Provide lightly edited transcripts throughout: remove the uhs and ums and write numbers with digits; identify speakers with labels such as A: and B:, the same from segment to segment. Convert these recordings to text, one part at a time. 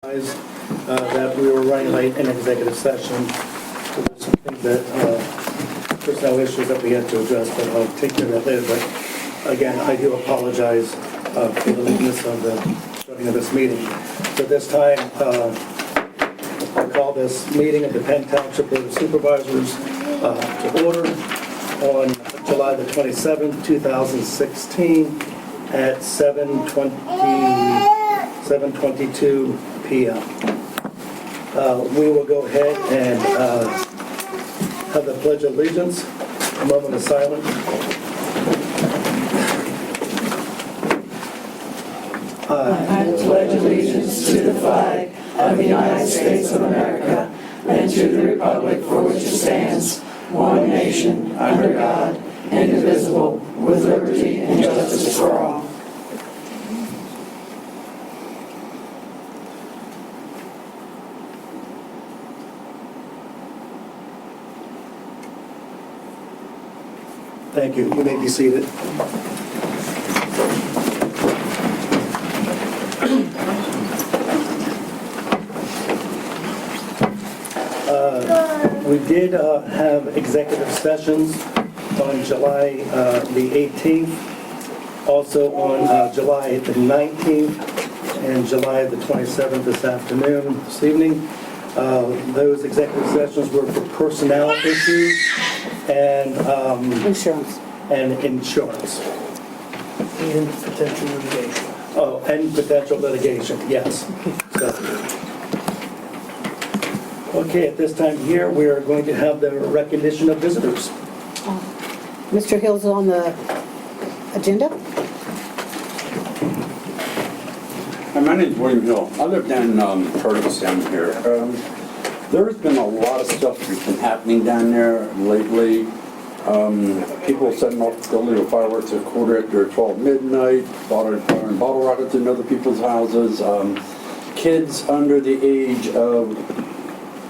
A: That we were running late in executive session. So there's some things that, personnel issues that we had to address, but I'll take care of that later. But again, I do apologize for the lateness of the starting of this meeting. So this time, I call this meeting of the Penn Township Board of Supervisors to order on July the 27th, 2016 at 7:22 p.m. We will go ahead and have the Pledge of Allegiance, a moment of silence.
B: I pledge allegiance to the flag of the United States of America and to the republic for which it stands, one nation, under God, indivisible, with liberty and justice for all.
A: Thank you. You may be seated. We did have executive sessions on July the 18th, also on July the 19th, and July the 27th this afternoon, this evening. Those executive sessions were for personnel issues and
C: Insurance.
A: insurance.
D: And potential litigation.
A: Oh, and potential litigation, yes. So, okay, at this time here, we are going to have the recognition of visitors.
C: Mr. Hill's on the agenda.
E: Hi, my name's William Hill. I live down Curtis down here. There's been a lot of stuff that's been happening down there lately. People setting off illegal fireworks at quarter after 12 midnight, firing bottle rockets in other people's houses. Kids under the age of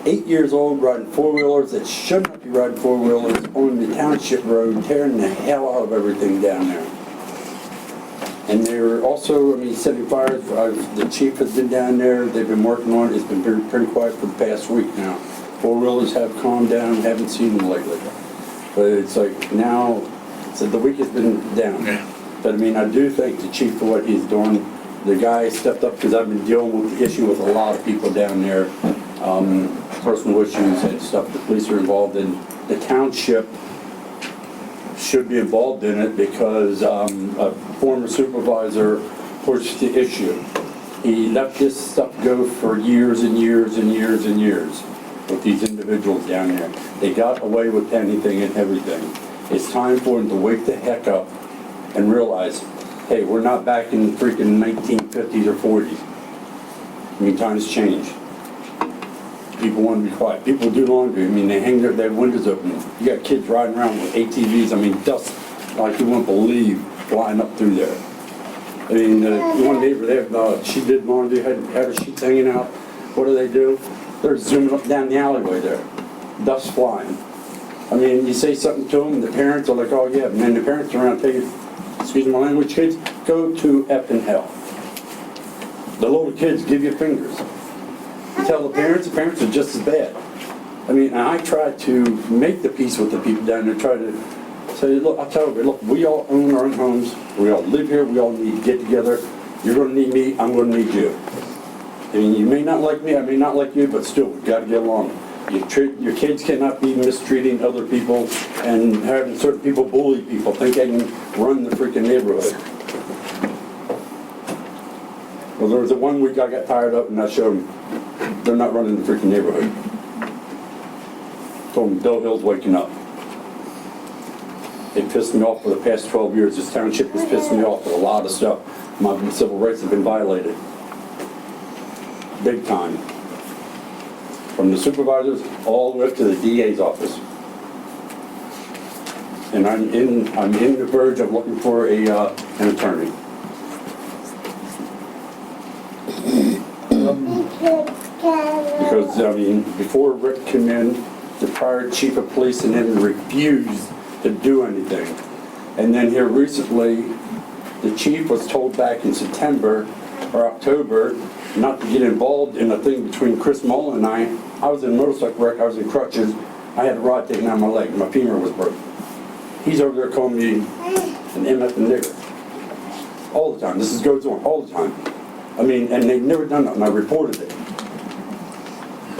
E: 8 years old riding four-wheelers that should not be riding four-wheelers on the Township road, tearing the hell out of everything down there. And they're also, setting fires. The chief has been down there. They've been working on it. It's been pretty quiet for the past week now. Four-wheelers have calmed down. Haven't seen them lately. But it's like now, so the week has been down. Yeah. But I do thank the chief for what he's doing. The guy stepped up because I've been dealing with the issue with a lot of people down there. Personal issues and stuff the police are involved in. The township should be involved in it because a former supervisor pushed the issue. He let this stuff go for years and years and years and years with these individuals down there. They got away with anything and everything. It's time for them to wake the heck up and realize, hey, we're not back in the freaking 1950s or 40s. Times change. People want to be quiet. People do laundry. They hang their windows open. You got kids riding around with ATVs. Dust like you wouldn't believe flying up through there. One neighbor there, she did laundry, had her sheets hanging out. What do? They're zooming up down the alleyway there. Dust flying. You say something to them, the parents are like, oh yeah, and then the parents are around telling you, excuse my language, kids, go to effing hell. The little kids give you fingers. You tell the parents are just as bad. I try to make the peace with the people down there, try to say, look, I'll tell you, look, we all own our own homes, we all live here, we all need to get together. You're going to need me, I'm going to need you. You may not like me, I may not like you, but still, we've got to get along. Your kids cannot be mistreating other people and having certain people bully people, think they can run the freaking neighborhood. Well, there was a 1 week I got tired of and I showed them they're not running the freaking neighborhood. Told them Bill Hill's waking up. They pissed me off for the past 12 years. This township has pissed me off with a lot of stuff. My civil rights have been violated. Big time. From the supervisors all the way up to the DA's office. And I'm in the verge of looking for an attorney. Because, before Rick came in, the prior chief of police and then refused to do anything. And then here recently, the chief was told back in September or October not to get involved in a thing between Chris Mullen and I was in a motorcycle wreck, I was in crutches, I had a rod taken out of my leg, my femur was broke. He's over there calling me an MF and nigger. All the time, goes on all the time. I mean, and they've never done that, and I reported it.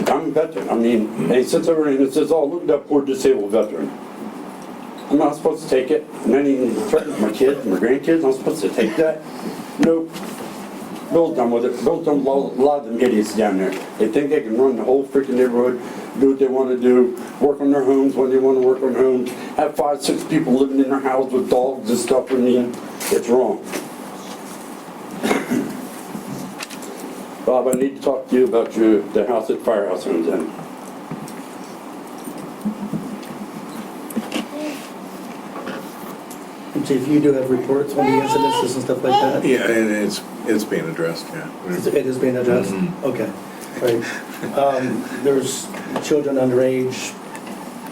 E: I'm a veteran, I mean, and he sits over and it says, oh, look at that poor disabled veteran. I'm not supposed to take it, and then he threatens my kids, my grandkids, I'm supposed to take that? Nope. Bill's done with it. Bill's done with a lot of them idiots down there. They think they can run the whole freaking neighborhood, do what they want to do, work on their homes when they want to work on homes, have 5, 6 people living in their house with dogs and stuff. I mean, it's wrong. Bob, I need to talk to you about the house at Firehouse owns in.
A: And Chief, you do have reports on the incidences and stuff like that?
F: Yeah, and it's being addressed, yeah.
A: It is being addressed? Okay, right. There's children underage.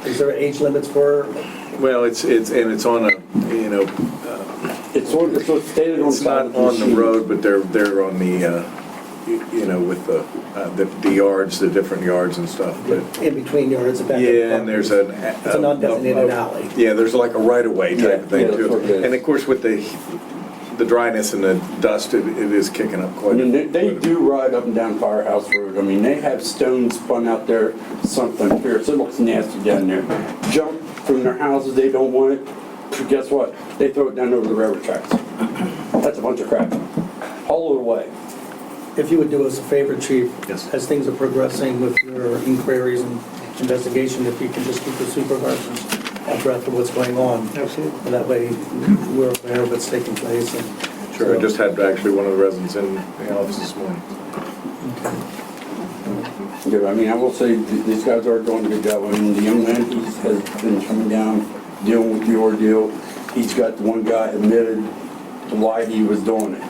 A: Is there age limits for?
F: Well, it's on a, you know,
E: It's stated on the
F: it's
E: side
F: not
E: of the
F: on the
E: machine.
F: road, but they're on the, you know, with the yards, the different yards and stuff, but.
A: In between yards and back?
F: Yeah, and there's an.
A: It's an undesignated alley.
F: Yeah, there's like a right-of-way type of thing
E: Yeah, that's what it
F: too.
E: is.
F: And of course, with the dryness and the dust, it is kicking up
E: I
F: quite a
E: mean,
F: bit.
E: they do ride up and down Firehouse Road. I mean, they have stones spun out there, something fierce. It looks nasty down there. Junk from their houses, they don't want it. Guess what? They throw it down over the railroad tracks. That's a bunch of crap. Haul it away.
A: If you would do us a favor, Chief,
F: Yes.
A: as things are progressing with your inquiries and investigation, if you can just keep the supervisors abreast of what's going on.
D: Absolutely.
A: And that way, we're aware of what's taking place. And
F: Sure, I just had actually one of the residents in the office this morning.
E: Yeah, I mean, I will say these guys are doing a good job. I mean, the young man has been coming down, dealing with the ordeal. He's got the one guy admitted to why he was doing it.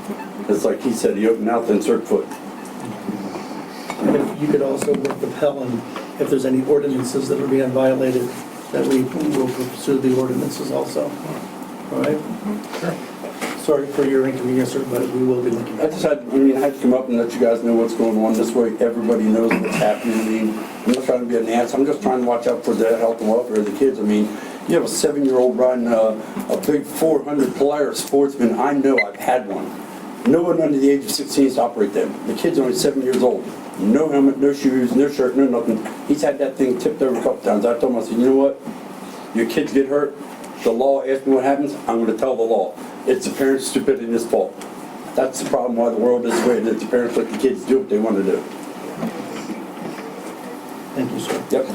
E: It's like he said, he opened out the insert foot.
A: If you could also work with Helen, if there's any ordinances that are being violated, that we will pursue the ordinances also. All right?
F: Sure.
A: Sorry for your inconvenience, sir, but we will be looking
E: I
A: at it.
E: just had, I mean, I had to come up and let you guys know what's going on. This way, everybody knows what's happening. I mean, I'm not trying to be an ass. I'm just trying to watch out for the health and welfare of the kids. I mean, you have a 7-year-old riding a big 400 Polaris Sportsman. I know, I've had one. No one under the age of 16 is to operate them. The kid's only 7 years old. No helmet, no shoes, no shirt, no nothing. He's had that thing tipped over a couple times. I told him, I said, you know what? Your kids get hurt. The law asks me what happens. I'm going to tell the law. It's the parents' stupidity's fault. That's the problem why the world is the way it is. The parents let the kids do what they want to do.
A: Thank you, sir.
E: Yep.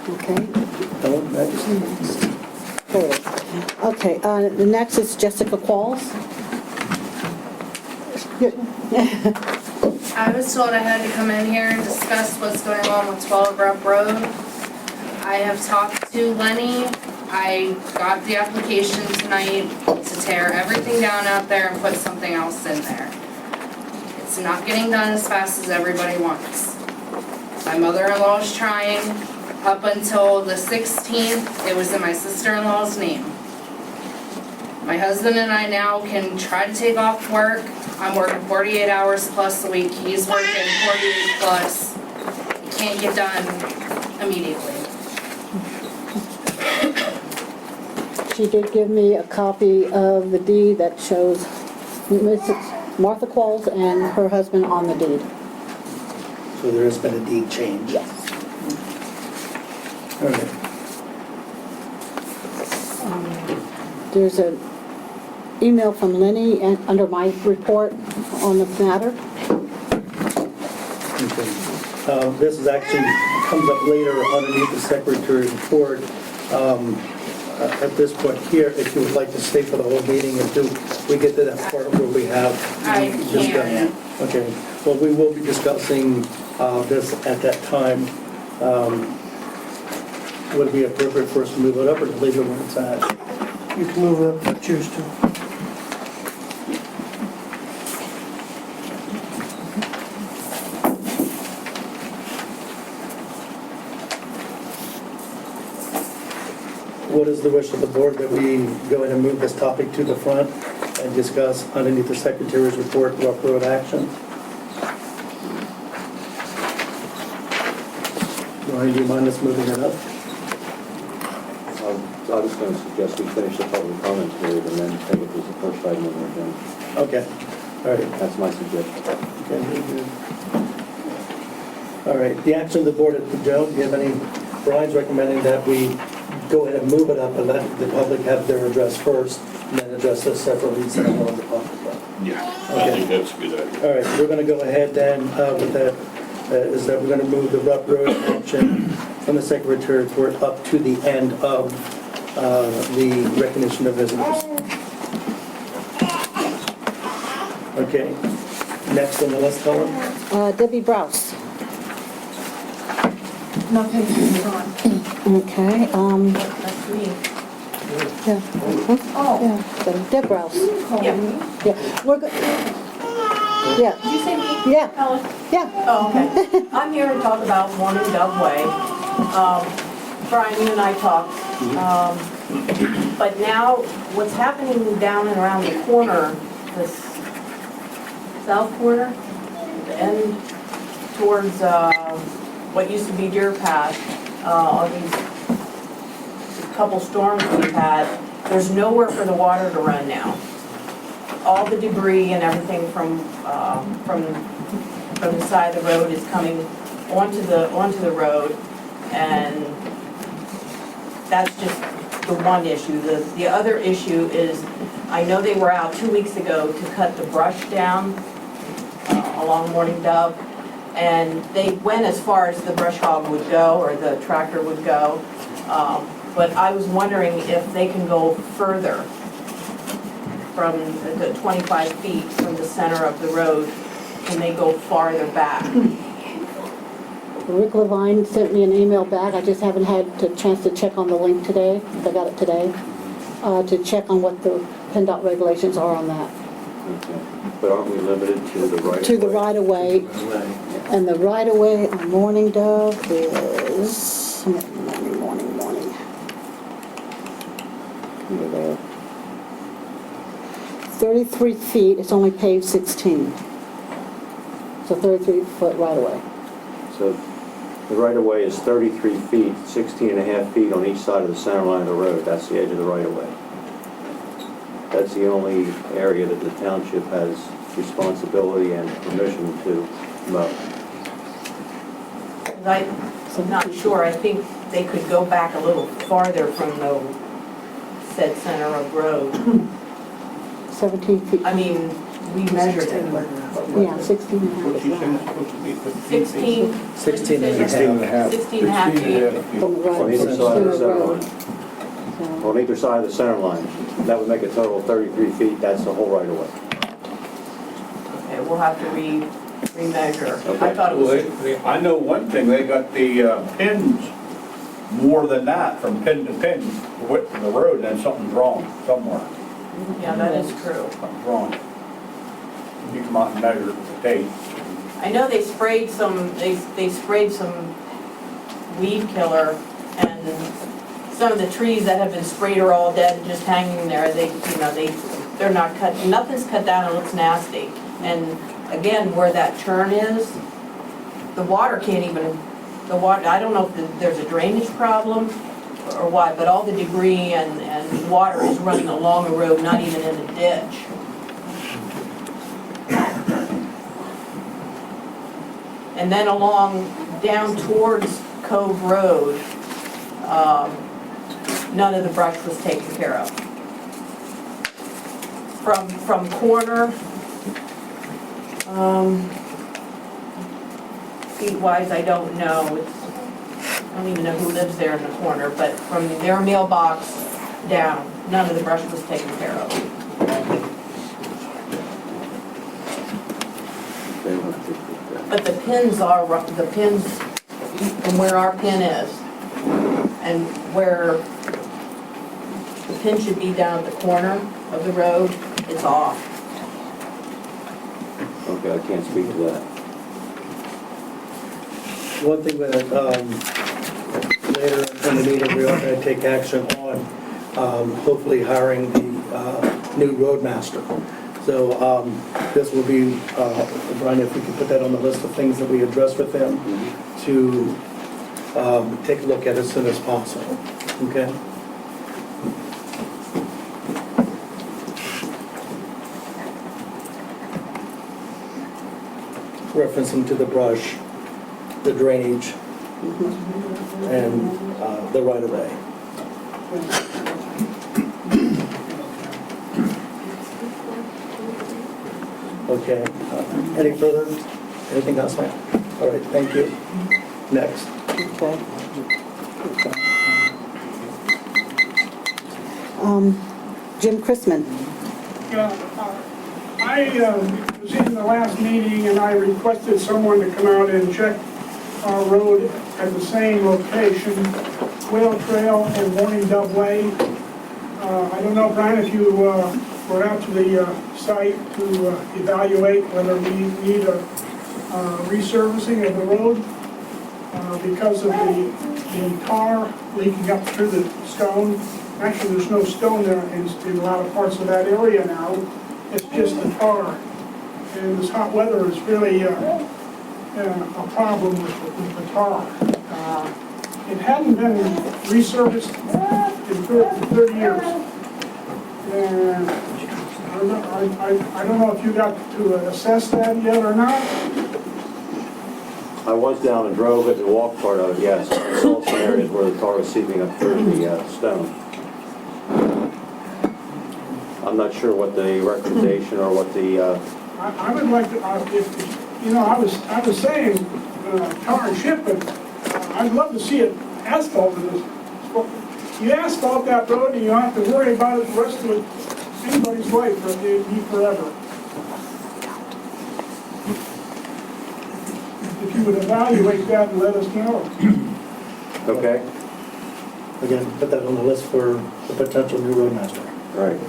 C: Okay.
A: Helen, next.
C: Okay, the next is Jessica Qualls.
G: I was told I had to come in here and discuss what's going on with 12 Rupp Road. I have talked to Lenny. I got the application tonight to tear everything down out there and put something else in there. It's not getting done as fast as everybody wants. My mother-in-law is trying. Up until the 16th, it was in my sister-in-law's name. My husband and I now can try to take off work. I'm working 48 hours plus a week. He's working 48 plus. It can't get done immediately.
C: She did give me a copy of the deed that shows Mrs. Martha Qualls and her husband on the deed.
A: So there has been a deed change.
C: Yes.
A: All right.
C: There's an email from Lenny under my report on the matter.
A: Okay. This is actually, comes up later underneath the secretary's report. At this point here, if you would like to stay for the whole meeting until we get to that part where we have.
G: I can't.
A: Okay, well, we will be discussing this at that time. Would it be appropriate for us to move it up or to leave it where it's at?
D: You can move it up if you choose to.
A: what is the wish of the board that we go ahead and move this topic to the front and discuss underneath the secretary's report, rough road action? Ryan, do you mind us moving it up?
H: I was going to suggest we finish the public comment period and then take it as the first item on the agenda.
A: Okay, all right.
H: That's my suggestion.
A: Okay, very good. All right, the action of the board, Joe, do you have any, Brian's recommending that we go ahead and move it up and let the public have their address first, and then address this separately instead of all the public.
I: Yeah,
A: Okay.
I: I think that's a good idea.
A: All right, we're going to go ahead then with that, is that we're going to move the rough road action from the secretary report up to the end of the recognition of visitors. Okay, next on the list, Colin?
C: Debbie Browse.
B: Nothing is on.
C: Okay,
B: That's me.
C: yeah.
B: Oh,
C: Yeah, so Deb Browse.
B: yeah.
C: Yeah, we're good. Yeah,
B: Did you say me?
C: Yeah.
B: Helen?
C: yeah.
B: Oh, okay. I'm here to talk about Morning Dove Way. Brian, you and I talked. But now, what's happening down and around the corner, this south corner, the end towards what used to be Deer Path, all these couple storms we've had, there's nowhere for the water to run now. All the debris and everything from the side of the road is coming onto the road, and that's just the one issue. The other issue is, I know they were out 2 weeks ago to cut the brush down along Morning Dove, and they went as far as the brush hog would go, or the tractor would go, but I was wondering if they can go further from the 25 feet from the center of the road. Can they go farther back?
C: Rick Levine sent me an email back. I just haven't had a chance to check on the link today. I got it today. To check on what the PennDOT regulations are on that.
H: Okay. But aren't we limited to the right?
C: To the right-of-way, and the right-of-way on Morning Dove is, morning. Over there. 33 feet, it's only paved 16. So 33-foot right-of-way.
H: So the right-of-way is 33 feet, 16 and a half feet on each side of the center line of the road. That's the edge of the right-of-way. That's the only area that the township has responsibility and permission to mow.
B: I'm not sure. I think they could go back a little farther from the said center of road.
C: 17 feet.
B: I mean, we measured it.
C: Yeah, 16 and a
I: What you
C: half.
I: think it's supposed to be,
B: 16.
A: 16 and a half.
B: 16 and a half feet.
C: From the right
H: On either
C: to
H: side of the
C: the
H: center
C: road.
H: line. On either side of the center line. That would make a total of 33 feet. That's the whole right-of-way.
B: Okay, we'll have to remeasure. I
H: Okay.
B: thought it
I: well,
B: was,
I: I know one thing, they got the pins more than that, from pin to pin, the width of the road, and then something's wrong somewhere.
B: yeah, that is true.
I: Something's wrong. You come out and measure the tape.
B: I know they sprayed some, they sprayed some weed killer, and some of the trees that have been sprayed are all dead and just hanging there. They're not cut, nothing's cut down, it looks nasty. And again, where that churn is, the water can't even, I don't know if there's a drainage problem or what, but all the debris and water is running along the road, not even in a ditch. And then down towards Cove Road, none of the brush was taken care of. From corner, feet-wise, I don't know. I don't even know who lives there in the corner, but from their mailbox down, none of the brush was taken care of. But the pins from where our pin is, and where the pin should be down at the corner of the road, it's off.
H: Okay, I can't speak to that.
A: One thing that later in the meeting, we are going to take action on on, hopefully hiring the new roadmaster. So this will be, Brian, if we could put that on the list of things that we address with them to take a look at as soon as possible, okay? Referencing to the brush, the drainage, and the right-of-way. Okay, any further? Anything else, Mike? All right, thank you. Next.
C: Okay. Jim Chrisman.
D: I was in the last meeting and I requested someone to come out and check our road at the same location, Whale Trail and Morning Dove Way. I don't know, Brian, if you were out to the site to evaluate whether we need a resurfacing of the road because of the tar leaking up through the stone. Actually, there's no stone there in a lot of parts of that area now. It's just the tar. And this hot weather is really a problem with the tar. It hadn't been resurfaced in 30 years. And I don't know if you got to assess that yet or not.
H: I was down and drove it and walked part of it, yes. I saw some areas where the tar was seeping up through the stone. I'm not sure what the recommendation or what the,
D: I would like to, I was saying tar and chip, but I'd love to see it asphalted. You asphalt that road and you don't have to worry about it the rest of anybody's life, or it'd be forever. If you would evaluate that and let us know.
H: okay?
A: Again, put that on the list for the potential new roadmaster.
H: Right.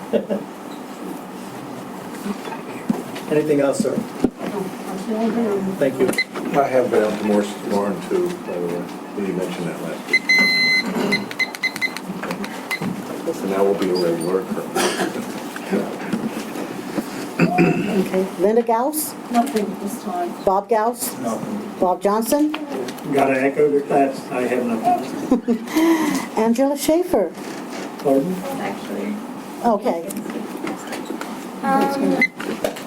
A: Anything else, sir?
D: That's the only thing.
A: Thank you.
F: I have been out to Morris Lawn too, by the way, when you mentioned that last week. And that will be a regular occurrence.
C: Okay. Linda Gauss,
B: Nothing this time.
C: Bob Gauss, Bob Johnson,
J: Gotta echo that, I have nothing.
C: Angela Schaefer.
J: Pardon?
K: Actually.
C: Okay.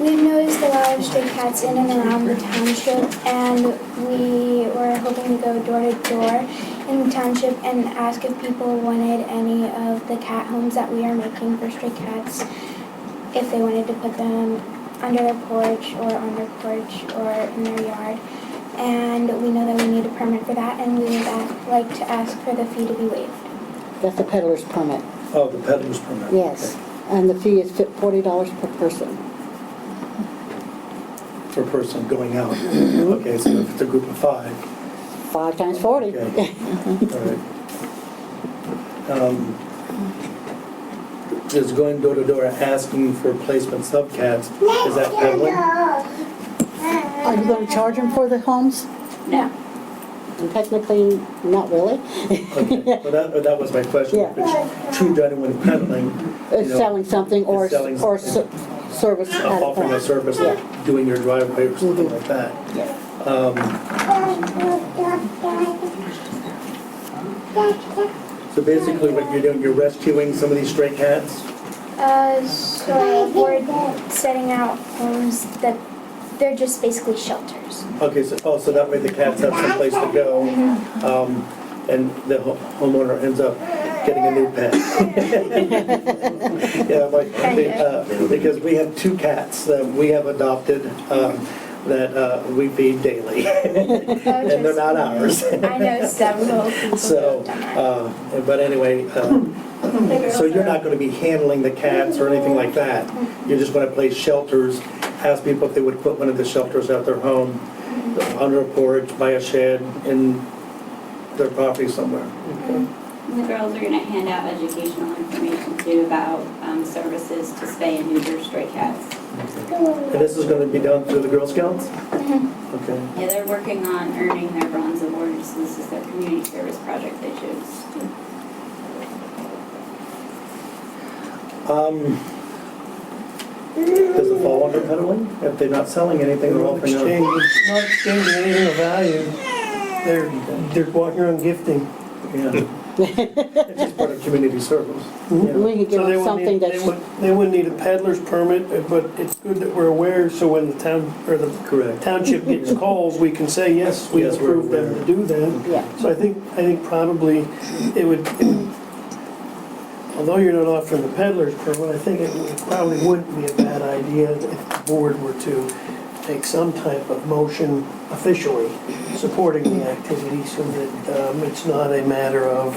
K: We've noticed a lot of stray cats in and around the township, and we were hoping to go door to door in the township and ask if people wanted any of the cat homes that we are making for stray cats, if they wanted to put them under their porch or on their porch or in their yard. And we know that we need a permit for that, and we would like to ask for the fee to be waived.
C: That's a peddler's permit.
A: Oh, the peddler's permit.
C: Yes. And the fee is $40 per person.
A: Per person going out. Okay, so if it's a group of 5.
C: 5 times 40.
A: Okay. All right. Just going door to door asking for placements of cats, is that peddling?
C: Are you going to charge them for the homes?
K: No.
C: And technically, not really.
A: Okay, well that was my question.
C: Yeah.
A: If it's true genuine peddling,
C: It's selling something or
A: It's selling
C: service at a
A: offering a
C: point.
A: service
C: Yeah.
A: like doing your driveway or something like that. So basically what you're doing, you're rescuing some of these stray cats?
K: So we're setting out homes that they're just basically shelters.
A: Okay, so that way the cats have some place to go, and the homeowner ends up getting a new pet. Yeah, like, because we have 2 cats that we have adopted, that we feed daily, and they're not ours.
K: I know several people
A: So,
K: who have done that.
A: but anyway, so you're not gonna be handling the cats or anything like that? You're just gonna place shelters, ask people if they would put one of the shelters at their home, under a porch, by a shed, in their property somewhere?
L: The girls are going to hand out educational information too about services to spay and neuter stray cats.
A: And this is gonna be done through the Girl Scouts? Okay.
L: Yeah, they're working on earning their bronze awards. This is their community service project they chose.
A: Does it fall under peddling? If they're not selling anything, they're offering up.
B: Not exchanging anything of value. They're walking around gifting.
A: Yeah. It's just part of community service. Yeah.
C: We could give
B: So they
C: them
B: wouldn't
C: something
B: need,
C: that's,
B: they wouldn't need a peddler's permit, but it's good that we're aware, so when the town, or the
A: Correct.
B: township gets calls, we can say, yes, we
A: Yes, we're
B: approve them
A: aware.
B: to do that.
C: yeah.
B: So I think probably it would, although you're not offering the peddler's permit, I think it probably wouldn't be a bad idea if the board were to take some type of motion officially supporting the activity so that it's not a matter of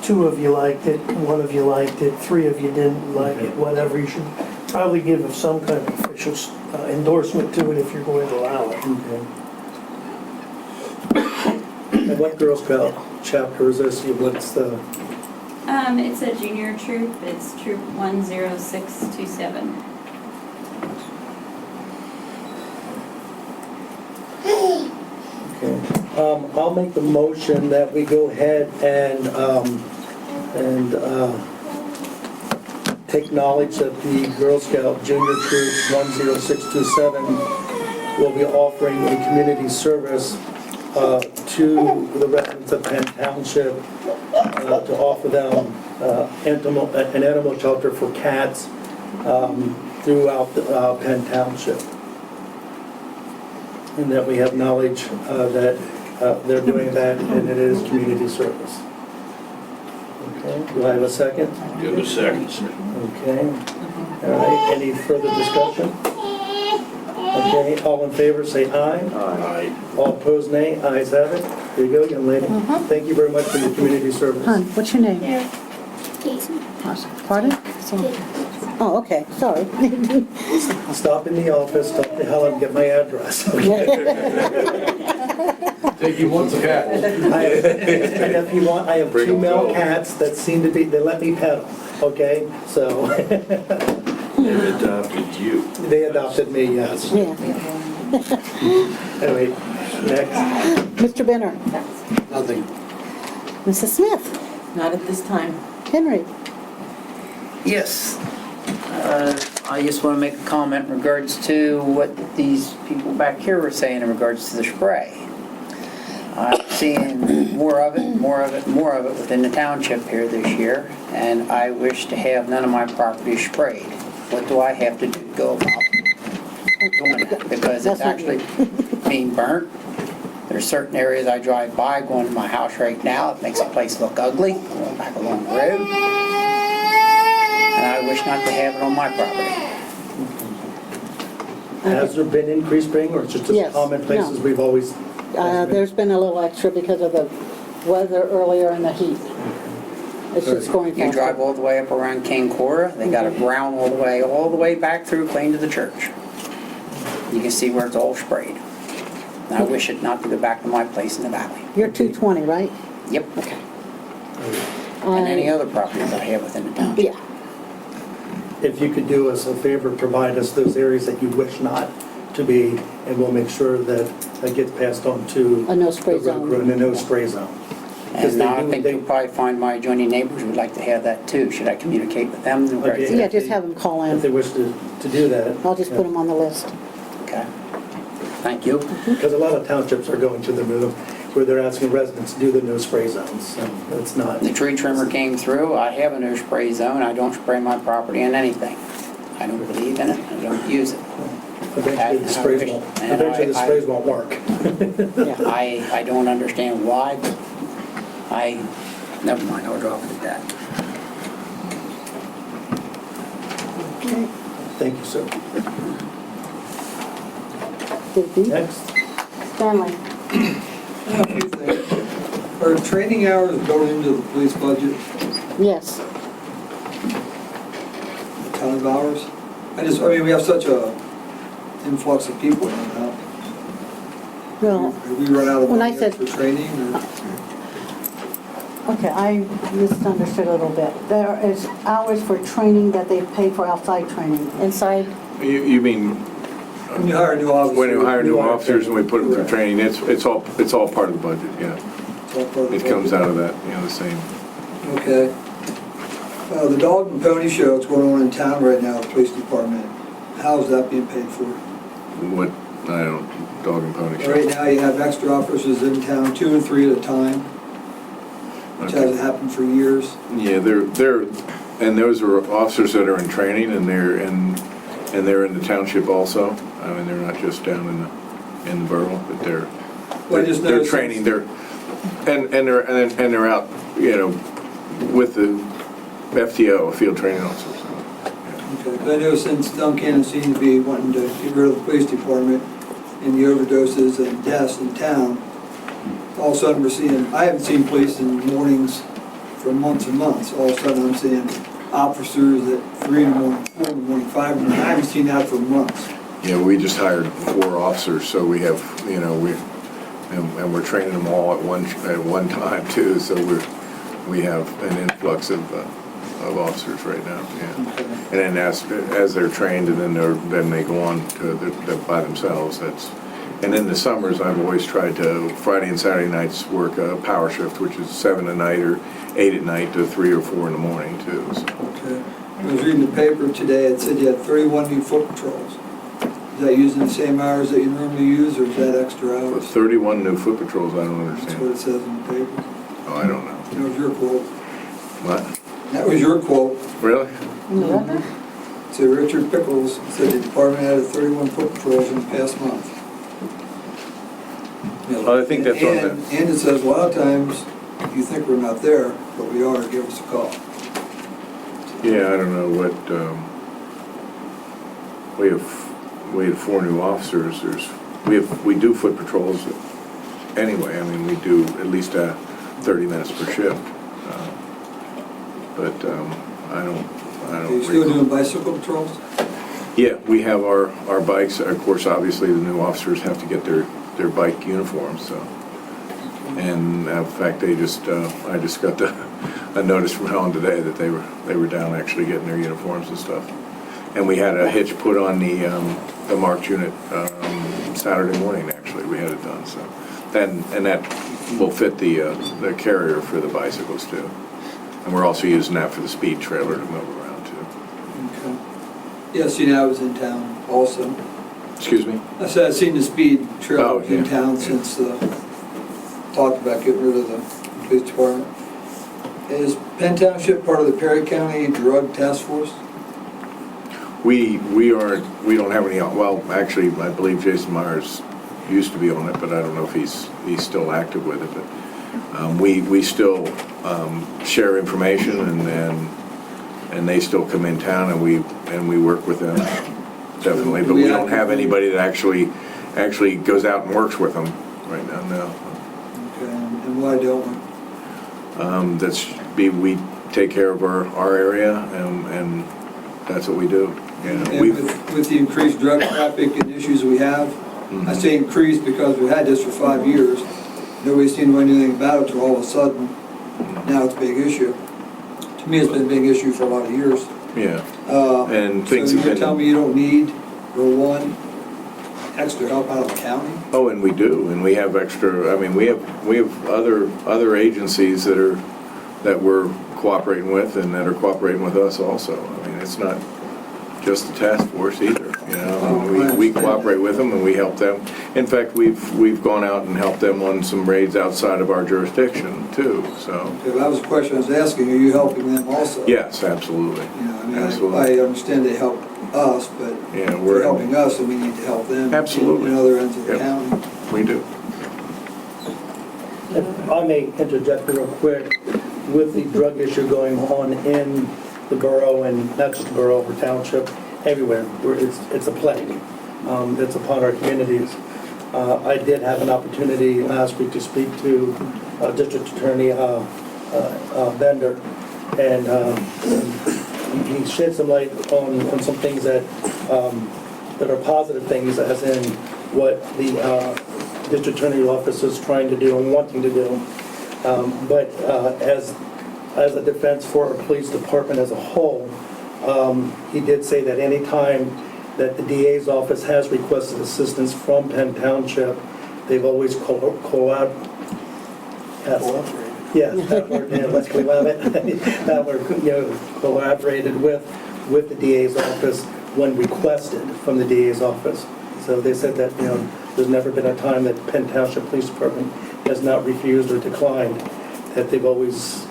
B: two of you liked it, one of you liked it, three of you didn't like it, whatever. You should probably give some kind of official endorsement to it if you're going to allow it.
A: Okay. And what Girl Scout chapter is this? What's the,
L: It's a junior troop, it's troop 10627.
A: okay. I'll make the motion that we go ahead and take knowledge that the Girl Scout Junior Troop 10627 will be offering a community service to the residents of Penn Township to offer them an animal shelter for cats throughout Penn Township. And that we have knowledge that they're doing that and it is community service. Okay, do I have a second?
I: Give a second.
A: Okay, all right, any further discussion? Okay, all in favor say aye.
I: Aye.
A: All opposed nay, ayes have it. There you go, young lady. Thank you very much for your community service.
C: Hon, what's your name?
K: Kate.
C: Pardon? Oh, okay, sorry.
A: Stop in the office, stop the hell and get my address. Okay?
I: Take you once a cat.
A: And if you want, I have two male cats that seem to be, they let me pet them, okay? So,
I: They adopted you.
A: they adopted me, yes.
C: Yeah.
A: Anyway, next.
C: Mr. Benner?
I: Nothing.
C: Mrs. Smith?
M: Not at this time.
C: Henry?
M: Yes. I just want to make a comment in regards to what these people back here were saying in regards to the spray. I'm seeing more of it within the township here this year, and I wish to have none of my property sprayed. What do I have to do to go about doing that? Because it's actually being burnt. There's certain areas I drive by going to my house right now, it makes the place look ugly, going back along the road. And I wish not to have it on my property.
A: Has there been increased spraying or it's just
C: Yes,
A: common places
C: no.
A: we've always?
C: There's been a little extra because of the weather earlier and the heat. It's just going
M: You
C: faster.
M: drive all the way up around King Cora, they got a brown all the way back through clean to the church. You can see where it's all sprayed. And I wish it not to go back to my place in the valley.
C: You're 220, right?
M: Yep.
C: Okay.
M: And any other properties I have within the township.
C: Yeah.
A: If you could do us a favor, provide us those areas that you wish not to be, and we'll make sure that that gets passed on to
C: A no spray
A: the road
C: zone.
A: crew and a no spray zone. Because
M: And
A: they
M: I
A: do-
M: think
A: they-
M: you'll probably find my adjoining neighbors would like to have that too. Should I communicate with them? in regards to
A: Okay.
C: Yeah, just have them call
A: If they
C: in.
A: wish to do that.
C: I'll just put them on the list.
M: Okay. Thank you.
A: Because a lot of townships are going to the move where they're asking residents to do the no spray zones. So it's not.
M: The tree trimmer came through. I have a no spray zone. I don't spray my property in anything. I don't believe in it. I don't use it.
A: Eventually the sprays won't, eventually the sprays won't work.
M: I don't understand why, but never mind, I'll drop it at that.
A: Thank you, sir. Next.
C: Stanley?
N: Are training hours built into the police budget,
C: Yes.
N: a ton of hours? I mean, we have such a influx of people now.
C: Well,
N: We run out of
C: When I
N: money
C: said-
N: for training, or?
C: okay, I misunderstood a little bit. There is hours for training that they pay for outside training. Inside,
F: You mean
N: When you hire new officers.
F: when you hire new
A: New
F: officers and we put them through
N: Correct.
F: training, it's all part of the budget, yeah.
N: It's all part of the
F: It comes
N: budget.
F: out of that, the same.
N: Okay. The dog and pony show that's going on in town right now, the police department, how is that being paid for?
F: What, I don't, dog and pony show?
N: Right now, you have extra officers in town, 2 and 3 at a time, which
F: Okay.
N: hasn't happened for years.
F: Yeah, and those are officers that are in training, and they're in the township also. I mean, they're not just down in the borough, but
N: Well, I just
F: they're
N: noticed-
F: training, they're out, you know, with the FTO, field training officers.
N: Okay, 'cause I know since Duncan seems to be wanting to get rid of the police department and the overdoses and deaths in town, all of a sudden we're seeing, I haven't seen police in the mornings for months and months. All of a sudden I'm seeing officers at 3 in the morning, 4 in the morning, 5 in the morning. I haven't seen that for months.
F: Yeah, we just hired 4 officers, so we have, you know, and we're training them all at one time too, so we have an influx of officers right now, yeah.
N: Okay.
F: And then as they're trained, and then they go on to by themselves. And in the summers, I've always tried to Friday and Saturday nights work a power shift, which is 7 at night or 8 at night to 3 or 4 in the morning too. So.
N: Okay. I was reading the paper today, it said you had 31 new foot patrols. Is that using the same hours that you normally use, or is that extra
F: But
N: hours?
F: 31 new foot patrols, I don't
N: That's what
F: understand.
N: it says in the paper.
F: Oh, I don't know.
N: That was your quote.
F: What?
N: That was your quote.
F: Really?
N: So Richard Pickles said the department added 31 foot patrols in the past month.
F: Oh, I think that's on that.
N: And it says a lot of times, you think we're not there, but we are, give us a call.
F: Yeah, I don't know what, we had 4 new officers. We do foot patrols anyway. I mean, we do at least 30 minutes per shift. But I don't
N: Are you still doing bicycle patrols?
F: Yeah, we have our bikes. Of course, obviously, the new officers have to get their bike uniforms, so. And in fact, I just got a notice from Helen today that they were down actually getting their uniforms and stuff. And we had a hitch put on the marked unit Saturday morning, actually. We had it done, so. And that will fit the carrier for the bicycles, too. And we're also using that for the speed trailer to move around, too.
N: Okay. Yeah, see, now I was in town also.
F: Excuse me?
N: I said I've seen the speed trailer
F: Oh,
N: in
F: yeah.
N: town since talked about getting rid of the police department. Is Penn Township part of the Perry County Drug Task Force?
F: We don't have any, well, actually, I believe Jason Myers used to be on it, but I don't know if he's still active with it, but we still share information, and they still come in town, and we work with them, definitely, but we don't have anybody that actually goes out and works with them right now, no.
N: Okay, and why don't we?
F: We take care of our area, and that's what we do. You know,
N: And with the increased drug traffic and issues we have, I say increased because we've had this for 5 years. Nobody seemed to know anything about it until all of a sudden, now it's a big issue. To me, it's been a big issue for a lot of years.
F: Yeah, and
N: So
F: things have
N: you're
F: been...
N: telling me you don't need, or one, extra help out of the county?
F: Oh, and we do, and we have extra, I mean, we have other agencies that we're cooperating with and that are cooperating with us also. I mean, it's not just the task force either, you know. We cooperate with them and we help them. In fact, we've gone out and helped them on some raids outside of our jurisdiction too, so.
N: Okay, that was the question I was asking, are you helping them also?
F: Yes, absolutely.
N: You know, I mean,
F: Absolutely.
N: I understand they help us, but
F: Yeah,
N: if they're helping us, then we need to help them.
F: Absolutely.
N: In other ends of the
F: Yep.
N: county.
F: We do.
A: If I may interject real quick, with the drug issue going on in the borough, and not just the borough, or township, everywhere, where it's a plague. It's upon our communities. I did have an opportunity last week to speak to District Attorney Bender, and he shed some light on some things that are positive things, as in what the District Attorney Office is trying to do and wanting to do. But as a defense for our police department as a whole, he did say that any time that the DA's office has requested assistance Yes, that were, let's collaborate, that were, collaborated with the DA's office when requested from the DA's office. So they said that, there's never been a time that Penn Township Police Department has not refused or declined, that they've always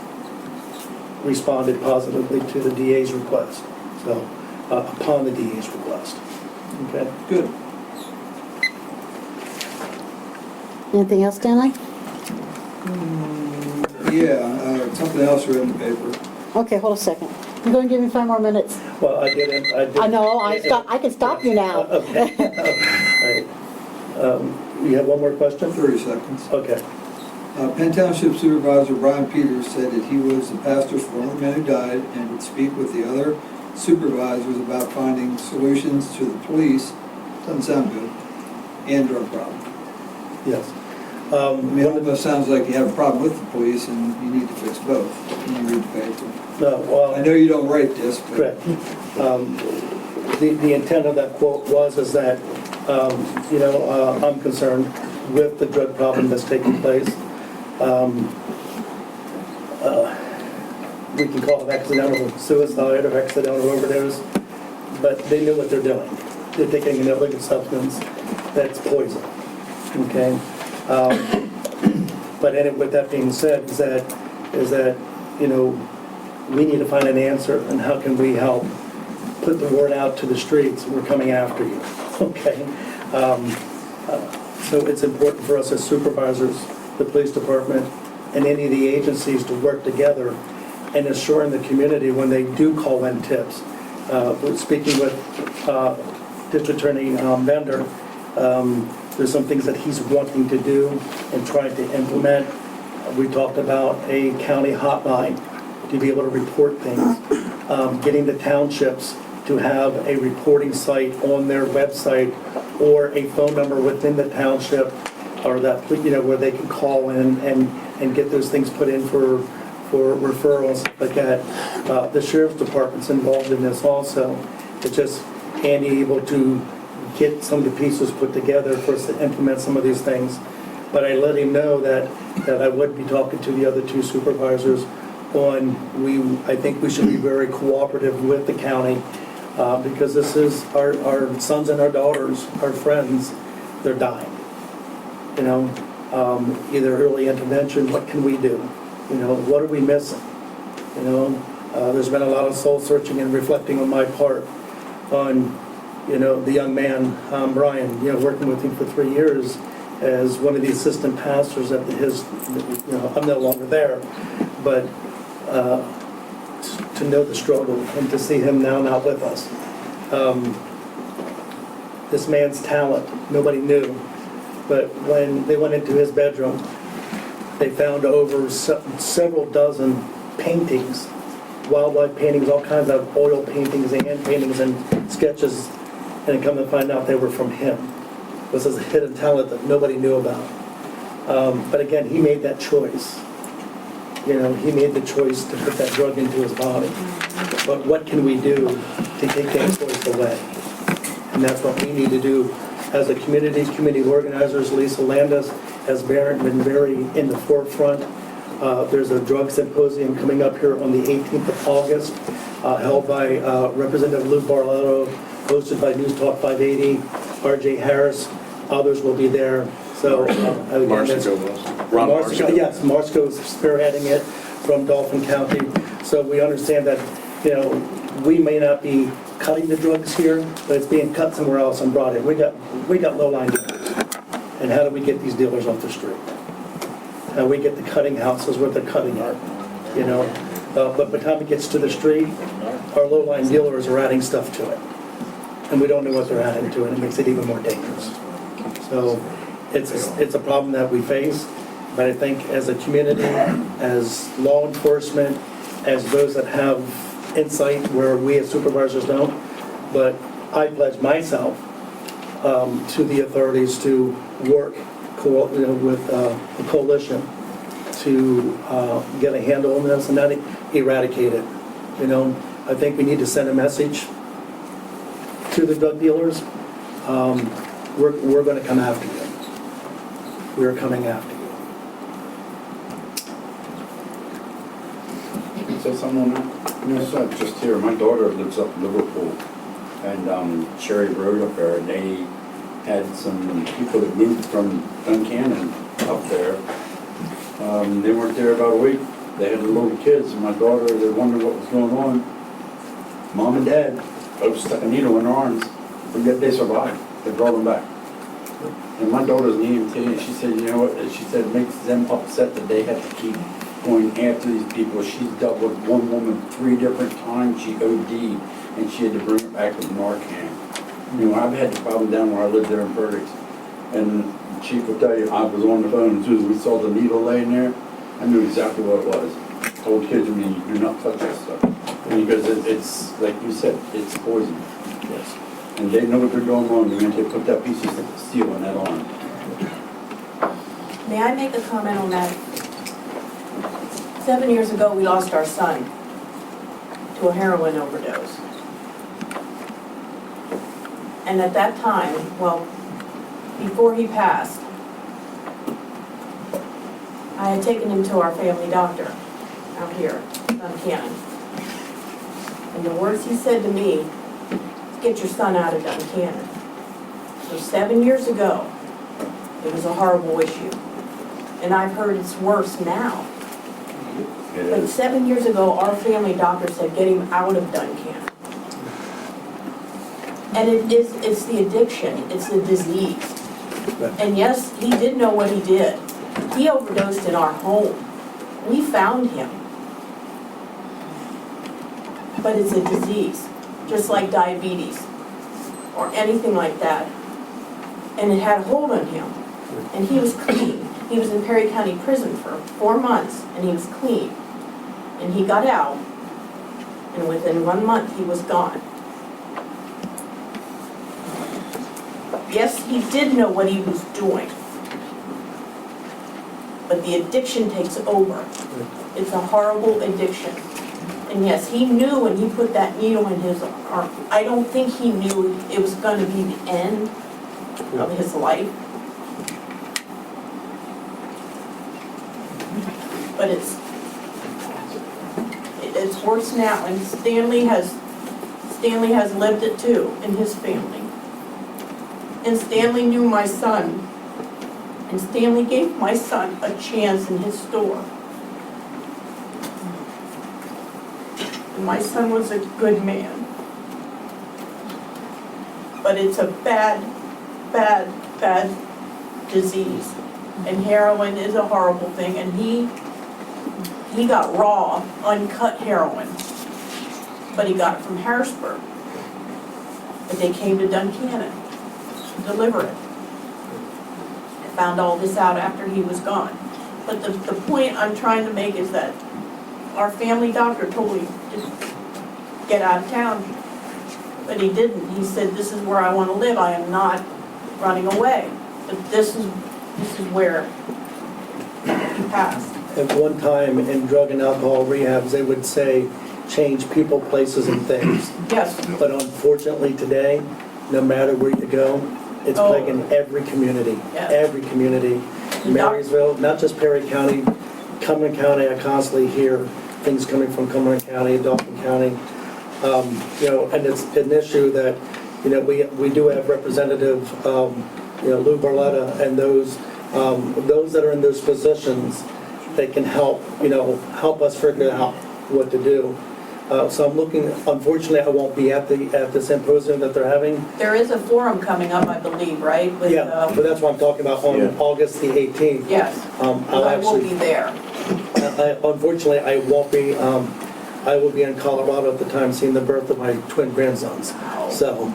A: responded positively to the DA's request. So, upon the DA's request. Okay?
N: Good.
C: Anything else, Stanley?
N: Yeah, something else read in the paper.
C: Okay, hold a second. You're going to give me 5 more minutes.
A: Well, I didn't.
C: I know, I can stop you now.
A: Okay. All right. You have one more question?
N: 30 seconds.
A: Okay.
N: Penn Township Supervisor Brian Peters said that he was the pastor's former man who died and would speak with the other supervisors about finding solutions to the police, doesn't sound good, and drug problem.
A: Yes.
N: I mean, it almost sounds like you have a problem with the police and you need to fix both when you read the paper.
A: No, well.
N: I know you don't write this, but...
A: Correct. The intent of that quote is that, I'm concerned with the drug problem that's taking place. We can call it accidental suicide or accidental overdose, but they know what they're doing. They're taking an illegal substance that's poison, okay? But anyway, with that being said, is that, we need to find an answer, and how can we help put the word out to the streets, we're coming after you, okay? So it's important for us as supervisors, the police department, and any of the agencies to work together and assuring the community when they do call in tips. We're speaking with District Attorney Bender, there's some things that he's wanting to do and trying to implement. We talked about a county hotline to be able to report things, getting the townships to have a reporting site on their website or a phone number within the township, or that, where they can call in and get those things put in for referrals like that. The sheriff's department's involved in this also. It's just Andy able to get some of the pieces put together for us to implement some of these things. But I let him know that I would be talking to the other 2 supervisors on, I think we should be very cooperative with the county, because this is our sons and our daughters, our friends, they're dying. Either early intervention, what can we do? What are we missing? There's been a lot of soul searching and reflecting on my part on, the young man, Brian, working with him for 3 years as one of the assistant pastors at his, I'm no longer there, but to know the struggle and to see him now not with us. This man's talent, nobody knew, but when they went into his bedroom, they found over several dozen paintings, wildlife paintings, all kinds of oil paintings, hand paintings, and sketches, and come to find out they were from him. This is a hidden talent that nobody knew about. But again, he made that choice. He made the choice to put that drug into his body. But what can we do to take that choice away? And that's what we need to do as a community organizers. Lisa Landis has been very in the forefront. There's a drug symposium coming up here on the 18th of August, held by Representative Lou Barlotto, hosted by News Talk 580, R.J. Harris. Others will be there. So, yes, Marsko's spearheading it from Dauphin County. So we understand that, we may not be cutting the drugs here, but it's being cut somewhere else and brought in. We got low-line dealers. And how do we get these dealers off the street? How do we get the cutting houses where they're cutting at? But by the time it gets to the street, our low-line dealers are adding stuff to it. And we don't know what they're adding to it. It makes it even more dangerous. So it's a problem that we face. But I think as a community, as law enforcement, as those that have insight where we as supervisors don't, but I pledge myself to the authorities to work with the coalition to get a handle on this and not eradicate it. I think we need to send a message to the drug dealers. We're going to come after you. We're coming after you.
E: say something on that? Yes, just here, my daughter lives up in Liverpool, and Cherry Road up there, and they had some people that moved from Duncannon up there. They weren't there about a week. They had little kids, and my daughter, they wondered what was going on. Mom and Dad both stuck a needle in their arms, but yet they survived. They brought them back. And my daughter's an EMT, and she said, you know what, she said it makes them upset that they have to keep going after these people. She's dealt with one woman 3 different times. She OD'd, and she had to bring her back with Narcan. You know, I've had the problem down where I lived there in Perdix. And the chief will tell you, I was on the phone, as soon as we saw the needle laying there, I knew exactly what it was. I told kids, do not touch that stuff. Because it's, like you said, it's poison. Yes. And they know what they're doing wrong, they're gonna put that piece of steel in that arm.
B: May I make a comment on that? 7 years ago, we lost our son to a heroin overdose. And at that time, well, before he passed, I had taken him to our family doctor out here, Duncannon. And the words he said to me, get your son out of Duncannon. So 7 years ago, it was a horrible issue. And I've heard it's worse now. But 7 years ago, our family doctor said, get him out of Duncannon. And it's the addiction, it's the disease. And yes, he did know what he did. He overdosed in our home. We found him. But it's a disease, just like diabetes or anything like that. And it had a hold on him. And he was clean. He was in Perry County Prison for 4 months, and he was clean. And he got out, and within 1 month, he was gone. Yes, he did know what he was doing, but the addiction takes over. It's a horrible addiction. And yes, he knew when he put that needle in his arm. I don't think he knew it was going to be the end of his life. But it's worse now, and Stanley has lived it too in his family. And Stanley knew my son, and Stanley gave my son a chance in his store. And my son was a good man. But it's a bad, bad, bad disease. And heroin is a horrible thing, and he got raw, uncut heroin, but he got it from Harrisburg. But they came to Duncannon to deliver it. I found all this out after he was gone. But the point I'm trying to make is that our family doctor told him to get out of town, but he didn't. He said, this is where I want to live. I am not running away. But this is where he passed.
A: At one time in drug and alcohol rehabs, they would say, change people, places, and things.
B: Yes.
A: But unfortunately today, no matter where you go, it's plaguing every community, every community. Marysville, not just Perry County, Cumberland County, I constantly hear things coming from Cumberland County, Dauphin County. You know, and it's an issue that, you know, we do have Representative, you know, Lou Barletta, and those that are in those positions, they can help, you know, help us figure out what to do. So I'm looking, unfortunately, I won't be at the symposium that they're having.
B: There is a forum coming up, I believe, right? With,
A: Yeah, but that's what I'm talking about on August the 18th.
B: Yes, I will be there.
A: Unfortunately, I won't be, I will be in Colorado at the time seeing the birth of my twin grandsons. So,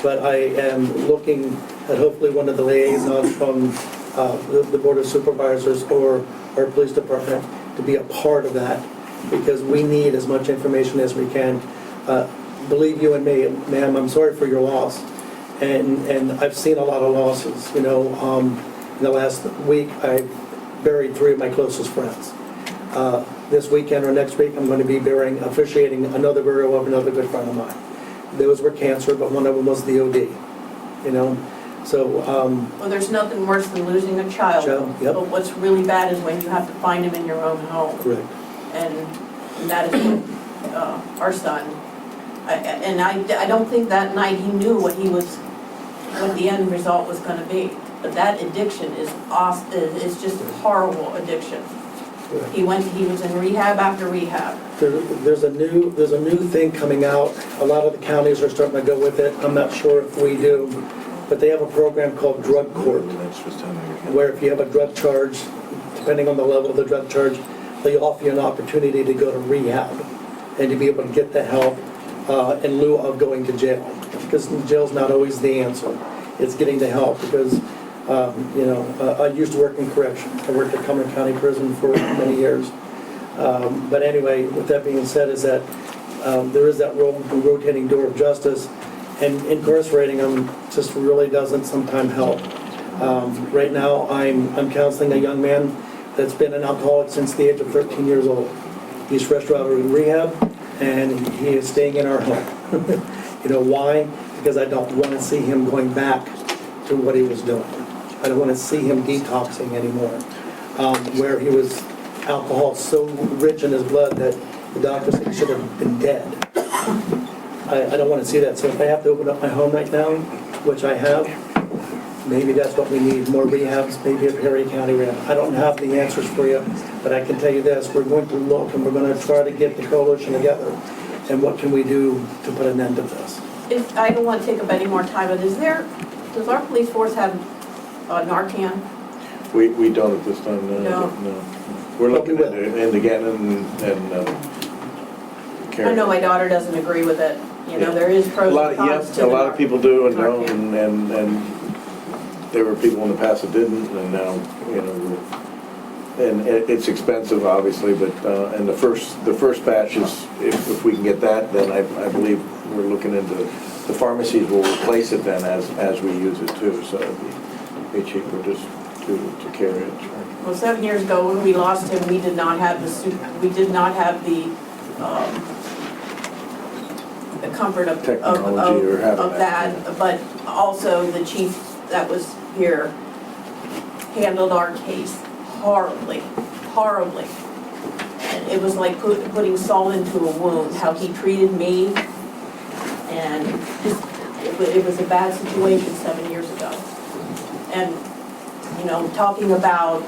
A: but I am looking at hopefully one of the liaisons from the Board of Supervisors or our police department to be a part of that, because we need as much information as we can. Believe you and me, ma'am, I'm sorry for your loss. And I've seen a lot of losses. You know, in the last week, I buried 3 of my closest friends. This weekend or next week, I'm going to be officiating another burial of another good friend of mine. Those were cancer, but one of them was the OD, you know. So,
B: well, there's nothing worse than losing a child.
A: Yep.
B: But what's really bad is when you have to find him in your own home.
A: Correct.
B: And that is what our son, I don't think that night he knew what the end result was gonna be. But that addiction is just a horrible addiction. He was in rehab after rehab.
A: There's a new thing coming out. A lot of the counties are starting to go with it. I'm not sure if we do, but they have a program called Drug Court, where if you have a drug charge, depending on the level of the drug charge, they offer you an opportunity to go to rehab and to be able to get the help in lieu of going to jail. Because jail's not always the answer. It's getting the help because, I used to work in corrections. I worked at Cumberland County Prison for many years. But anyway, with that being said, is that there is that rotating door of justice, and incarcerating them just really doesn't sometimes help. Right now, I'm counseling a young man that's been an alcoholic since the age of 13 years old. He's fresh out of rehab, and he is staying in our home. You know why? Because I don't want to see him going back to what he was doing. I don't want to see him detoxing anymore, where he was alcohol so rich in his blood that the doctor said he should have been dead. I don't want to see that. So if I have to open up my home right now, which I have, maybe that's what we need, more rehabs, maybe a Perry County rehab. I don't have the answers for you, but I can tell you this, we're going to look and we're going to try to get the coalition together. And what can we do to put an end to this?
B: I don't want to take up any more time, but does our police force have Narcan?
F: We don't at this time, no. We're looking at it, and again, and
B: I know my daughter doesn't agree with it. There is pros and cons to
F: a lot of people do and don't,
B: Narcan.
F: and there were people in the past that didn't, and now, and it's expensive, obviously, but, and the first batch is, if we can get that, then I believe we're looking into, the pharmacies will replace it then as we use it too, so it'd be cheaper just to carry it.
B: Well, 7 years ago when we lost him, we did not have the comfort of
F: Technology or having
B: that, but also the chief that was here handled our case horribly. And it was like putting salt into a wound, how he treated me, and it was a bad situation 7 years ago. And talking about,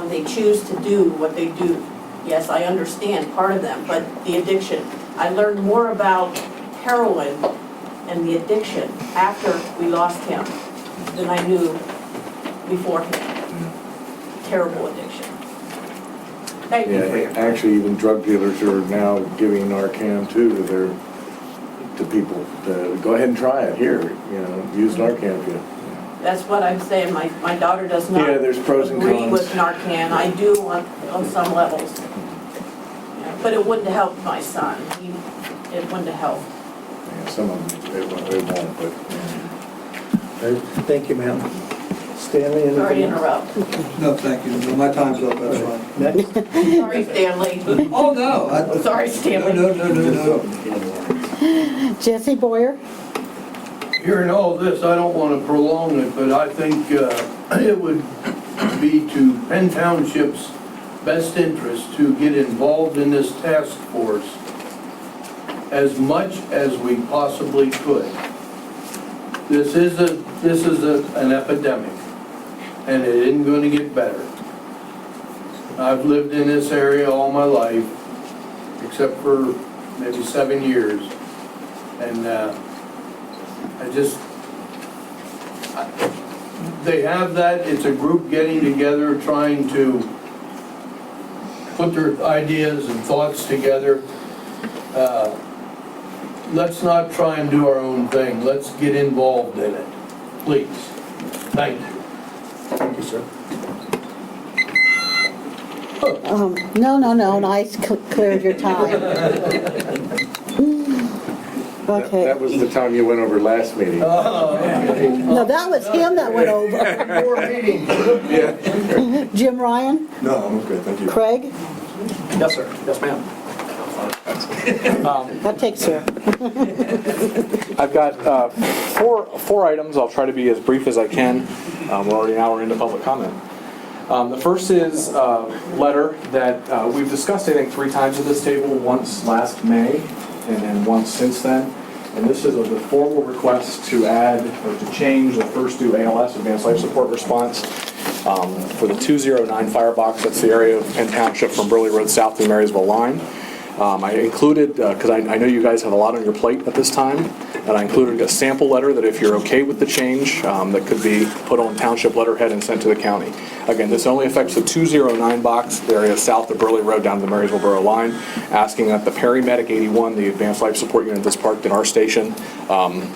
B: they choose to do what they do. Yes, I understand part of them, but the addiction. I learned more about heroin and the addiction after we lost him than I knew beforehand. Terrible addiction. Thank you for your time.
F: Actually, even drug dealers are now giving Narcan too to people. Go ahead and try it. Here, use Narcan if you.
B: That's what I'm saying. My daughter does not
F: there's pros and
B: agree
F: cons.
B: with Narcan. I do on some levels. But it wouldn't help my son. It wouldn't help.
F: Yeah, some of them, it won't, but.
A: Thank you, ma'am. Stanley, anything?
B: Sorry to interrupt.
N: No, thank you. My time's up, that's fine.
A: Next.
B: Sorry, Stanley.
N: Oh, no.
B: Sorry, Stanley.
N: No.
C: Jesse Boyer?
O: Hearing all this, I don't want to prolong it, but I think it would be to Penn Township's best interest to get involved in this task force as much as we possibly could. This is an epidemic, and it isn't going to get better. I've lived in this area all my life, except for maybe 7 years, and they have that. It's a group getting together, trying to put their ideas and thoughts together. Let's not try and do our own thing. Let's get involved in it, please. Thank you.
A: Thank you, sir.
C: No, nice, cleared your time. Okay.
F: That was the time you went over last meeting.
C: No, that was him that went over.
O: More meetings.
F: Yeah.
C: Jim Ryan?
P: No, I'm okay, thank you.
C: Craig?
J: Yes, sir. Yes, ma'am.
C: That takes care.
P: I've got four items. I'll try to be as brief as I can. We're already an hour into public comment. The first is a letter that we've discussed, I think, 3 times at this table, once last May and then once since then. And this is the formal request to add or to change the first due ALS, Advanced Life Support Response, for the 209 firebox. That's the area of Penn Township from Burley Road south to the Marysville line. I included, because I know you guys have a lot on your plate at this time, and I included a sample letter that if you're okay with the change, that could be put on township letterhead and sent to the county. Again, this only affects the 209 box, the area south of Burley Road down to the Marysville Borough line, asking that the Paramedic 81, the Advanced Life Support Unit that's parked in our station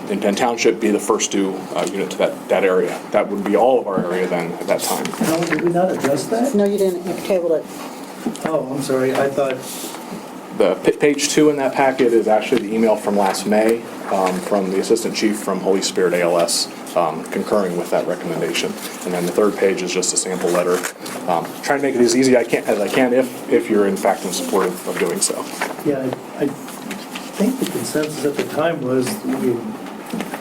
P: in Penn Township, be the first due unit to that area. That would be all of our area then at that time.
A: How did we not address that?
C: No, you didn't, you tabled it.
A: Oh, I'm sorry, I thought,
P: The page 2 in that packet is actually the email from last May from the Assistant Chief from Holy Spirit ALS concurring with that recommendation. And then the 3rd page is just a sample letter. Trying to make it as easy as I can if you're in fact in support of doing so.
A: yeah, I think the consensus at the time was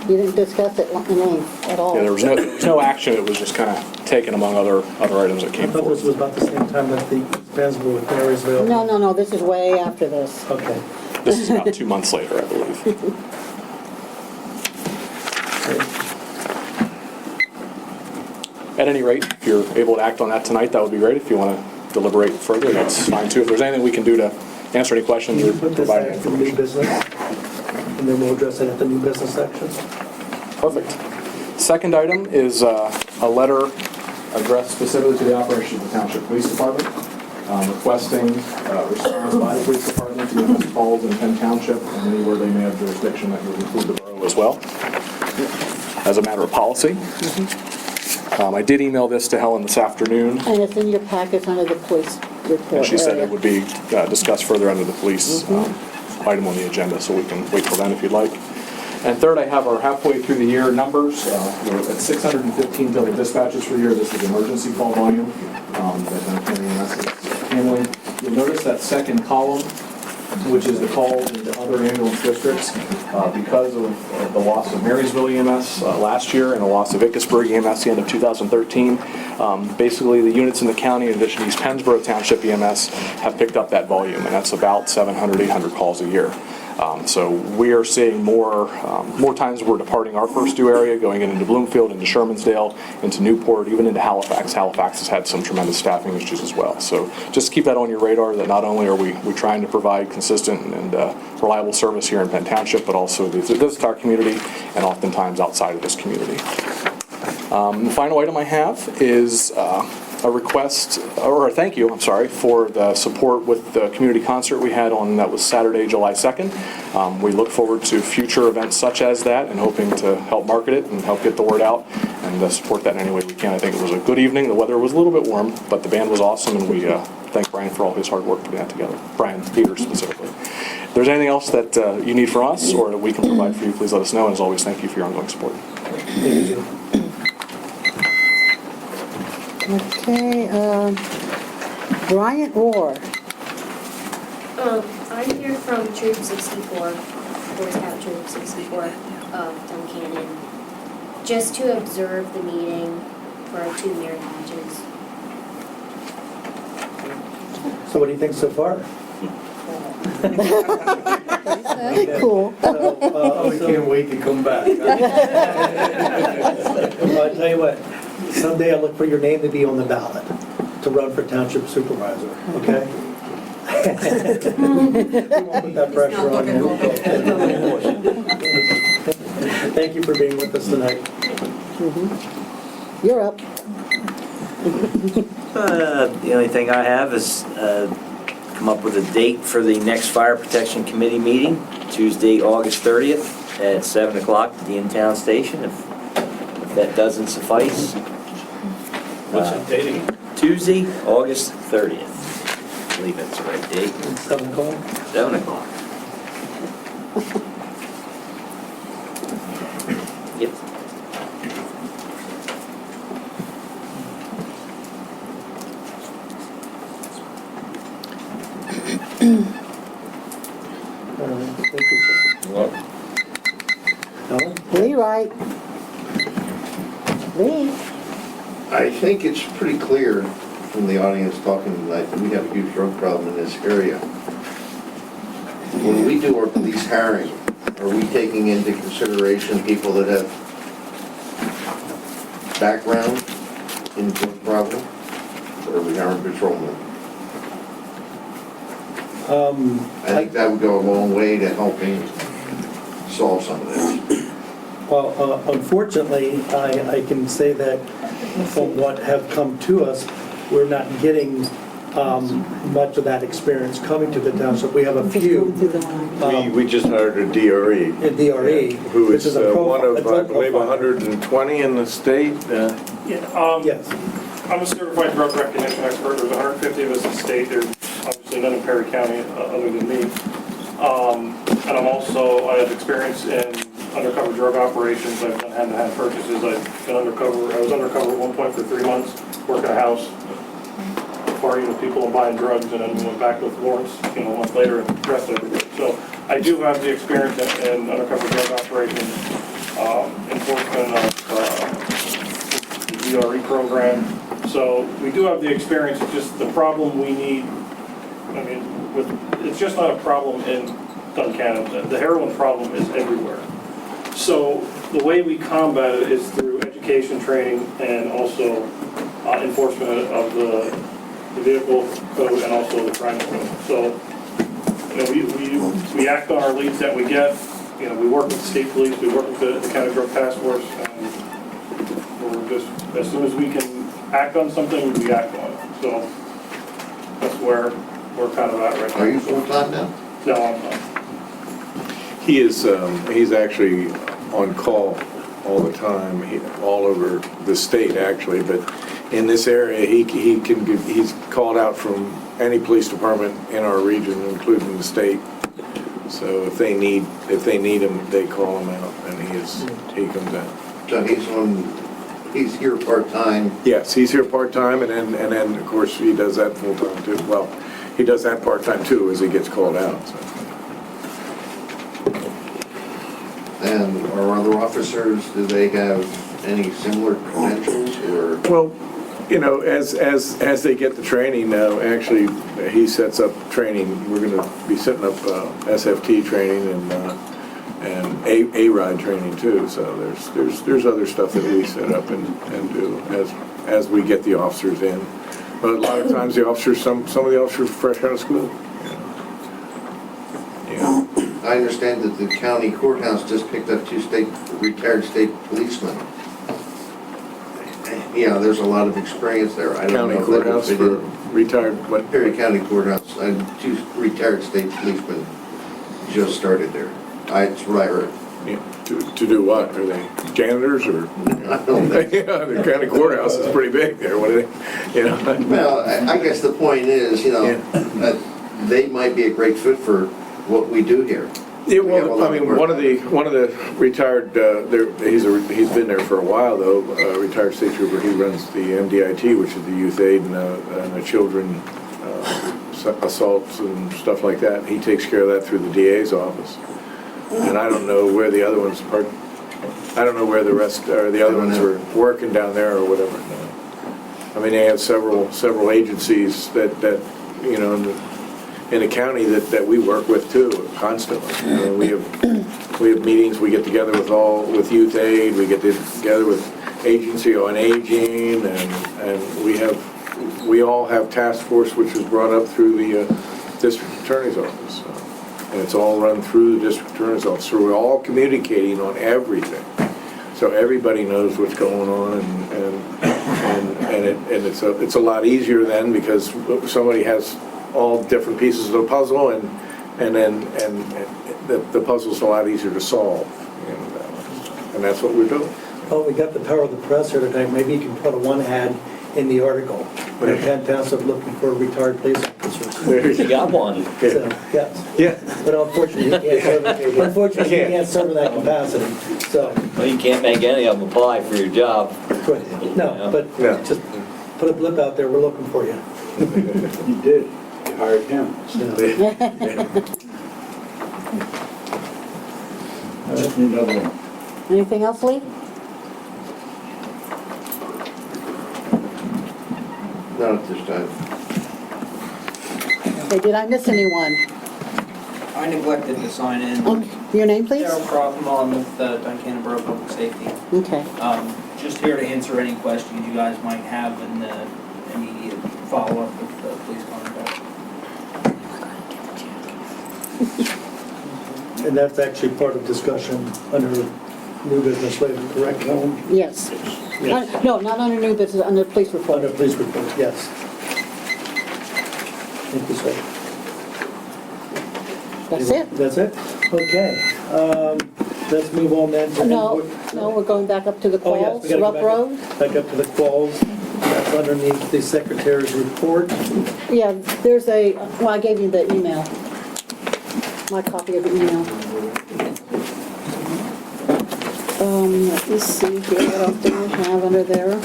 C: You didn't discuss it in length at all.
P: Yeah, there was no action. It was just kind of taken among other items that
A: I
P: came
A: thought
P: forward.
A: this was about the same time that the Pennsville with Marysville.
C: No, this is way after this.
A: Okay.
P: This is about 2 months later, I believe. At any rate, if you're able to act on that tonight, that would be great. If you want to deliberate further, that's fine too. If there's anything we can do to answer any questions
A: Can
P: or
A: you put this
P: provide
A: back to new
P: information.
A: business? And then we'll address it at the new business section.
P: Perfect. Second item is a letter addressed specifically to the operation of the Township Police Department, requesting response by the police department to EMS calls in Penn Township and anywhere they may have jurisdiction that would include the borough as well, as a matter of policy. I did email this to Helen this afternoon,
C: And it's in your packets under the police report
P: and she said
C: area.
P: it would be discussed further under the police item on the agenda, so we can wait till then if you'd like. And third, I have our halfway through the year numbers. We're at 615 daily dispatches per year. This is emergency call volume that EMS is handling. You'll notice that second column, which is the calls into other ambulance districts, because of the loss of Marysville EMS last year and the loss of Vickasburg EMS the end of 2013. Basically, the units in the county, in addition to East Pennsboro Township EMS, have picked up that volume, and that's about 700, 800 calls a year. So we are seeing more times we're departing our first due area, going into Bloomfield, into Shermansdale, into Newport, even into Halifax. Halifax has had some tremendous staffing issues as well. So just keep that on your radar, that not only are we trying to provide consistent and reliable service here in Penn Township, but also visit our community and oftentimes outside of this community. The final item I have is a request, or a thank you, I'm sorry, for the support with the community concert we had on, that was Saturday, July 2nd. We look forward to future events such as that and hoping to help market it and help get the word out and support that in any way we can. I think it was a good evening. The weather was a little bit warm, but the band was awesome, and we thank Brian for all his hard work putting that together. Brian Peters specifically. If there's anything else that you need from us or that we can provide for you, please let us know. And as always, thank you for your ongoing support.
A: Thank you.
C: Okay, Bryant Ward.
Q: I'm here from Troop 64, Boy Scout Troop 64 of Duncannon, just to observe the meeting for our 2 merit badges.
A: So what do you think so far?
C: Cool.
O: We can't wait to come back.
A: Well, I tell you what, someday I'll look for your name to be on the ballot to run for Township Supervisor, okay? We won't put that pressure on you. Thank you for being with us tonight.
C: You're up.
R: The only thing I have is come up with a date for the next Fire Protection Committee meeting, Tuesday, August 30th at 7 o'clock at the in-town station, if that doesn't suffice.
I: What's the date?
R: Tuesday, August 30th. I believe that's the right date.
A: 7 o'clock?
R: 7 o'clock. Yep.
A: Thank you, sir. Ellen?
C: Lee Wright. Lee.
S: I think it's pretty clear from the audience talking tonight that we have a huge drug problem in this area. When we do our police hiring, are we taking into consideration people that have background in drug problem? Or are we hiring patrolmen? I think that would go a long way to helping solve some of this.
A: Well, unfortunately, I can say that from what have come to us, we're not getting much of that experience coming to the township. We have a few.
F: We just hired a DRE.
A: A DRE,
F: Who
A: which
F: is
A: is a
F: one of, I
A: drug
F: believe,
A: profiler.
F: 120 in the state.
A: Yes.
T: I'm a certified drug recognition expert. There's 150 of us in the state. There's obviously none in Perry County other than me. And I have experience in undercover drug operations. I've done hand-to-hand purchases. I've been undercover. I was undercover at one point for 3 months, working a house, partying with people and buying drugs, and then went back with warrants, a month later and arrested everybody. So I do have the experience in undercover drug operations, enforcement of the DRE program. So we do have the experience. It's just the problem we need. It's just not a problem in Duncannon. The heroin problem is everywhere. So the way we combat it is through education, training, and also enforcement of the vehicle code and also the crime code. So, we act on our leads that we get. We work with the state police, we work with the county drug task force, and we're just, as soon as we can act on something, we act on it. So that's where we're kind of at right now.
S: Are you full-time now?
T: No, I'm not.
F: He is, he's actually on call all the time, all over the state actually, but in this area, he's called out from any police department in our region, including the state. So if they need him, they call him out, and he comes out.
S: So he's here part-time?
F: Yes, he's here part-time, and then of course he does that full-time too. Well, he does that part-time too as he gets called out. So.
S: And our other officers, do they have any similar credentials or?
F: Well, as they get the training now, actually, he sets up training. We're going to be setting up SFT training and A-ride training too. So there's other stuff that we set up and do as we get the officers in. But a lot of times the officers, some of the officers are fresh out of school.
S: I understand that the county courthouse just picked up 2 retired state policemen. There's a lot of experience there. I don't know
F: County courthouse for retired, what?
S: Perry County Courthouse, 2 retired state policemen just started there. That's what I heard.
F: Yeah. To do what? Are they janitors or?
S: I don't know.
F: Yeah, the county courthouse is pretty big there. What are they?
S: Well, I guess the point is, that they might be a great fit for what we do here.
F: Yeah, well, I mean, one of the retired, he's been there for a while though. Retired state trooper. He runs the MDIT, which is the youth aid and the children assaults and stuff like that. He takes care of that through the DA's office. And I don't know where the other ones are. I don't know where the rest or the other ones are working down there or whatever. I mean, they have several agencies that in the county that we work with too constantly. We have meetings. We get together with youth aid. We get together with agency on aging, and we all have task force, which was brought up through the district attorney's office. And it's all run through the district attorney's office. So we're all communicating on everything. So everybody knows what's going on, and it's a lot easier then because somebody has all different pieces of the puzzle, and the puzzle's a lot easier to solve. And that's what we're doing.
A: Well, we got the power of the press here tonight. Maybe you can put one ad in the article. Penn Township looking for retired police officers.
R: You got one.
A: So, yes.
F: Yeah.
A: But unfortunately, you can't serve in that capacity. So.
R: Well, you can't make any of them apply for your job.
A: No, but just put a blip out there. We're looking for you.
I: You did. You hired him.
C: Just need another one. Anything else, Lee?
S: Not at this time.
C: Okay, did I miss anyone?
U: I neglected to sign in.
C: Your name, please?
U: Darryl Crotham, I'm with Duncan Borough Public Safety.
C: Okay.
U: Just here to answer any questions you guys might have and any follow-up with the police contact.
A: And that's actually part of discussion under new business later, correct, Helen?
C: Yes.
A: Yes.
C: No, not under new business, under police report.
A: Under police report, yes. Thank you, sir.
C: That's it.
A: That's it? Okay. Let's move on then to...
C: No, we're going back up to the
A: Oh, yes,
C: Qualls,
A: we gotta go
C: Rough Road.
A: back up to the Qualls. That's underneath the secretary's report.
C: Yeah, there's well, I gave you the email. My copy of the email. Let me see here, what else do we have under there?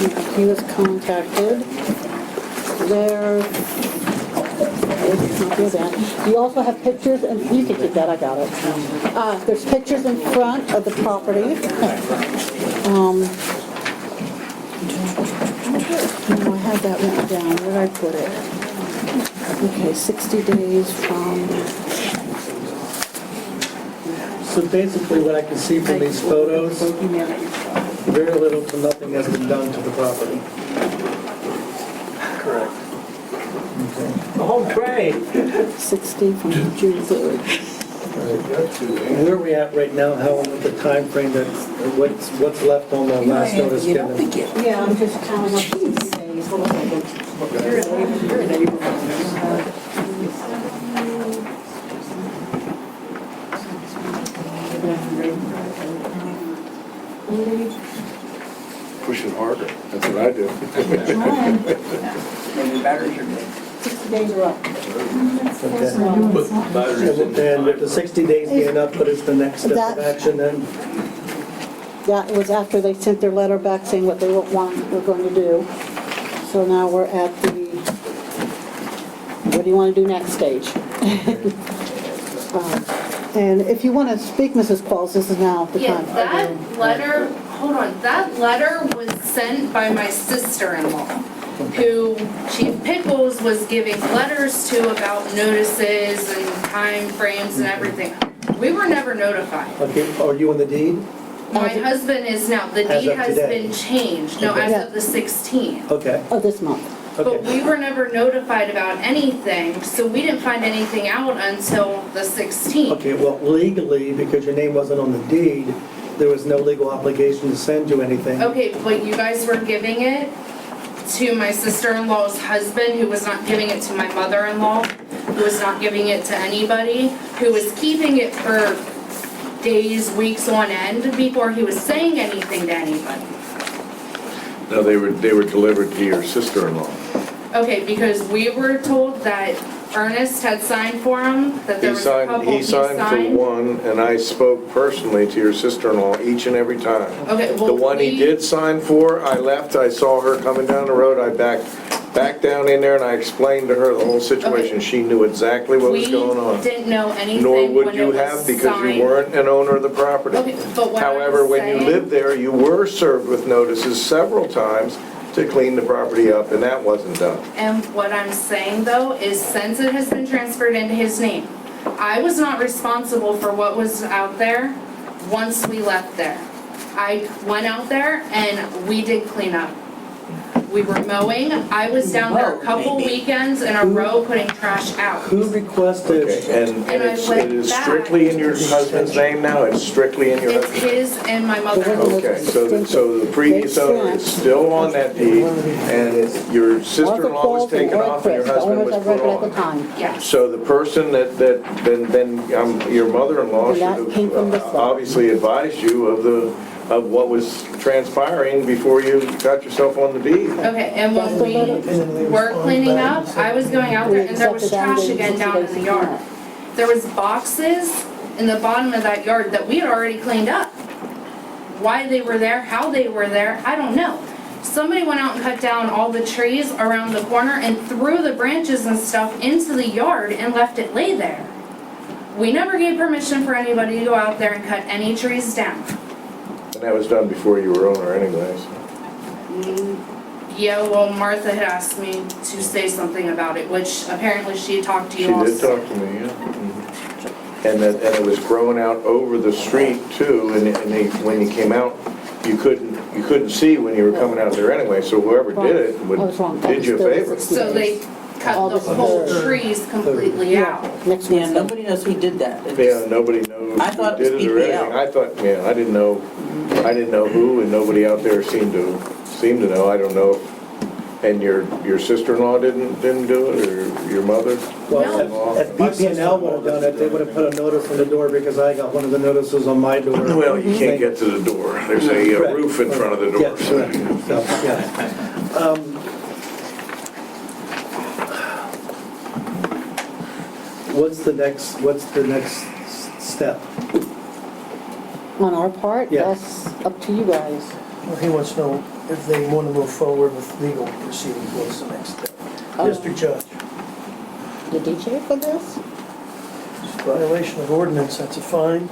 C: Yeah, he was contacted. There's a copy of that. You also have pictures, and you can keep that, I got it. There's pictures in front of the property. No, I had that written down. Where did I put it? Okay, 60 days from...
A: So basically what I can see from these photos, very little to nothing has been done to the property.
J: Correct.
A: Okay.
C: 60 from June 3rd.
A: And where are we at right now, Helen, with the time frame that, what's left on the last notice given?
C: Yeah, I'm just counting up these days. Hold on a
F: Push it harder. That's what I do.
U: Maybe batteries are good.
C: 60 days are up.
A: Okay. And with the 60 days being up, what is the next step of action then?
C: That was after they sent their letter back saying what they were going to do. So now we're at the, what do you want to do next stage? And if you want to speak, Mrs. Qualls, this is now the
G: Yeah,
C: time.
G: that letter, hold on, that letter was sent by my sister-in-law, who Chief Pickles was giving letters to about notices and time frames and everything. We were never notified.
A: Okay, are you on the deed?
G: My husband is now, the
A: As
G: deed
A: of
G: has
A: today?
G: been changed, no,
A: Okay.
G: as of the 16th.
A: Okay.
C: Oh, this month.
G: But we were never notified about anything, so we didn't find anything out until the 16th.
A: Okay, well, legally, because your name wasn't on the deed, there was no legal obligation to send you anything.
G: Okay, but you guys were giving it to my sister-in-law's husband, who was not giving it to my mother-in-law, who was not giving it to anybody, who was keeping it for days, weeks on end before he was saying anything to anybody.
F: No, they were delivered to your sister-in-law.
G: Okay, because we were told that Ernest had signed for him, that there was a couple
F: He signed for one, and I spoke personally to your sister-in-law each and every time.
G: Okay, well,
F: The one he did sign for, I left, I saw her coming down the road, I backed down in there and I explained to her the whole situation. She knew exactly what was going
G: We
F: on.
G: didn't know anything
F: Nor would
G: when
F: you
G: it
F: have
G: was
F: because you
G: signed.
F: weren't an owner of the property.
G: Okay, but what
F: However,
G: I'm
F: when you
G: saying-
F: lived there, you were served with notices several times to clean the property up, and that wasn't done.
G: And what I'm saying though is since it has been transferred into his name, I was not responsible for what was out there once we left there. I went out there and we did clean up. We were mowing. I was down there a couple weekends in a row putting trash out.
A: Who requested?
F: Okay, and
G: And I went
F: it is
G: back.
F: strictly in your husband's name now? It's strictly in your
G: It's
F: husband's?
G: his and my mother-in-law's.
F: Okay, so the previous owner is still on that deed, and your sister-in-law was taken off and your husband was put on.
G: Yes.
F: So the person that then your mother-in-law should have obviously advised you of what was transpiring before you got yourself on the deed.
G: Okay, and when we were cleaning up, I was going out there and there was trash again down in the yard. There was boxes in the bottom of that yard that we had already cleaned up. Why they were there, how they were there, I don't know. Somebody went out and cut down all the trees around the corner and threw the branches and stuff into the yard and left it lay there. We never gave permission for anybody to go out there and cut any trees down.
F: And that was done before you were owner anyways.
G: Yeah, well, Martha had asked me to say something about it, which apparently she had talked to
F: She
G: you also.
F: did talk to me, yeah. And it was growing out over the street too, and when you came out, you couldn't see when you were coming out there anyway, so whoever did it
C: I was wrong.
F: did you a favor.
G: So they cut the whole trees completely out.
C: Next
M: Yeah,
C: Wednesday.
M: nobody knows who did that. It's-
F: Yeah, nobody knows
M: I thought
F: who
M: it
F: did
M: was
F: it or anything.
M: PPL.
F: I thought, yeah, I didn't know who, and nobody out there seemed to know. I don't know. And your sister-in-law didn't do it, or your mother?
A: Well, if BPNL would have done it, they would have put a notice on the door, because I got one of the notices on my door.
F: Well, you can't get to the door. There's a roof in front of the door.
A: Yes, correct. So, yeah. What's the next step?
C: On our part,
A: Yeah.
C: that's up to you guys.
J: Well, he wants to know if they want to move forward with legal proceedings, what's the next step? Mr. Judge,
C: The DJ for this?
J: violation of ordinance, that's a fine.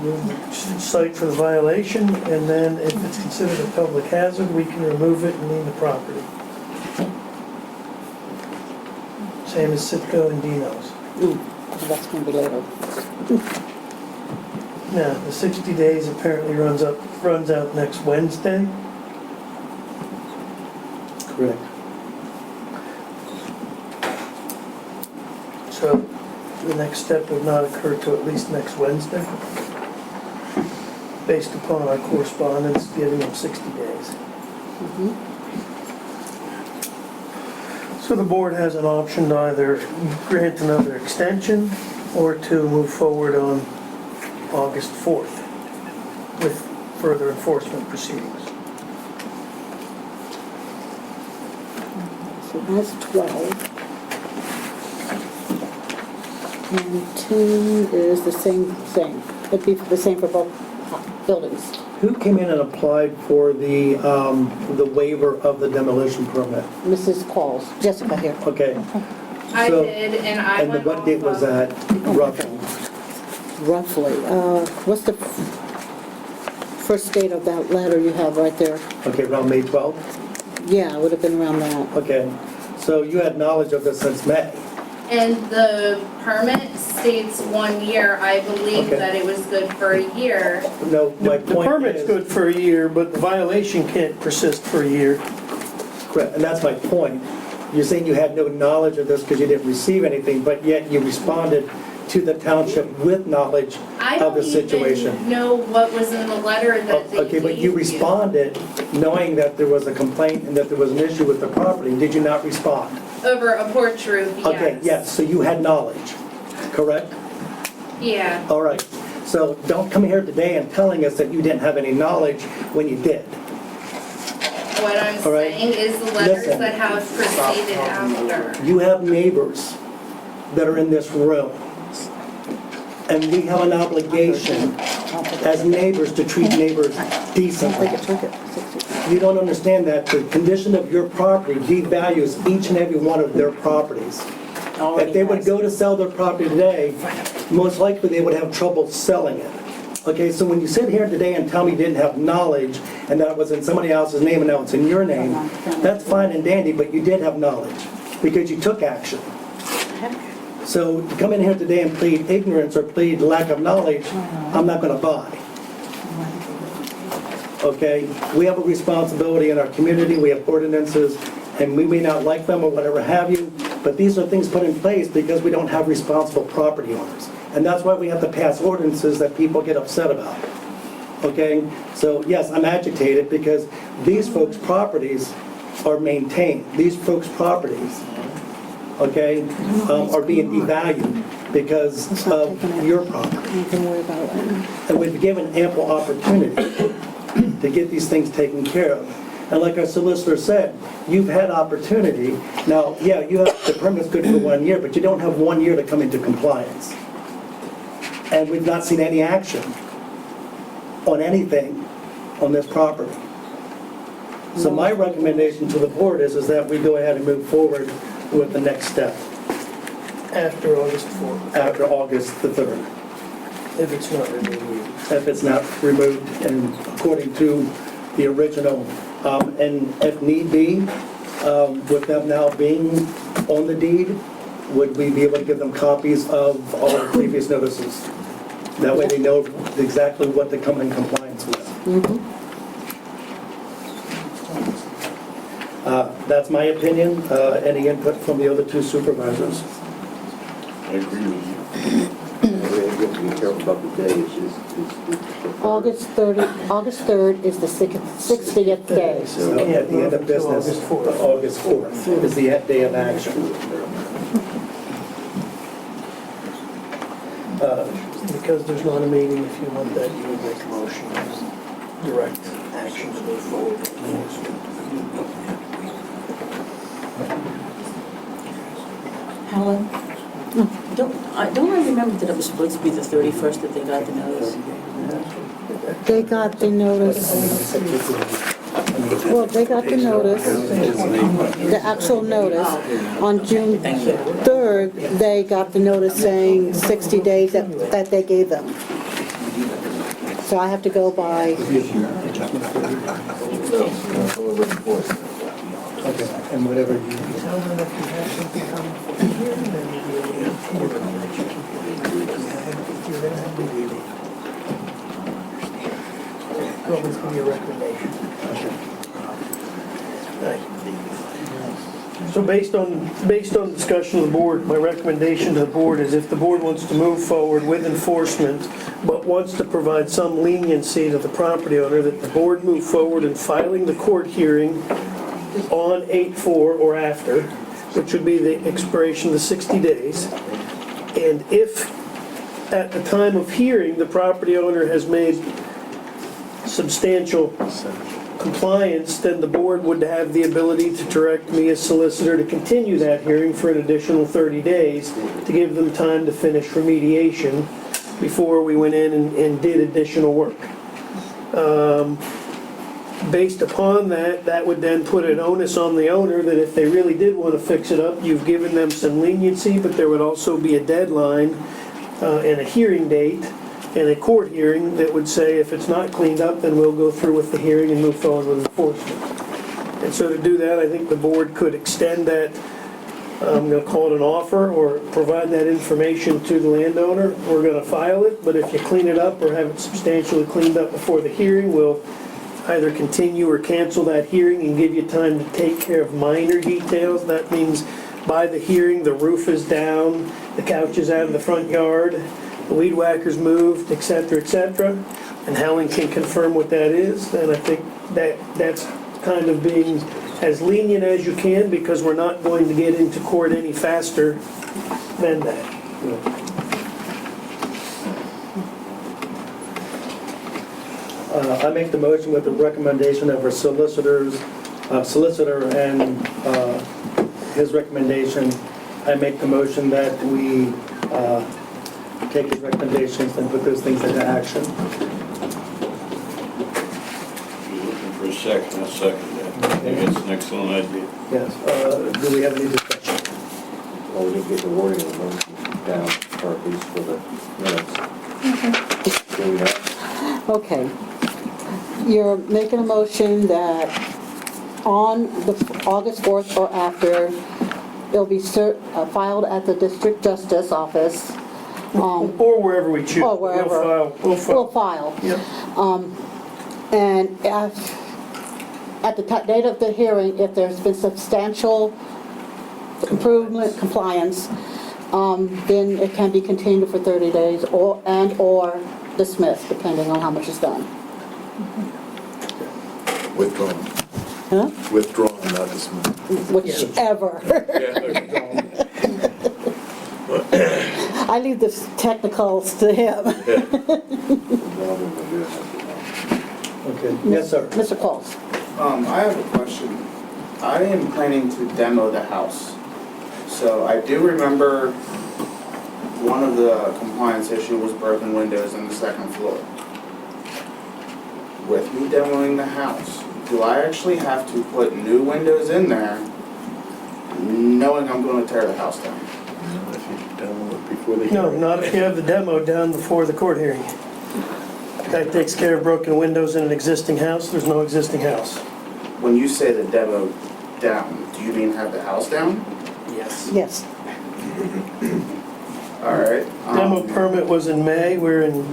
J: Move the site for the violation, and then if it's considered a public hazard, we can remove it and leave the property. Same as Sitco and Dino's.
C: That's gonna be later.
J: Now, the 60 days apparently runs out next Wednesday.
A: Correct.
J: So the next step would not occur till at least next Wednesday, based upon our correspondence giving them 60 days. So the board has an option to either grant another extension or to move forward on August 4th with further enforcement proceedings.
C: So that's 12. And 2 is the same thing. It'd be the same for both buildings.
A: Who came in and applied for the waiver of the demolition permit?
C: Mrs. Qualls, Jessica here.
A: Okay.
G: I
A: So-
G: did, and I
A: And
G: went
A: what date was that, roughly?
C: Roughly. What's the first date of that letter you have right there?
A: Okay, around May 12th?
C: Yeah, it would have been around that.
A: Okay. So you had knowledge of this since May?
G: And the permit states 1 year. I believe
A: Okay.
G: that it was good for a year.
A: No, my
J: The
A: point
J: permit's
A: is...
J: good for a year, but the violation can't persist for a year.
A: Correct, and that's my point. You're saying you had no knowledge of this because you didn't receive anything, but yet you responded to the township with knowledge
G: I
A: of
G: don't
A: the situation.
G: even know what was in the letter that they
A: Okay, but you
G: gave
A: responded knowing that there was a complaint and that there was an issue with the property. Did you not respond?
G: Over a porch roof, yes.
A: Okay, yes, so you had knowledge, correct?
G: Yeah.
A: All right, so don't come here today and telling us that you didn't have any knowledge when you did.
G: What I'm
A: All right.
G: saying is the letters
A: Listen.
G: that have proceeded after.
A: You have neighbors that are in this room, and we have an obligation as neighbors to treat neighbors decently. You don't understand that the condition of your property devalues each and every one of their properties. If they would go to sell their property today, most likely they would have trouble selling it. Okay, so when you sit here today and tell me you didn't have knowledge and that it was in somebody else's name and now it's in your name, that's fine and dandy, but you did have knowledge because you took action. So to come in here today and plead ignorance or plead lack of knowledge, I'm not gonna buy. Okay, we have a responsibility in our community, we have ordinances, and we may not like them or whatever have you, but these are things put in place because we don't have responsible property owners. And that's why we have to pass ordinances that people get upset about. Okay, so yes, I'm agitated because these folks' properties are maintained. These folks' properties, okay, are being devalued because of your property.
C: You can worry about it.
A: And we've given ample opportunity to get these things taken care of. And like our solicitor said, you've had opportunity. Now, yeah, you have, the permit's good for 1 year, but you don't have 1 year to come into compliance. And we've not seen any action on anything on this property. So my recommendation to the board is that we go ahead and move forward with the next step.
J: After August 4th,
A: After August the 3rd.
J: if it's not removed.
A: If it's not removed, and according to the original. And if need be, with them now being on the deed, would we be able to give them copies of all the previous notices? That way they know exactly what to come in compliance with. That's my opinion. Any input from the other two supervisors?
S: I agree with you. We have to be careful about the day.
C: August 3rd is the 60th day.
A: So at the end of business, August 4th is the day of action.
J: Because there's not a meeting, if you want that, you would make a motion, direct action to move forward.
B: Helen? Don't I remember that it was supposed to be the 31st that they got the notice?
C: They got the notice. Well, they got the notice, the actual notice. On June 3rd, they got the notice saying 60 days that they gave them. So I have to go by.
A: Okay, and whatever you...
J: Tell them if you have something coming for the hearing, then you're going to have to do it. Well, this will be a recommendation. So based on discussion of the board, my recommendation to the board is if the board wants to move forward with enforcement, but wants to provide some leniency to the property owner, that the board move forward in filing the court hearing on 8/4 or after, which would be the expiration of the 60 days. And if at the time of hearing, the property owner has made substantial compliance, then the board would have the ability to direct me as solicitor to continue that hearing for an additional 30 days to give them time to finish remediation before we went in and did additional work. Based upon that, that would then put an onus on the owner that if they really did want to fix it up, you've given them some leniency, but there would also be a deadline and a hearing date and a court hearing that would say if it's not cleaned up, then we'll go through with the hearing and move forward with enforcement. And so to do that, I think the board could extend that, I'm going to call it an offer, or provide that information to the landowner. We're going to file it, but if you clean it up or have it substantially cleaned up before the hearing, we'll either continue or cancel that hearing and give you time to take care of minor details. That means by the hearing, the roof is down, the couch is out of the front yard, the weed whacker's moved, et cetera, and Helen can confirm what that is, then I think that's kind of being as lenient as you can, because we're not going to get into court any faster than that.
A: I make the motion with the recommendation of our solicitor and his recommendation. I make the motion that we take his recommendations and put those things into action.
I: You're looking for a second, I'll second that. I think it's an excellent idea.
A: Yes. Do we have any discussion?
S: Well, we didn't get the wording of the motion down, or at least for the minutes. Do we have?
C: Okay. You're making a motion that on the August 4th or after, it'll be filed at the district justice office.
J: Or wherever we choose.
C: Or wherever.
J: We'll file.
C: Yep. And at the date of the hearing, if there's been substantial improvement, compliance, then it can be continued for 30 days or dismissed, depending on how much is done.
F: Withdrawn.
C: Huh?
F: Withdrawn, not dismissed.
C: Whichever. I leave the technicals to him.
A: Okay. Yes, sir.
C: Mr. Pauls.
H: I have a question. I am planning to demo the house. So I do remember one of the compliance issues was broken windows on the second floor. With me demoing the house, do I actually have to put new windows in there knowing I'm going to tear the house down?
J: No, not if you have the demo down before the court hearing. That takes care of broken windows in an existing house. There's no existing house.
H: When you say the demo down, do you mean have the house down?
J: Yes.
C: Yes.
H: All right.
J: Demo permit was in May. We're in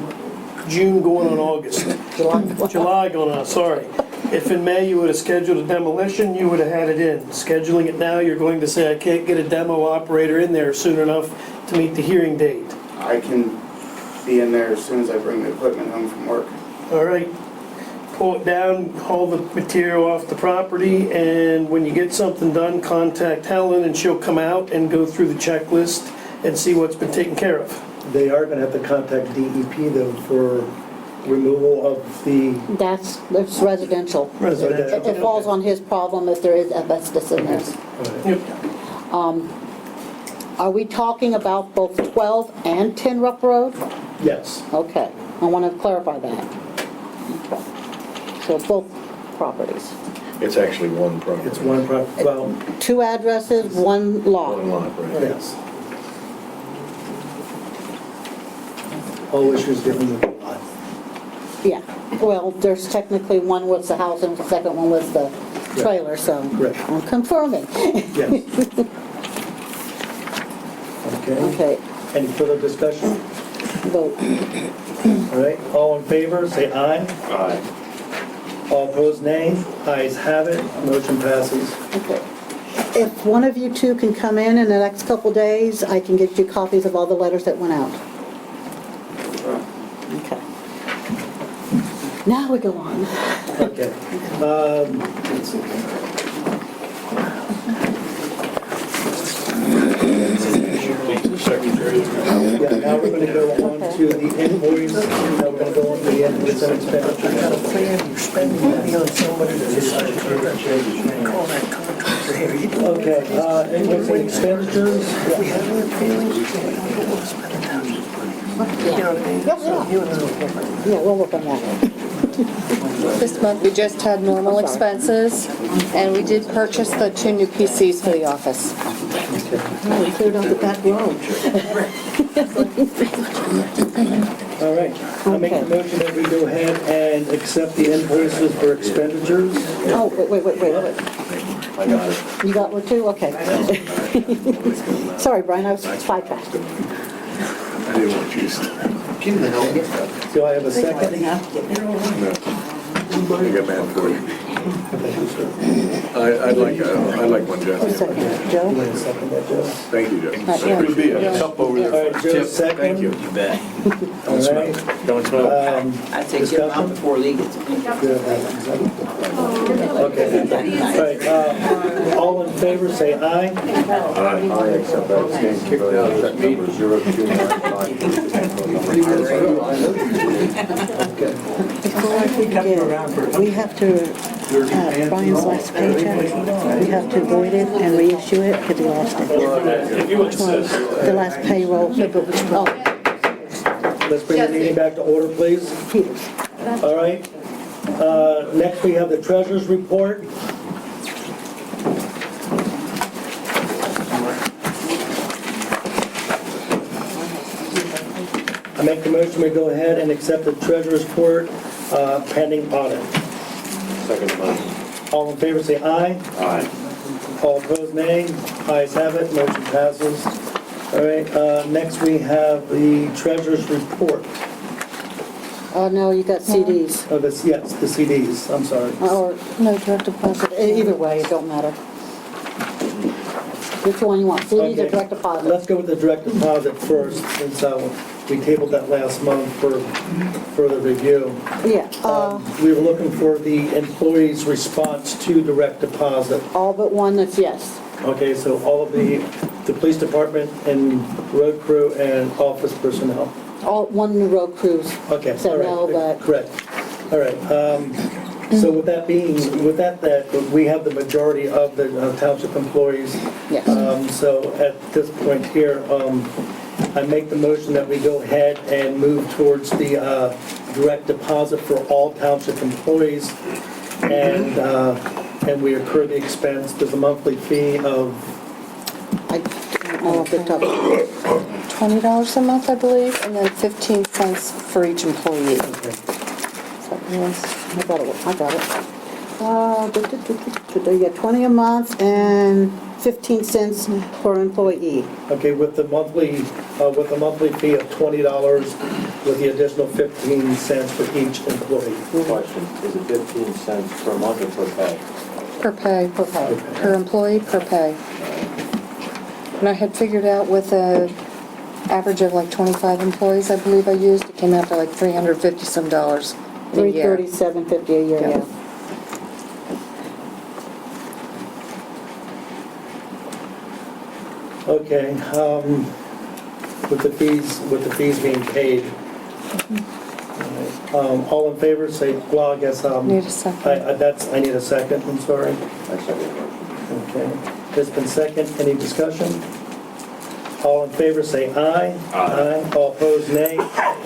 J: June going on August. July going on, sorry. If in May you would have scheduled a demolition, you would have had it in. Scheduling it now, you're going to say, I can't get a demo operator in there soon enough to meet the hearing date.
H: I can be in there as soon as I bring the equipment home from work.
J: All right, pull it down, haul the material off the property, and when you get something done, contact Helen and she'll come out and go through the checklist and see what's been taken care of.
A: They are gonna have to contact DEP though for removal of the...
C: That's residential.
J: Residential.
C: It falls on his problem if there is asbestos in there.
J: Yep.
C: Are we talking about both 12 and 10 Rupp Road?
A: Yes.
C: Okay, I want to clarify that. So both properties.
F: It's actually one property.
A: It's one property, well,
C: 2 addresses, 1 lot.
F: One lot, right?
A: yes. All issues given with the lot.
C: Yeah, well, there's technically one was the house and the second one was the trailer, so
A: Correct.
C: I'm confirming.
A: Yes. Okay.
C: Okay,
A: Any further discussion?
C: vote.
A: All right, all in favor, say aye.
E: Aye.
A: All opposed, nay. Ayes have it, motion passes.
C: Okay. If one of you two can come in the next couple days, I can get you copies of all the letters that went out. Okay. Now we go on.
A: Okay. Yeah, now we're gonna go on to the invoice, now we're gonna go on to the invoice and expenditure.
J: Got a plan, you're spending money on somebody that is call that contractor here. You do
A: Okay, invoice and expenditures.
J: we have any feelings, you don't spend a thousand. You know what I mean?
C: Yep,
J: So
C: yeah.
J: you and I will work on it.
C: Yeah, we'll work on that.
B: This month, we just had normal expenses, and we did purchase the 2 new PCs for the office.
C: Oh, we cleared out the back row.
A: All right, I make the motion that we go ahead and accept the invoices for expenditures.
C: Oh, wait.
F: I got it.
C: You got one too? Okay. Sorry, Brian, I was sidetracked.
F: I didn't want you to.
A: Do I have a second?
F: No. I got mad for you. I'd like one, Jeff.
C: Second,
A: You
C: Joe?
A: want to second that, Joe?
F: Thank you, Jeff.
O: Could be a cup over
A: All
O: there.
A: right, Joe, second.
F: Thank you.
R: You bet.
A: All right.
F: Don't smoke.
R: I take it out before Lee gets it.
A: Okay. All right, all in favor, say aye.
F: I accept that. Stand kicked out of that meeting. 029.
C: Before I forget, we have to, Brian's last paycheck, we have to void it and reissue it because he lost it. Which one? The last payroll, oh,
A: Let's bring the meeting back to order, please.
C: Peters.
A: All right. Next, we have the treasurer's report. I make the motion, we go ahead and accept the treasurer's report pending audit.
E: Second motion.
A: All in favor, say aye.
E: Aye.
A: All opposed, nay. Ayes have it, motion passes. All right, next we have the treasurer's report.
C: Oh, no, you got CDs.
A: Oh, yes, the CDs, I'm sorry.
C: Or, no, direct deposit, either way, it don't matter. Which one you want, CDs or
A: Okay.
C: direct deposit?
A: Let's go with the direct deposit first, since we tabled that last month for further review.
C: Yeah,
A: We were looking for the employee's response to direct deposit.
C: all but one that's yes.
A: Okay, so all of the police department and road crew and office personnel.
C: All, one in the road crews.
A: Okay, all
C: Said no,
A: right,
C: but
A: correct. All right, so with that we have the majority of the township employees.
C: yes.
A: So at this point here, I make the motion that we go ahead and move towards the direct deposit for all township employees, and we incur the expense. There's a monthly fee of,
C: I don't know off the top.
B: $20 a month, I believe, and then 15 cents for each employee.
A: okay,
C: I got it. Yeah, 20 a month and 15 cents per employee.
A: Okay, with the monthly fee of $20 with the additional 15 cents for each employee.
R: Question, is it 15 cents per month or per pay?
B: Per pay, per employee, per pay. And I had figured out with a average of like 25 employees, I believe I used, it came out to like $350 some in a year.
C: $337.50 a year, yeah.
A: Okay, with the fees being paid. All in favor, say, well, I guess,
B: Need a second.
A: I need a second, I'm sorry.
R: I second the motion.
A: Okay, it's been second, any discussion? All in favor, say aye. Aye. All opposed, nay.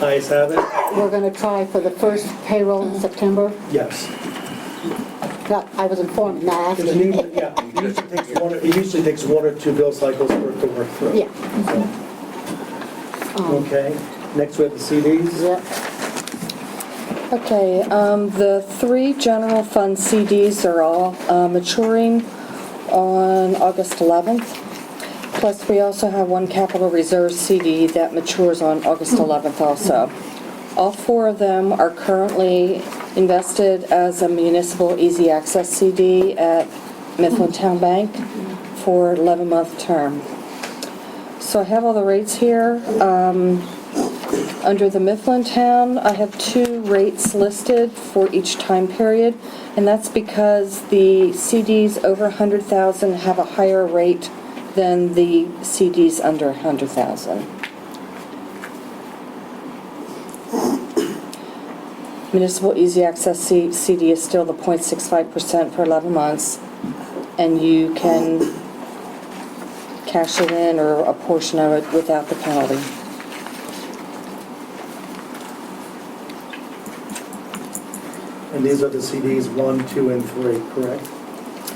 A: Ayes have it.
C: We're gonna try for the first payroll in September.
A: Yes.
C: No, I was informed, not
A: It
C: asking.
A: usually takes one or two bill cycles for it to work through.
C: Yeah.
A: Okay, next we have the CDs.
C: Yeah.
B: Okay, the 3 general fund CDs are all maturing on August 11th. Plus, we also have 1 capital reserve CD that matures on August 11th also. All 4 of them are currently invested as a municipal easy access CD at Mifflin Town Bank for 11-month term. So I have all the rates here. Under the Mifflin Town, I have 2 rates listed for each time period, and that's because the CDs over 100,000 have a higher rate than the CDs under 100,000. Municipal Easy Access CD is still the 0.65% for 11 months, and you can cash it in or a portion of it without the penalty.
A: And these are the CDs 1, 2, and 3, correct?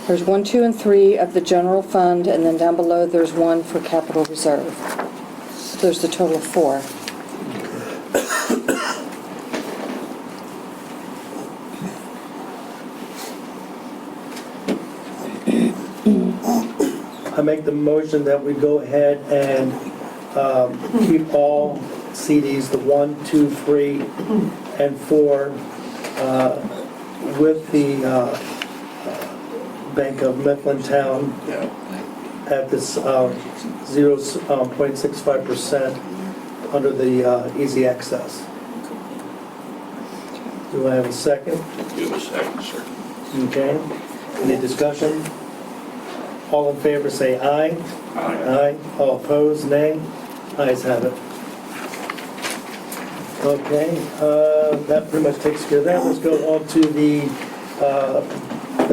B: There's 1, 2, and 3 of the general fund, and then down below there's 1 for capital reserve. So there's a total of 4.
A: I make the motion that we go ahead and keep all CDs, the 1, 2, 3, and 4, with the Bank of Mifflin Town at this 0.65% under the easy access. Do I have a second?
I: Give a second, sir.
A: Okay. Any discussion? All in favor say aye. Aye. All opposed, nay. Ayes have it. Okay, that pretty much takes care of that. Let's go on to the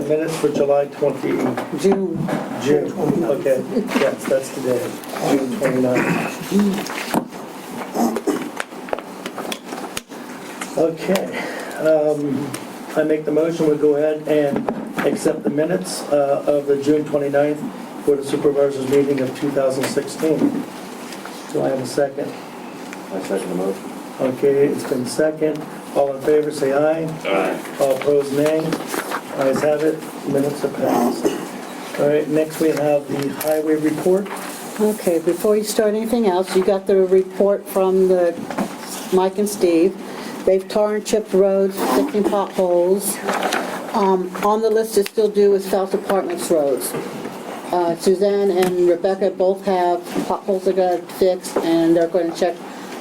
A: minutes for July 20. June. Okay, yes, that's today, June 29th. Okay, I make the motion, we'll go ahead and accept the minutes of the June 29th for the Supervisors meeting of 2016. Do I have a second?
R: I second the motion.
A: Okay, it's been second. All in favor, say aye.
I: Aye.
A: All opposed, nay. Ayes have it. Minutes are passed. All right, next we have the highway report.
C: Okay, before you start anything else, you got the report from the Mike and Steve. They've tar and chipped roads, fixing potholes. On the list to still do is South Apartments roads. Suzanne and Rebecca both have potholes they're going to fix, and they're going to check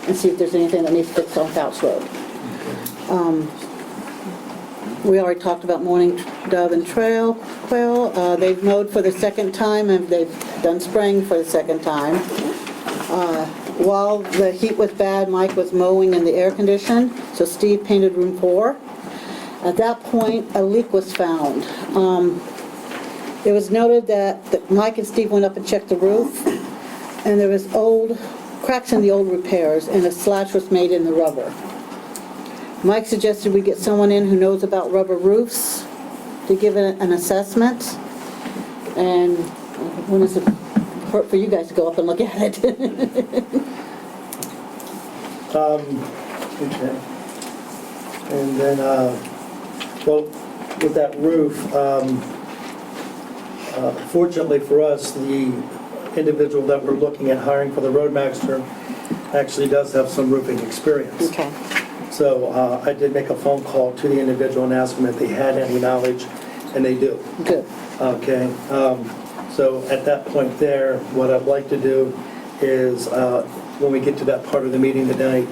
C: and see if there's anything that needs fixed on Fouts Road. We already talked about Morning Dove and Trail Quail. They've mowed for the second time, and they've done spraying for the second time. While the heat was bad, Mike was mowing in the air condition, so Steve painted room 4. At that point, a leak was found. It was noted that Mike and Steve went up and checked the roof, and there was cracks in the old repairs, and a slash was made in the rubber. Mike suggested we get someone in who knows about rubber roofs to give it an assessment. And when is it hurt for you guys to go up and look at it?
A: Okay. And then, well, with that roof, fortunately for us, the individual that we're looking at hiring for the roadmaster actually does have some roofing experience.
C: Okay.
A: So I did make a phone call to the individual and ask them if they had any knowledge, and they do.
C: Good.
A: Okay, so at that point there, what I'd like to do is, when we get to that part of the meeting tonight,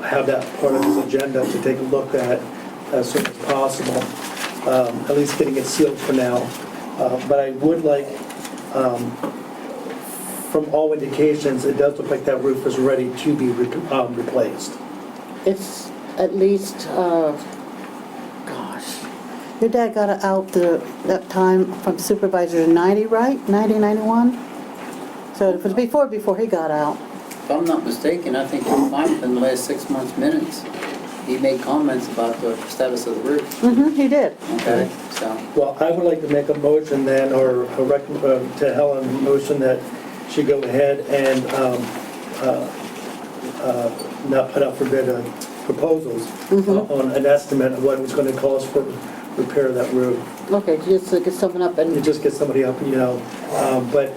A: have that part of this agenda to take a look at as soon as possible, at least getting it sealed for now. But I would like, from all indications, it does look like that roof is ready to be replaced.
C: It's at least, gosh, your dad got it out that time from Supervisor in 90, right? 90, 91? So it was before he got out.
M: If I'm not mistaken, I think you'll find in the last 6 months' minutes, he made comments about the status of the roof.
C: Mm-hmm, he did.
M: Okay, so.
A: Well, I would like to make a motion then, or to Helen, a motion that she go ahead and not put out for bid proposals on an estimate of what it was going to cost for repair of that roof.
C: Okay, just to get something up and...
A: You just get somebody up, but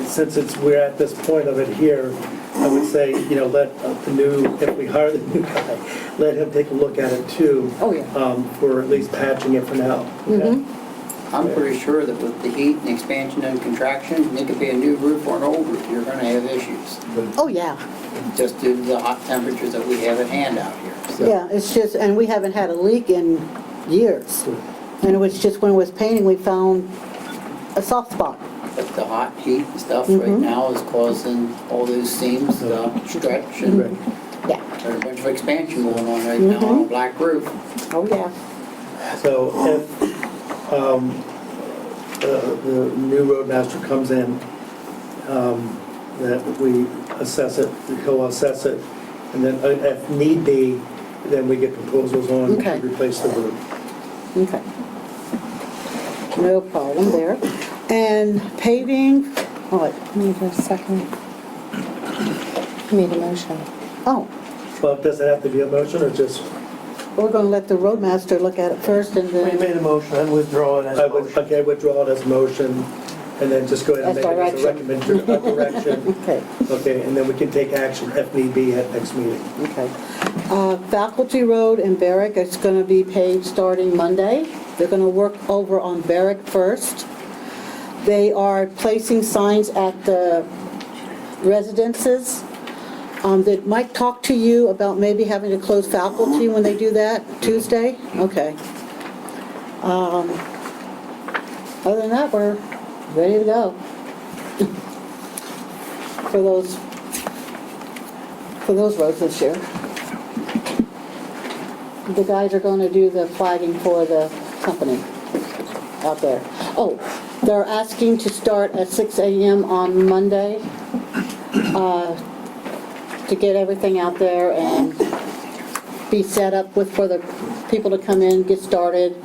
A: since we're at this point of it here, I would say, let if we hire the new guy, let him take a look at it too.
C: Oh, yeah.
A: For at least patching it for now.
C: Mm-hmm.
M: I'm pretty sure that with the heat and expansion and contraction, it could be a new roof or an old roof, you're gonna have issues.
C: Oh, yeah.
M: Just due to the hot temperatures that we have at hand out here. So.
C: Yeah, it's just, and we haven't had a leak in years. And it was just when it was painting, we found a soft spot.
M: But the hot heat and stuff right now is causing all those seams to stretch and
C: Yeah.
M: there's a bunch of expansion going on right now on a black roof.
C: Oh, yeah.
A: So if the new roadmaster comes in, that we assess it, he'll assess it, and then if need be, then we get proposals on
C: Okay.
A: to replace the roof.
C: Okay. No problem there. And paving, what?
B: Need a second. Made a motion.
C: Oh,
A: Well, does it have to be a motion or just?
C: we're gonna let the roadmaster look at it first and
J: We
C: then...
J: made a motion, I'd withdraw it as a motion.
A: Okay, withdraw it as a motion, and then just go ahead and
C: As
A: make it as a direction.
C: Okay,
A: Okay, and then we can take action if need be at next meeting.
C: okay. Faculty Road in Berwick, it's gonna be paved starting Monday. They're gonna work over on Berwick first. They are placing signs at the residences. Did Mike talk to you about maybe having to close faculty when they do that Tuesday? Okay. Other than that, we're ready to go. For those roads this year. The guys are gonna do the flagging for the company out there. Oh, they're asking to start at 6 a.m. on Monday, to get everything out there and be set up for the people to come in, get started,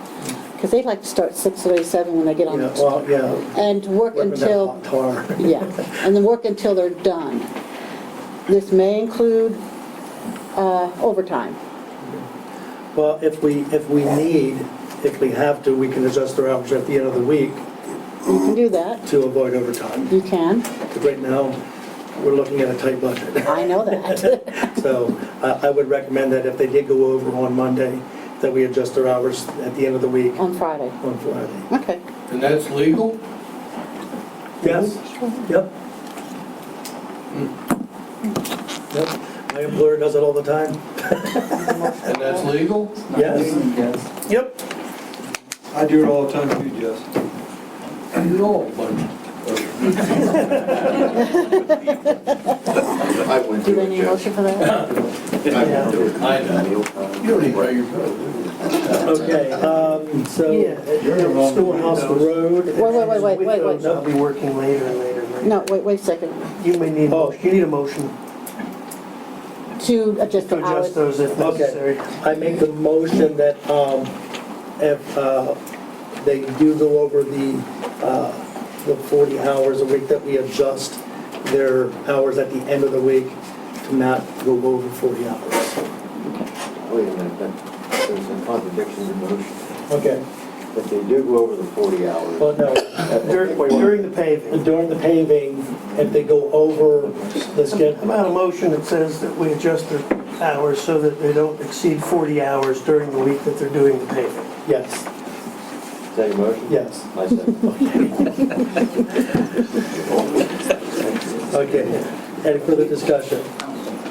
C: because they like to start 6:37 when they get on. And work until, and then work until they're done. This may include overtime.
A: Well, if we have to, we can adjust our hours at the end of the week.
C: You can do that.
A: To avoid overtime.
C: You can.
A: But right now, we're looking at a tight budget.
C: I know that.
A: So I would recommend that if they did go over on Monday, that we adjust our hours at the end of the week.
C: On Friday.
A: On Friday.
C: Okay.
O: And that's legal?
A: Yes. Yep. Yep. My employer does it all the time.
O: And that's legal?
A: Yes. Yep.
N: I do it all the time too, Jess.
O: You know, but
S: I went
C: Do
S: to
C: they
S: it,
C: need a
S: Jeff.
C: motion for that?
S: I went to it.
O: I know. You don't even pay your bill, do
A: Okay, so Schoolhouse Road.
C: Wait.
J: I'll be working later and later.
C: No, wait a second.
J: You may need, you need a motion
C: To adjust the
J: to
C: hours.
J: adjust those if necessary.
A: I make the motion that if they do go over the 40 hours a week, that we adjust their hours at the end of the week to not go over 40 hours.
D: Wait a minute, there's a contradiction in the motion.
A: Okay.
D: If they do go over the 40 hours.
A: Well, no,
J: During the paving.
A: during the paving, if they go over the
J: I'm
A: schedule,
J: out of motion that says that we adjust their hours so that they don't exceed 40 hours during the week that they're doing the paving.
A: yes,
D: Is that your motion?
A: yes.
D: I second.
A: Okay, any further discussion?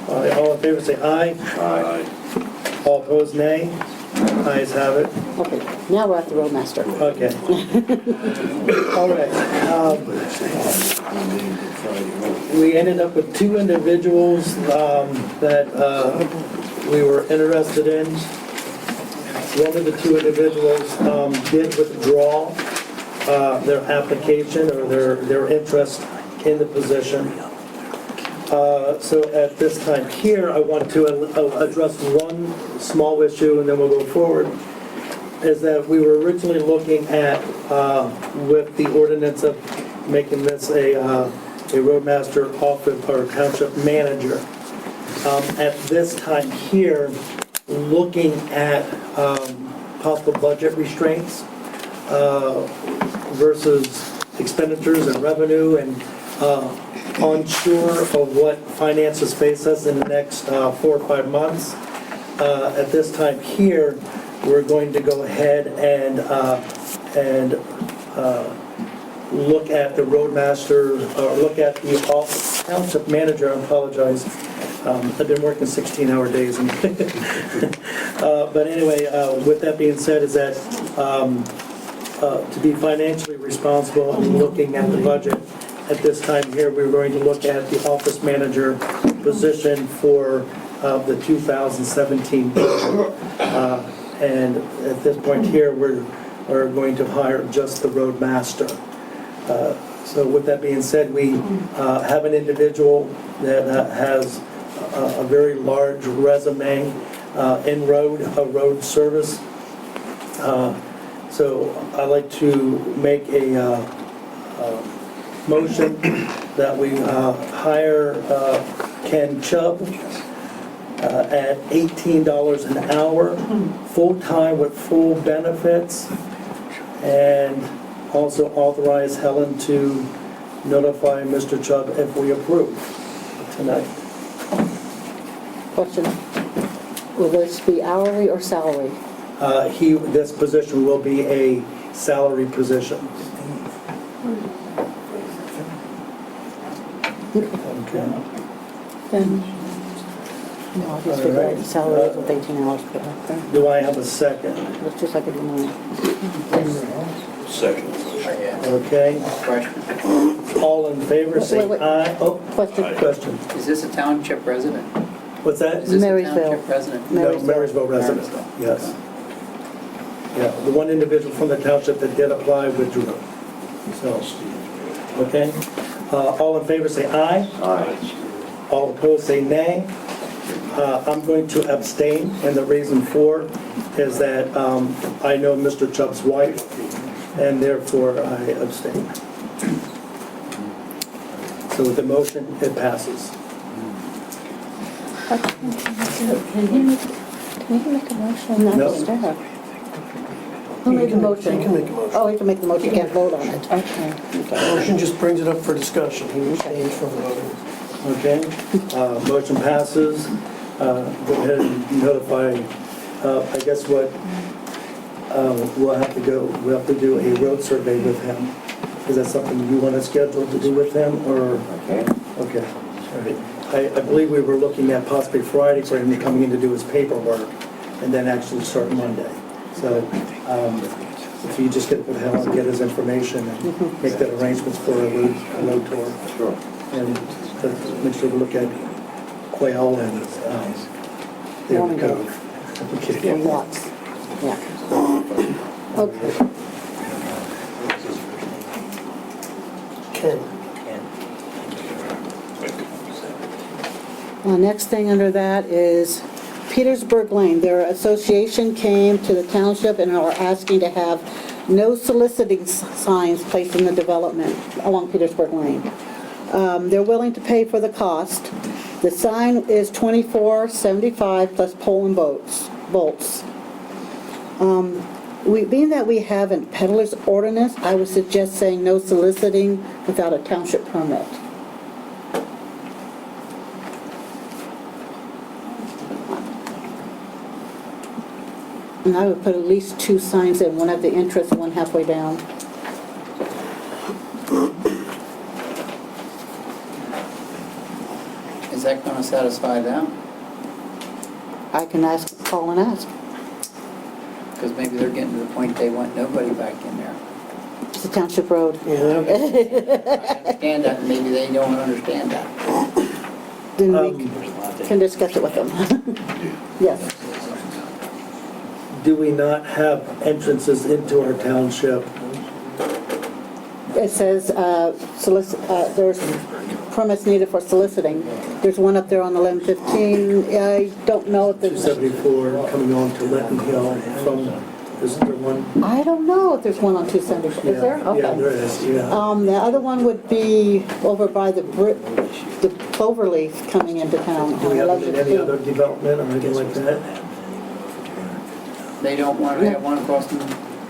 A: All right, all in favor say aye.
D: Aye.
A: All opposed, nay. Ayes have it.
C: Okay, now we're at the roadmaster.
A: Okay. All right. We ended up with two individuals that we were interested in. One of the two individuals did withdraw their application or their interest in the position. So at this time here, I want to address one small issue and then we'll go forward, is that we were originally looking at, with the ordinance of making this a roadmaster office or township manager. At this time here, looking at possible budget restraints versus expenditures and revenue and unsure of what finances face us in the next 4 or 5 months. At this time here, we're going to go ahead and look at the roadmaster, look at the township manager. I apologize. I've been working 16-hour days. But anyway, with that being said, is that to be financially responsible and looking at the budget, at this time here, we're going to look at the office manager position for the 2017 budget. And at this point here, we're going to hire just the roadmaster. So with that being said, we have an individual that has a very large resume in road service. So I'd like to make a motion that we hire Ken Chubb at $18 an hour, full-time with full benefits, and also authorize Helen to notify Mr. Chubb if we approve tonight.
C: Question, will this be hourly or salary?
A: This position will be a salary position. Okay.
C: Then, no, I just figured the salary is with 18 hours per hour.
A: Do I have a second?
C: Let's just like I do mine.
I: Second.
A: Okay. All in favor, say
C: Wait.
A: aye. Oh,
C: Question.
A: question.
M: Is this a township resident?
A: What's that?
M: Is this a
C: Marysville.
M: township resident?
A: No, Marysville resident,
M: Marysville.
A: yes. Yeah, the one individual from the township that did apply withdrew. So, okay. All in favor, say aye.
D: Aye.
A: All opposed, say nay. I'm going to abstain, and the reason for is that I know Mr. Chubb's wife, and therefore I abstain. So with the motion, it passes.
C: Can he make a motion?
A: No.
C: Who made the motion?
J: He can make a motion.
C: Oh, he can make the motion, can't vote on it. Okay.
J: Motion just brings it up for discussion. He abstains from voting.
A: Okay, motion passes. Go ahead and notify, I guess what, we'll have to do a road survey with him. Is that something you want to schedule to do with him, or?
D: Okay.
A: Okay, all right. I believe we were looking at possibly Friday for him coming in to do his paperwork, and then actually start Monday. So, if you just get with Helen, get his information, and make that arrangements for a road tour.
D: Sure.
A: And make sure to look at quail and the cove. Okay.
C: And lots. Yeah. Okay.
J: Ken.
C: Next thing under that is Petersburg Lane. Their association came to the township and are asking to have no soliciting signs placed in the development along Petersburg Lane. They're willing to pay for the cost. The sign is $24.75 plus pole and boats. bolts. Being that we have a peddler's ordinance, I would suggest saying no soliciting without a township permit. And I would put at least 2 signs in, one at the entrance and one halfway down.
M: Is that gonna satisfy them?
C: I can call and ask.
M: Because maybe they're getting to the point they want nobody back in there.
C: It's a township road.
M: I understand that, and maybe they don't understand that.
C: Then we can discuss it with them. Yes.
A: Do we not have entrances into our township?
C: It says, there's permits needed for soliciting. There's one up there on 1115. I don't know if there's...
A: 274 coming on to Linton Hill from, isn't there one?
C: I don't know if there's one on 274. Is there? Okay.
A: Yeah, there is, yeah.
C: The other one would be over by the Cloverleaf coming into town.
A: Do we have any other development or anything like that?
M: They don't want to have one across from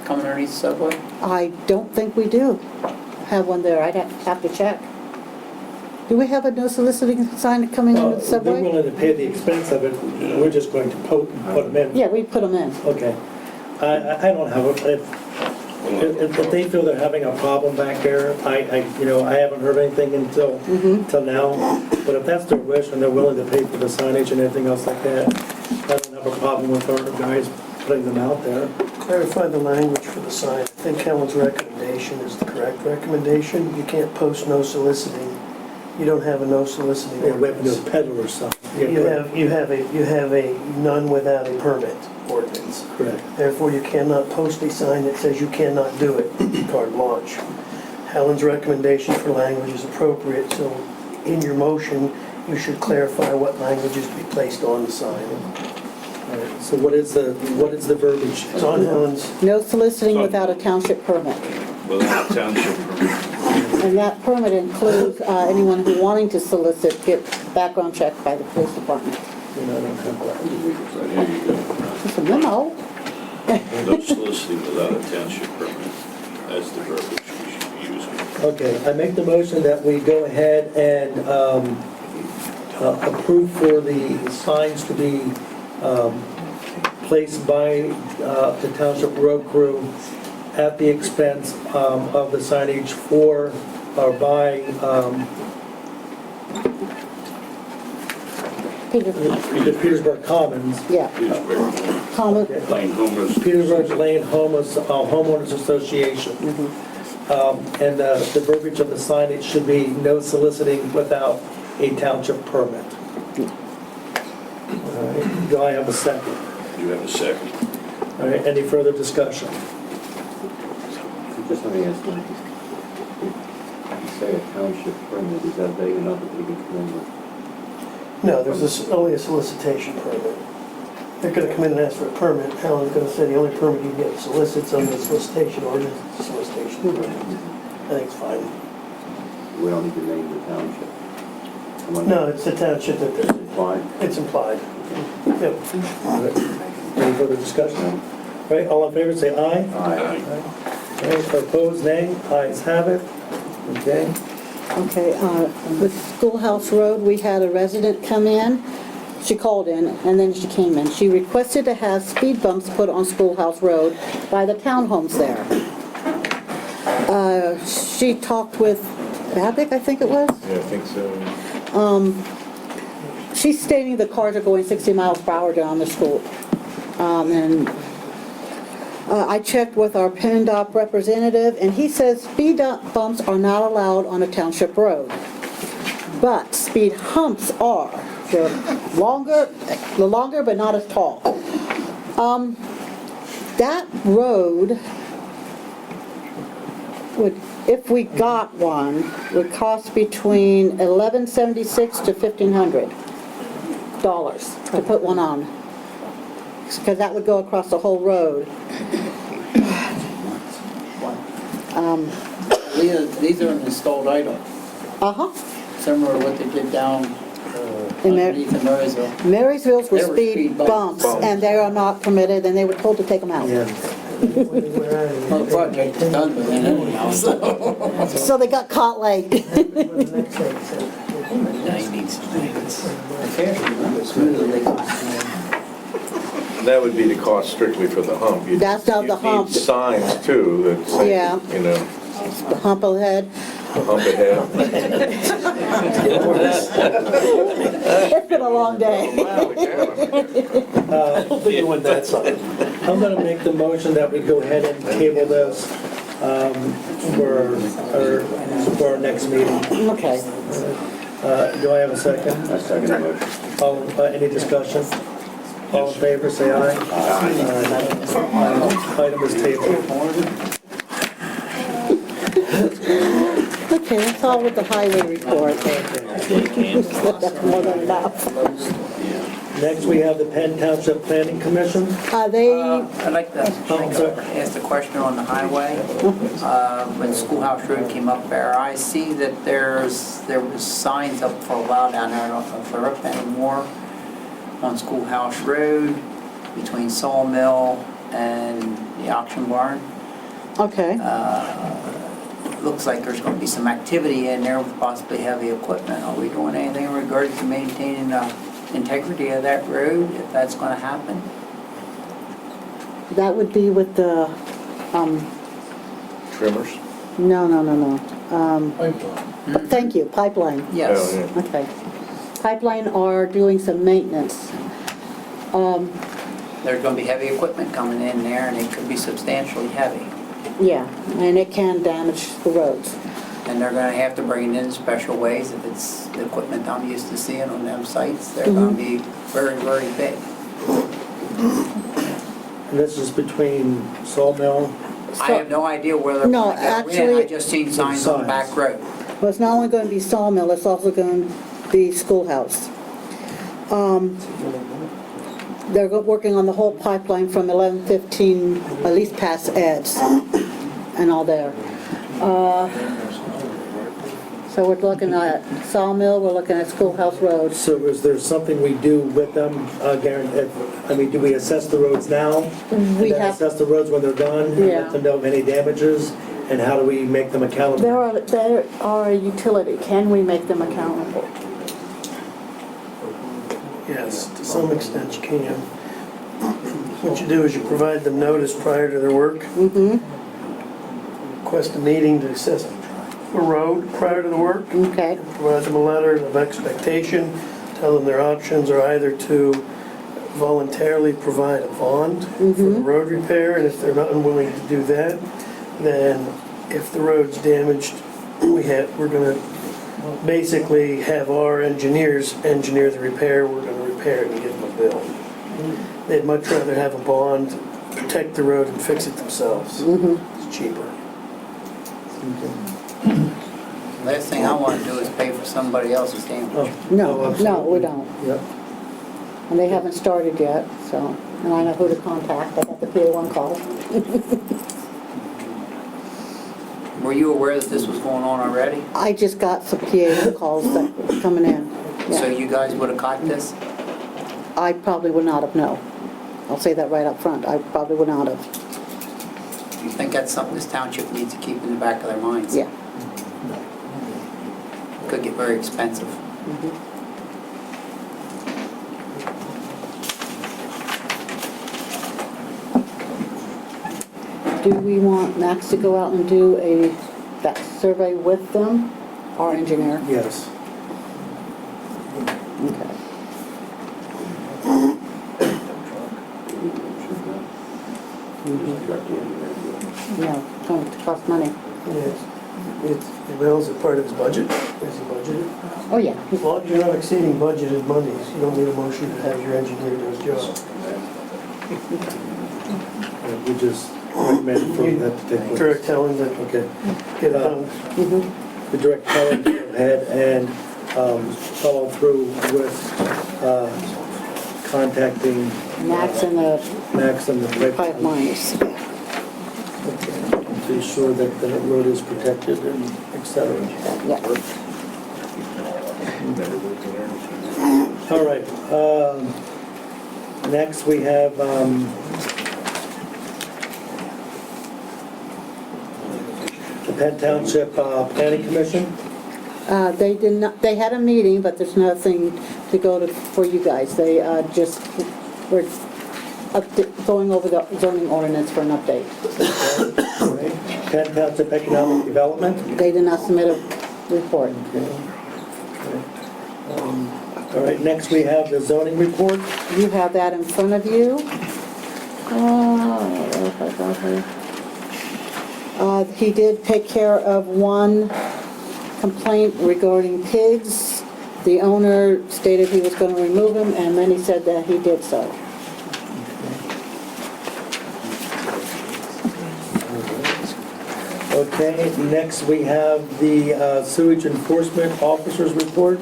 M: coming underneath the subway?
C: I don't think we do have one there. I'd have to check. Do we have a no soliciting sign coming into the subway?
A: They're willing to pay the expense of it. We're just going to put them in.
C: Yeah, we put them in.
A: Okay. I don't have if they feel they're having a problem back there, I haven't heard anything until now. But if that's their wish and they're willing to pay for the signage and everything else like that, I don't have a problem with our guys putting them out there.
J: Clarify the language for the sign. I think Helen's recommendation is the correct recommendation. You can't post no soliciting. You don't have a no soliciting
A: Yeah, we have
J: ordinance.
A: no peddler or something.
J: You have a none without a permit ordinance.
A: Correct.
J: Therefore, you cannot post a sign that says you cannot do it, carte blanche. Helen's recommendation for language is appropriate, so in your motion, you should clarify what language is to be placed on the sign.
A: All right, so what is the verbiage?
J: It's on Helen's.
C: No soliciting without a township permit.
F: Without township permit.
C: And that permit includes anyone who wanting to solicit get background checked by the police department.
A: And I don't have that.
F: Here you go.
C: It's a memo.
F: No soliciting without a township permit. That's the verbiage we should be using.
A: Okay, I make the motion that we go ahead and approve for the signs to be placed by the township road crew at the expense of the signage for or by Petersburg Commons.
C: Yeah. Common.
F: Lane homeless.
A: Petersburg Lane Homeowners Association. And the verbiage of the signage should be no soliciting without a township permit. All right, do I have a second?
F: You have a second.
A: All right, any further discussion?
D: Just let me ask one. You say a township permit, is that vague enough that we can come in with?
J: No, there's only a solicitation permit. They're gonna come in and ask for a permit. Helen's gonna say the only permit you can get solicits under the solicitation ordinance is the solicitation permit. I think it's fine.
D: We don't need to name the township.
J: No, it's the township that
D: It's implied.
J: it's implied. Yep.
A: All right, any further discussion? All right, all in favor, say aye.
D: Aye.
A: All right, opposed, nay. Ayes have it. Okay.
C: Okay, with Schoolhouse Road, we had a resident come in. She called in, and then she came in. She requested to have speed bumps put on Schoolhouse Road by the townhomes there. She talked with Babic, I think it was.
F: Yeah, I think so.
C: She's stating the cars are going 60 miles per hour down the school. I checked with our Penn Twp representative, and he says speed bumps are not allowed on a township road. But speed humps are. They're longer but not as tall. That road would, if we got one, would cost between $1,176 to $1,500 to put one on. Because that would go across the whole road.
M: These are an installed item,
C: Uh-huh.
M: similar to what they did down
C: In
M: underneath in Marysville.
C: Marysville's were
M: There were
C: speed
M: speed
C: bumps,
F: bumps.
C: and they are not permitted, and they were told to take them out.
M: Well, the project is done with it anyhow, so.
C: So they got caught late.
F: That would be the cost strictly for the hump. You'd-
C: That's not the hump.
F: You'd need signs too that say,
C: Yeah.
F: you know,
C: The hump ahead.
F: the hump ahead.
C: It's been a long day.
A: Doing that side. I'm gonna make the motion that we go ahead and table this for our next meeting.
C: Okay.
A: Do I have a second?
D: I second the motion.
A: Any discussion? All in favor, say aye. Aye. Item is tabled.
C: Okay, that's all with the highway report. That's more than enough.
A: Next, we have the Penn Township Planning Commission.
M: I'd like to
A: sorry.
M: ask a question on the highway. When Schoolhouse Road came up there, I see that there was signs up for a while down there. I don't know if they're up anymore on Schoolhouse Road between Sawmill and the auction barn.
C: Okay.
M: Looks like there's going to be some activity in there with possibly heavy equipment. Are we doing anything in regards to maintaining the integrity of that road, if that's going to happen?
C: That would be with the,
F: Trimmers?
C: no. Thank you, pipeline.
M: Yes.
F: Oh, yeah.
C: Okay. Pipeline are doing some maintenance.
M: There's going to be heavy equipment coming in there, and it could be substantially heavy.
C: Yeah, and it can damage the roads.
M: And they're going to have to bring it in special ways. If it's the equipment I'm used to seeing on them sites, they're going to be very, very big.
A: And this is between Sawmill.
M: I have no idea where they're
C: No,
M: going to go in.
C: actually-
M: I just seen signs on the back road.
C: Well, it's not only going to be Sawmill, it's also going to be Schoolhouse. They're working on the whole pipeline from 1115, at least past Ed's and all there. So we're looking at Sawmill, we're looking at Schoolhouse Road.
A: So is there something we do with them, I mean, do we assess the roads now? And
C: We
A: then
C: have,
A: assess the roads when they're done? And
C: Yeah.
A: let them know of any damages? And how do we make them accountable?
C: there are a utility, can we make them accountable?
J: Yes, to some extent you can. What you do is you provide them notice prior to their work. Request a meeting to assess a road prior to the work.
C: Okay.
J: Provide them a letter of expectation. Tell them their options are either to voluntarily provide a bond for the road repair, and if they're not unwilling to do that, then if the road's damaged, we're gonna basically have our engineers engineer the repair. We're gonna repair it and give them a bill. They'd much rather have a bond, protect the road and fix it themselves. It's cheaper.
M: Last thing I want to do is pay for somebody else's damage.
C: No, we don't.
A: Yep.
C: And they haven't started yet, so, and I know who to contact, I got the PA1 call.
M: Were you aware that this was going on already?
C: I just got some PA calls that were coming in.
M: So
C: Yeah.
M: you guys would have caught this?
C: I probably would not have, no. I'll say that right up front, I probably would not have.
M: You think that's something this township needs to keep in the back of their minds?
C: Yeah.
M: Could get very expensive.
C: Do we want Max to go out and do that survey with them, our engineer?
A: Yes.
C: Okay. No, it's going to cost money.
J: Well, is it part of his budget? Is he budgeted?
C: Oh, yeah.
J: As long as you're not exceeding budgeted monies, you don't need a motion to have your engineer do his job.
A: We just recommend for that to take place.
J: Direct tell him that,
A: Okay.
J: get it done.
A: The direct telling to go ahead and follow through with contacting
C: Max and the pipe mines.
A: to be sure that the road is protected and et cetera.
C: Yeah.
A: All right, next we have, the Penn Township Planning Commission.
C: They did not, they had a meeting, but there's nothing to go to for you guys. They just were going over the zoning ordinance for an update.
A: All right. Penn Township Economic Development.
C: They did not submit a report.
A: All right, next we have the zoning report.
C: You have that in front of you. He did take care of one complaint regarding pigs. The owner stated he was going to remove them, and then he said that he did so.
A: Okay, next we have the sewage enforcement officer's report.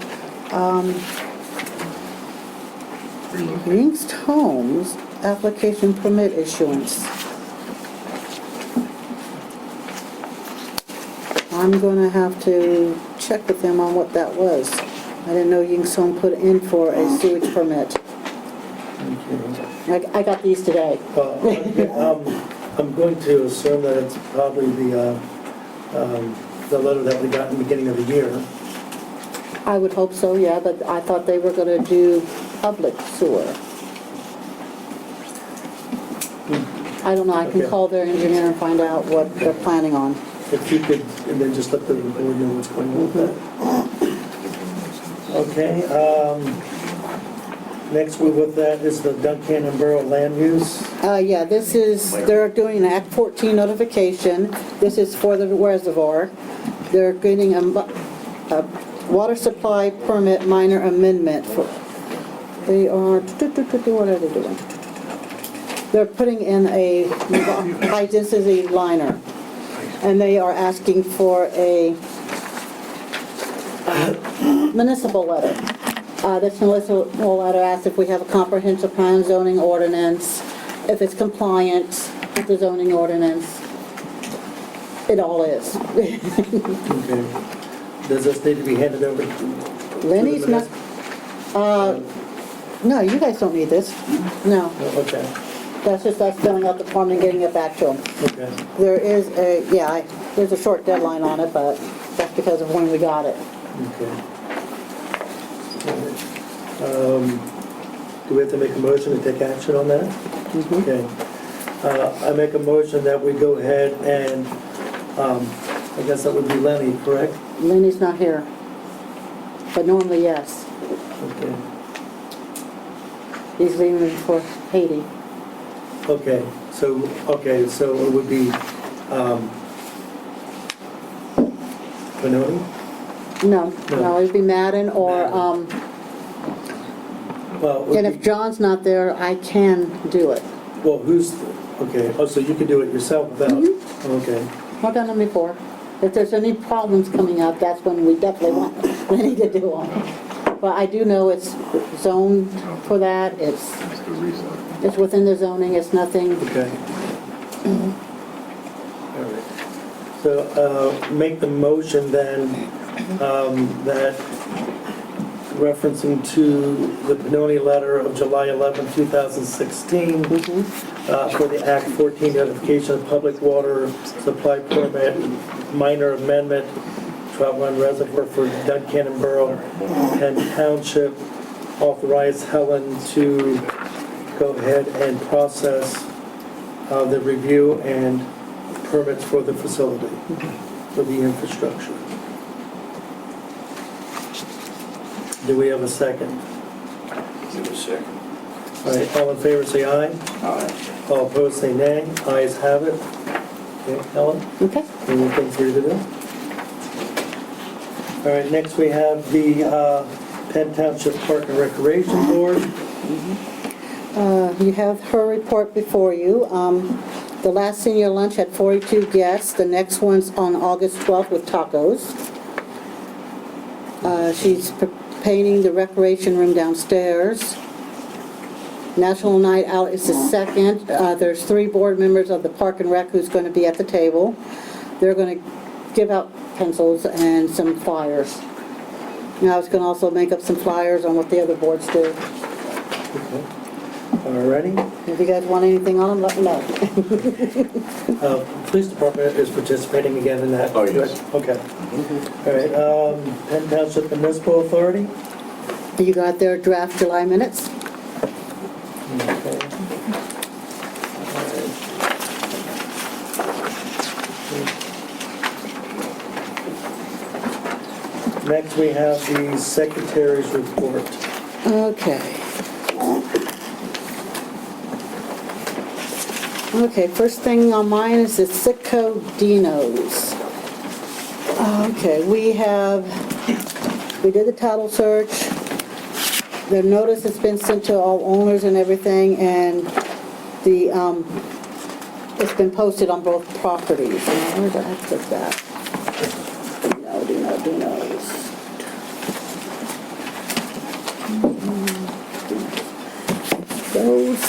C: Linked Homes application permit issuance. I'm going to have to check with them on what that was. I didn't know Linked Home put in for a sewage permit. I got these today.
A: I'm going to assume that it's probably the letter that we got in the beginning of the year.
C: I would hope so, yeah, but I thought they were going to do public sewer. I don't know, I can
A: Okay.
C: call their engineer and find out what they're planning on.
A: If you could, and then just let the board know what's going on with that. Okay, next with that is the Duncan and Borough land use.
C: Yeah, this is, they're doing an Act 14 notification. This is for the reservoir. They're getting a water supply permit minor amendment for, they are, what are they doing? They're putting in a high density liner, and they are asking for a municipal letter. This municipal letter asks if we have a comprehensive plan zoning ordinance, if it's compliant with the zoning ordinance. It all is.
A: Okay. Does this need to be handed over?
C: Lenny's not, no, you guys don't need this. No,
A: Okay,
C: that's just us filling out the form and getting it back to them.
A: okay.
C: There is a, yeah, there's a short deadline on it, but that's because of when we got it.
A: Okay. Do we have to make a motion to take action on that? Okay. I make a motion that we go ahead and, I guess that would be Lenny, correct?
C: Lenny's not here, but normally, yes.
A: Okay.
C: He's leaving for Haiti.
A: Okay, so it would be, Benoni?
C: No, it'd be Madden or,
A: Well, it would
C: and
A: be-
C: if John's not there, I can do it.
A: Well, who's, okay, oh, so you can do it yourself without, okay.
C: I've done them before. If there's any problems coming up, that's when we definitely want Lenny to do them. But I do know it's zoned for that, it's within the zoning, it's nothing.
A: Okay. All right. So, make the motion then, that referencing to the Benoni letter of July 11, 2016, for the Act 14 notification of public water supply permit, minor amendment, Trout Run Reservoir for Duncan and Borough, Penn Township, authorize Helen to go ahead and process the review and permits for the facility, for the infrastructure. Do we have a second?
D: Give it a second.
A: All right, all in favor say aye.
D: Aye.
A: All opposed say nay. Ayes have it. Okay, Helen?
C: Okay.
A: Anything for you to do? All right, next we have the Penn Township Park and Recreation Board.
C: You have her report before you. The last senior lunch had 42 guests. The next one's on August 12th with tacos. She's painting the recreation room downstairs. National Night Out is the second. There's 3 board members of the Park and Rec who's going to be at the table. They're going to give out pencils and some flyers. And I was gonna also make up some flyers on what the other boards do.
A: Alrighty.
C: If you guys want anything on them, let me know.
A: Police department is participating again in that?
F: Oh, yes.
A: Okay. All right, Penn Township Municipal Authority?
C: You got their draft July minutes?
A: Okay. Next, we have the secretary's report.
C: Okay. Okay, first thing on mine is the Sitco Dinos. Okay, we did the title search. The notice has been sent to all owners and everything, and it's been posted on both properties. Now, where did I put that? Dinos. Those.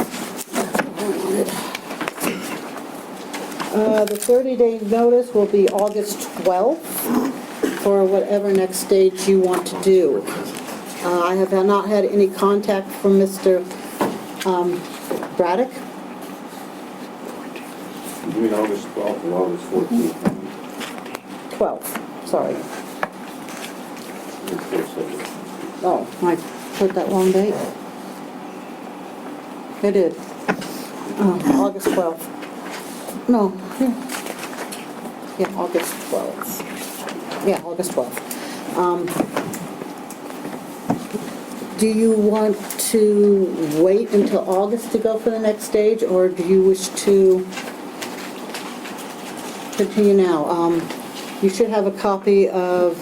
C: The 30-day notice will be August 12th for whatever next stage you want to do. I have not had any contact from Mr. Braddock.
D: You mean August 12th or August 14th?
C: 12th, sorry. Oh, I put that wrong date. I did. August 12th. No, yeah, August 12th. Yeah, August 12th. Do you want to wait until August to go for the next stage, or do you wish to continue now? You should have a copy of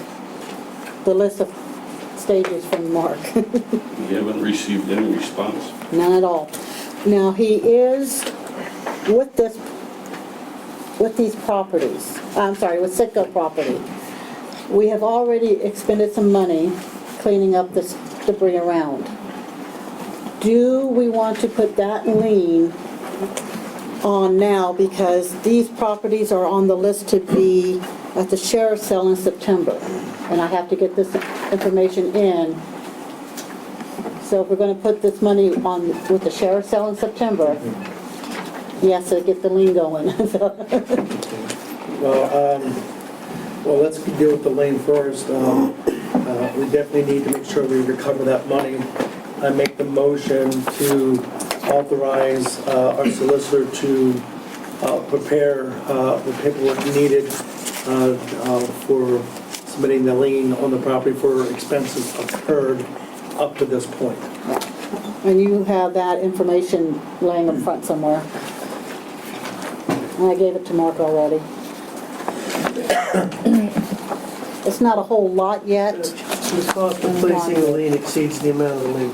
C: the list of stages from Mark.
D: You haven't received any response?
C: None at all. Now, he is with these properties, with Sitco property. We have already expended some money cleaning up this debris around. Do we want to put that lien on now, because these properties are on the list to be at the sheriff's sale in September, and I have to get this information in. So if we're going to put this money on with the sheriff's sale in September, he has to get the lien going.
A: Well, let's deal with the lien first. We definitely need to make sure we recover that money. I make the motion to authorize our solicitor to prepare the paperwork needed for submitting the lien on the property for expenses occurred up to this point.
C: And you have that information laying in front somewhere. And I gave it to Mark already. It's not a whole lot yet.
J: The cost of placing the lien exceeds the amount of the lien.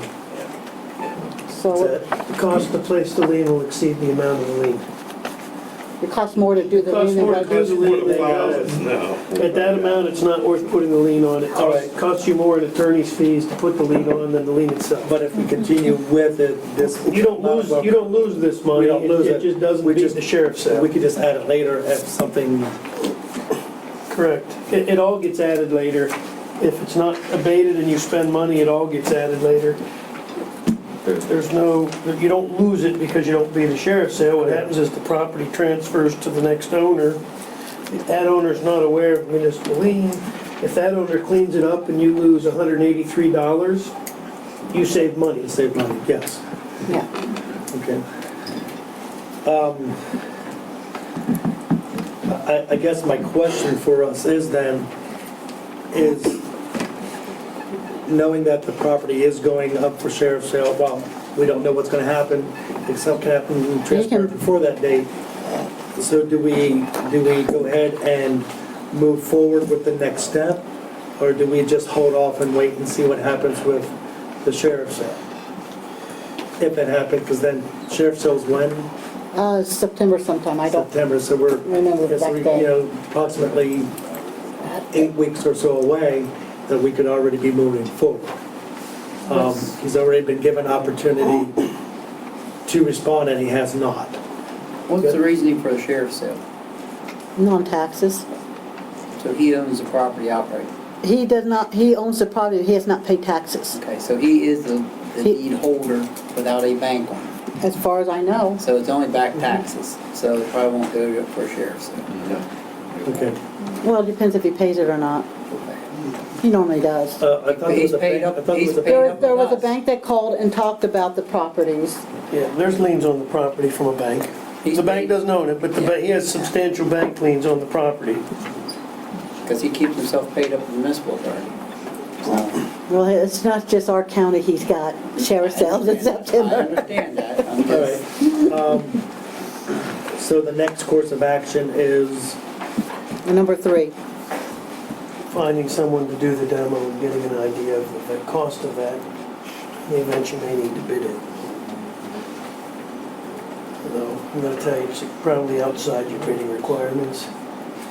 C: So
J: The cost to place the lien will exceed the amount of the lien.
C: it costs more to do the lien than what
J: do the lien than At that amount, it's not worth putting the lien on. It costs you more in attorney's fees to put the lien on than the lien itself.
A: But if we continue with it,
J: You don't lose this money.
A: We don't lose it.
J: It just doesn't beat the sheriff's sale.
A: We could just add it later if something.
J: Correct. It all gets added later. If it's not abated and you spend money, it all gets added later. You don't lose it because you don't beat the sheriff's sale. What happens is the property transfers to the next owner. If that owner's not aware of municipal lien, if that owner cleans it up and you lose $183, you save money.
A: Save money, yes.
C: Yeah.
A: Okay. I guess my question for us is knowing that the property is going up for sheriff's sale, well, we don't know what's gonna happen, except can happen in transfer before that date. So do we go ahead and move forward with the next step? Or do we just hold off and wait and see what happens with the sheriff's sale? If it happens, because then sheriff's sale's when?
C: September sometime, I don't
A: September, so we're,
C: remember the exact day.
A: approximately 8 weeks or so away, that we could already be moving forward. He's already been given opportunity to respond, and he has not.
M: What's the reasoning for the sheriff's sale?
C: Non-taxes.
M: So he owns the property outright?
C: He does not, he owns the property, he has not paid taxes,
M: Okay, so he is the deed holder without a bank on it.
C: as far as I know.
M: So it's only back taxes, so it probably won't go for a share, so.
A: Okay.
C: Well, it depends if he pays it or not. He normally does.
A: I thought it was a bank, I thought it was a bank.
C: There was a bank that called and talked about the properties.
J: Yeah, there's liens on the property from a bank. The bank doesn't own it, but he has substantial bank liens on the property.
M: Because he keeps himself paid up with the municipal authority.
C: Well, it's not just our county he's got sheriff sales in
M: I
C: September.
M: understand that. I'm
A: All
M: just-
A: right. So the next course of action is,
C: Number 3.
J: Finding someone to do the demo and getting an idea of the cost of that. In the event you may need to bid it. Although, I'm gonna tell you, it's probably outside your bidding requirements.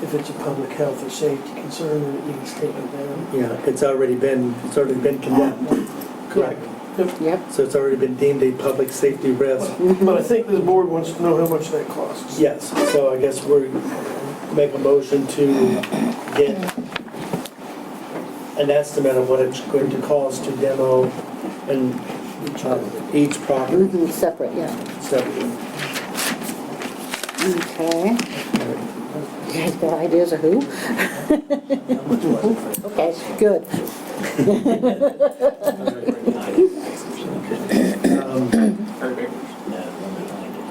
J: If it's a public health or safety concern, then it needs taken down.
A: yeah, it's already been condemned. Correct.
C: Yep.
A: So it's already been deemed a public safety risk.
J: But I think the board wants to know how much that costs.
A: Yes, so I guess we're, make a motion to get an estimate of what it's going to cost to demo and each property
C: Separate, yeah.
A: separately.
C: Okay. You guys got ideas of who? Okay, good.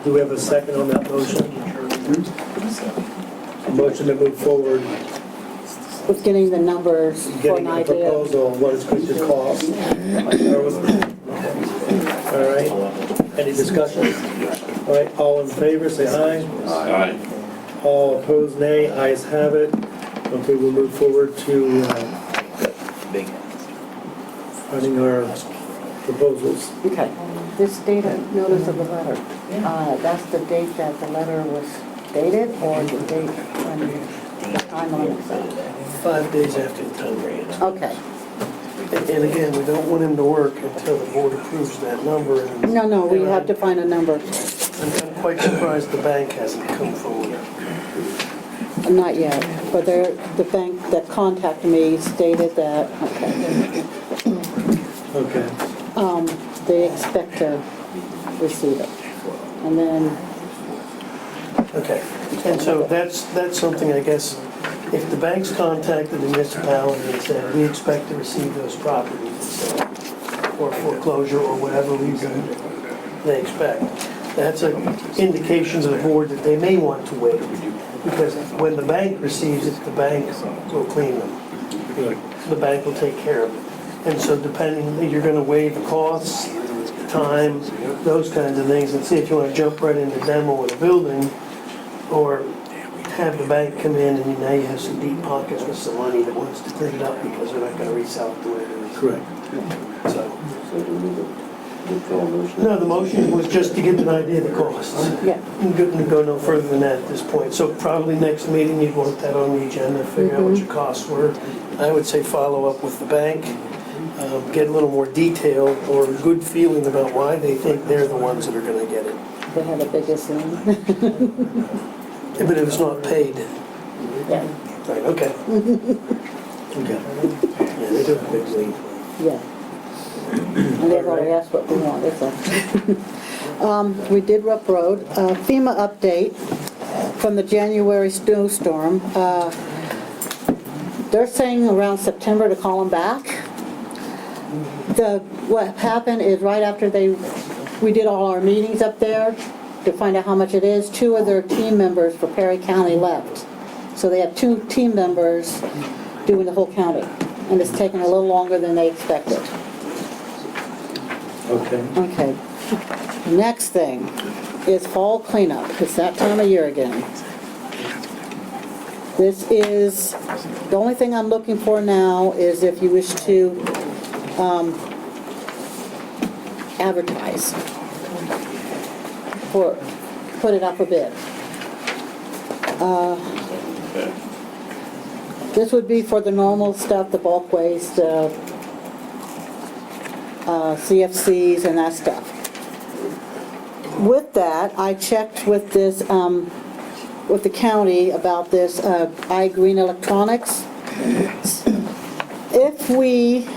A: Do we have a second on that motion? A motion to move forward,
C: With getting the numbers for
A: getting
C: an
A: a
C: idea.
A: proposal of what it's going to cost. All right, any discussion? All right, all in favor, say aye.
D: Aye.
A: All opposed, nay. Ayes have it. Okay, we'll move forward to finding our proposals.
C: Okay, this data, notice of the letter, that's the date that the letter was dated, or the date when the time on it?
J: 5 days after the time period.
C: Okay,
J: And again, we don't want him to work until the board approves that number. And
C: no, we have to find a number.
J: I'm quite surprised the bank hasn't come forward.
C: Not yet, but the bank that contacted me stated that,
A: Okay.
C: they expect to receive it. And then,
J: Okay, and so that's something, I guess, if the bank's contacted the municipality and said, we expect to receive those properties, or foreclosure, or whatever reason they expect, that's an indication to the board that they may want to wait. Because when the bank receives it, the bank will clean them. The bank will take care of it. And so depending, you're gonna weigh the costs, time, those kinds of things, and see if you wanna jump right into demo of the building, or have the bank come in and now you have some deep pockets with some money that wants to clean it up because they're not gonna resell it the way it is.
A: Correct.
J: So, no, the motion was just to get an idea of the costs.
C: yeah,
J: And go no further than that at this point. So probably next meeting, you'd want that on the agenda, figure out what your costs were. I would say follow up with the bank, get a little more detail or a good feeling about why they think they're the ones that are gonna get it.
C: they had the biggest lien.
J: But if it's not paid,
C: Yeah,
J: right, okay. Okay. Yeah, they do have a big lien.
C: yeah. And they've already asked what we want, so. We did Rupp Road, FEMA update from the January snowstorm. They're saying around September to call them back. What happened is right after we did all our meetings up there to find out how much it is, 2 of their team members for Perry County left. So they have 2 team members doing the whole county, and it's taken a little longer than they expected.
A: Okay.
C: Okay. Next thing is fall cleanup. It's that time of year again. This is, the only thing I'm looking for now is if you wish to advertise for, put it up a bit. This would be for the normal stuff, the bulk waste, CFCs and that stuff. With that, I checked with this, with the county about this iGreen Electronics. if we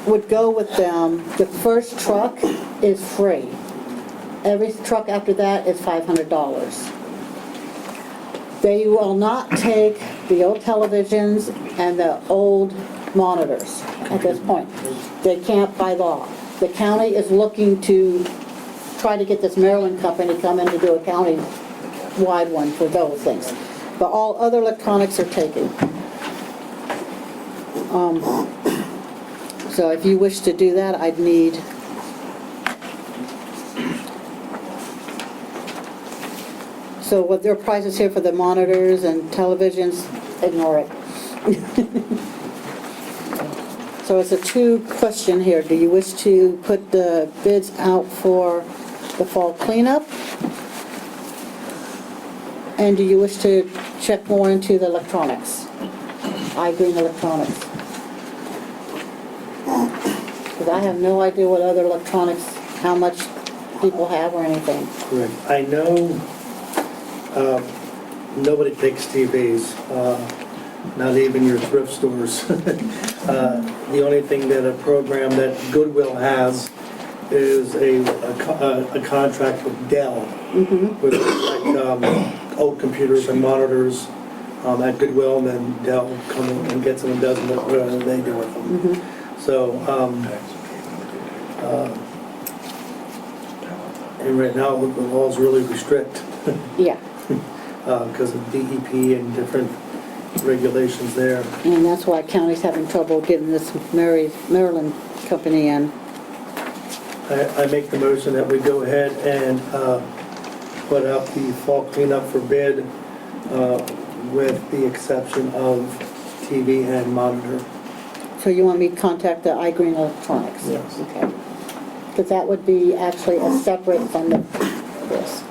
C: would go with them, the first truck is free. Every truck after that is $500. They will not take the old televisions and the old monitors at this point. They can't by law. The county is looking to try to get this Maryland company to come in to do a county-wide one for those things. But all other electronics are taken. So if you wish to do that, I'd need so what their prices here for the monitors and televisions, ignore it. So it's a two question here. Do you wish to put the bids out for the fall cleanup? And do you wish to check more into the electronics? iGreen Electronics. Because I have no idea what other electronics, how much people have or anything.
A: Correct. I know nobody takes TVs, not even your thrift stores. The only thing that a program that Goodwill has is a contract with Dell, with like, old computers and monitors at Goodwill, and then Dell comes and gets them and does whatever they do with them. So, and right now the laws really restrict.
C: Yeah.
A: Because of DEP and different regulations there.
C: And that's why county's having trouble getting this Maryland company in.
A: I make the motion that we go ahead and put out the fall cleanup for bid with the exception of TV and monitor.
C: So you want me to contact the iGreen Electronics?
A: Yes.
C: Okay. Because that would be actually a separate from this.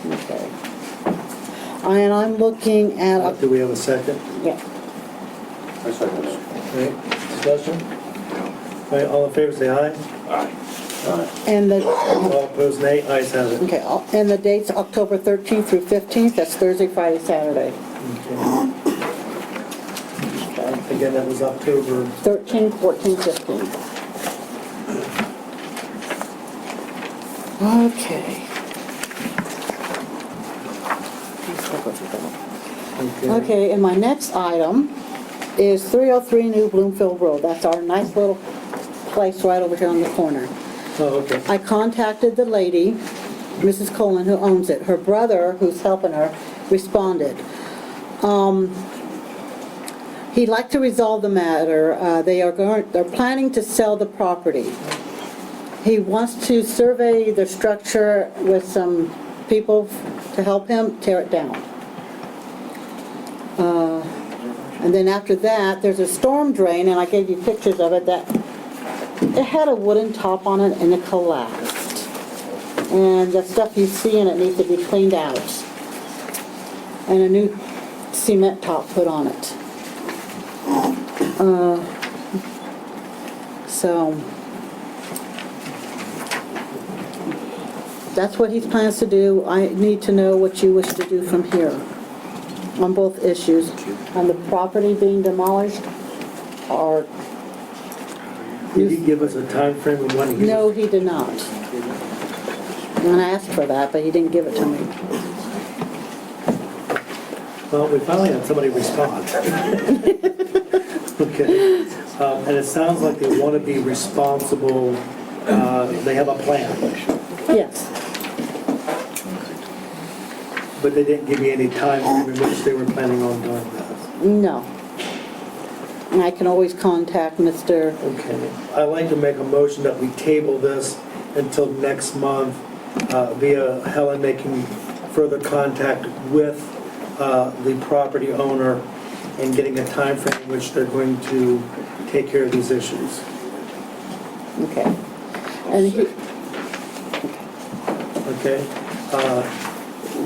C: Okay. And I'm looking at...
A: Do we have a second?
C: Yeah.
D: I second it.
A: Okay, discussion? All right, all in favor say aye.
D: Aye.
C: And the...
A: All opposed nay, ayes have it.
C: Okay, and the date's October 13th through 15th, that's Thursday, Friday, Saturday.
A: Okay. Again, that was October
C: 13th, 14th, 15th. Okay. Okay, and my next item is 303 New Bloomfield Road. That's our nice little place right over here on the corner.
A: Oh, okay.
C: I contacted the lady, Mrs. Colin, who owns it. Her brother, who's helping her, responded. He'd like to resolve the matter. They're planning to sell the property. He wants to survey the structure with some people to help him tear it down. And then after that, there's a storm drain, and I gave you pictures of it, that it had a wooden top on it and it collapsed. And the stuff you see in it needs to be cleaned out. And a new cement top put on it. So that's what he plans to do. I need to know what you wish to do from here on both issues, on the property being demolished, or...
A: Did he give us a time frame of when he...
C: No, he did not. And I asked for that, but he didn't give it to me.
A: Well, we finally had somebody respond. Okay. And it sounds like they want to be responsible. They have a plan.
C: Yes.
A: But they didn't give me any time in which they were planning on doing that.
C: No. And I can always contact Mr.
A: Okay. I'd like to make a motion that we table this until next month via Helen making further contact with the property owner and getting a time frame in which they're going to take care of these issues.
C: Okay. And he...
A: Okay.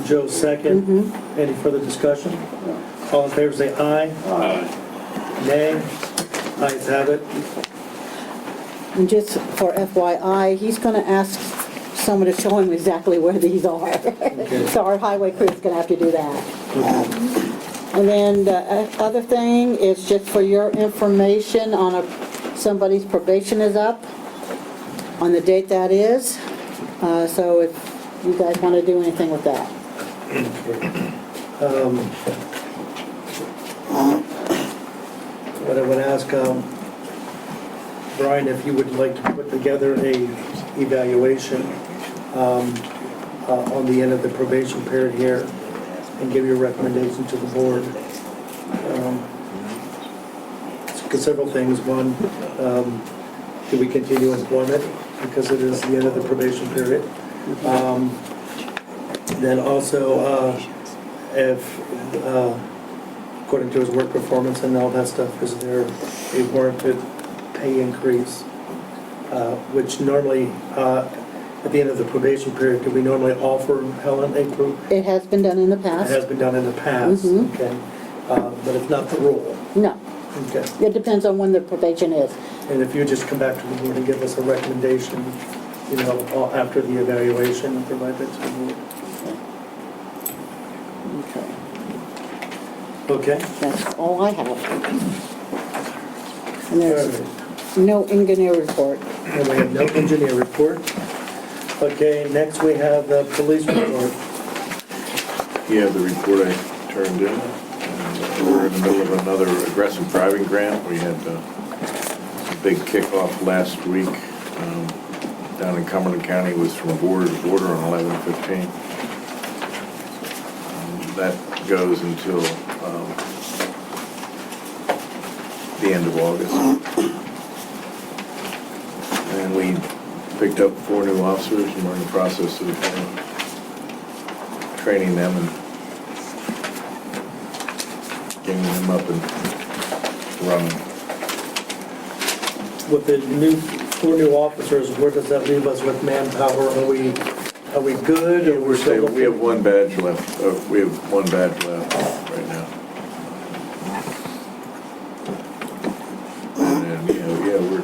A: Joe, second. Any further discussion? All in favor say aye.
D: Aye.
A: Nay. Ayes have it.
C: And just for FYI, he's going to ask someone to show him exactly where these are. So our highway crew is going to have to do that. And then the other thing is just for your information on somebody's probation is up on the date that is. So if you guys want to do anything with that.
A: What I would ask, Brian, if you would like to put together a evaluation on the end of the probation period here and give your recommendation to the board. Several things. One, do we continue employment because it is the end of the probation period? Then also, if, according to his work performance and all that stuff, is there a warranted pay increase? Which normally, at the end of the probation period, do we normally offer Helen a
C: It has been done in the past.
A: It has been done in the past, okay. But it's not the rule.
C: No.
A: Okay.
C: It depends on when the probation is.
A: And if you just come back to the board and give us a recommendation, after the evaluation, and provide that to the board. Okay.
C: That's all I have. And there's no engineer report.
A: And we have no engineer report. Okay, next we have the police report.
F: You have the report I turned in. We're in the middle of another aggressive driving grant. We had a big kickoff last week down in Cumberland County. It was from border to border on 11/15. That goes until the end of August. And we picked up 4 new officers, and we're in the process of training them and getting them up and running.
A: With the 4 new officers, where does that leave us with manpower? Are we good, or we're still?
F: We have 1 badge left. We have 1 badge left right now. And we're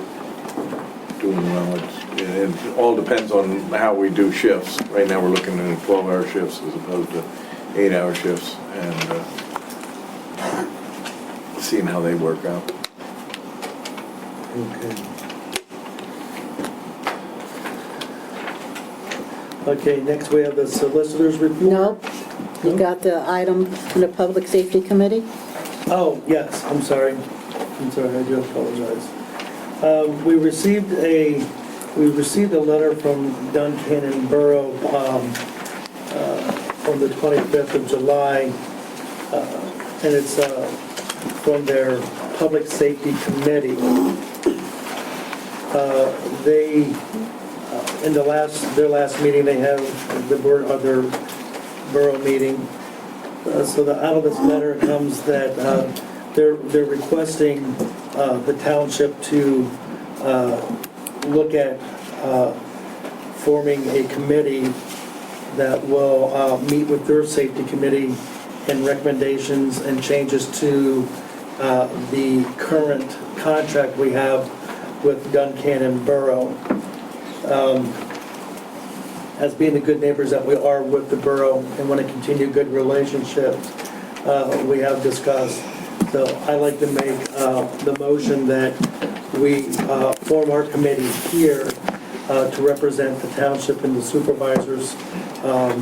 F: doing well. It all depends on how we do shifts. Right now, we're looking at 12-hour shifts as opposed to 8-hour shifts, and seeing how they work out.
A: Okay, next we have the solicitor's report.
C: Nope. You got the item in the Public Safety Committee?
A: Oh, yes, I'm sorry, I do apologize. We received a letter from Duncannon Borough on the 25th of July, and it's from their Public Safety Committee. They, in their last meeting, they have their borough meeting. So out of this letter comes that they're requesting the township to look at forming a committee that will meet with their safety committee and recommendations and changes to the current contract we have with Duncannon Borough. As being the good neighbors that we are with the borough and want to continue good relationships, we have discussed. So I'd like to make the motion that we form our committee here to represent the township and the supervisors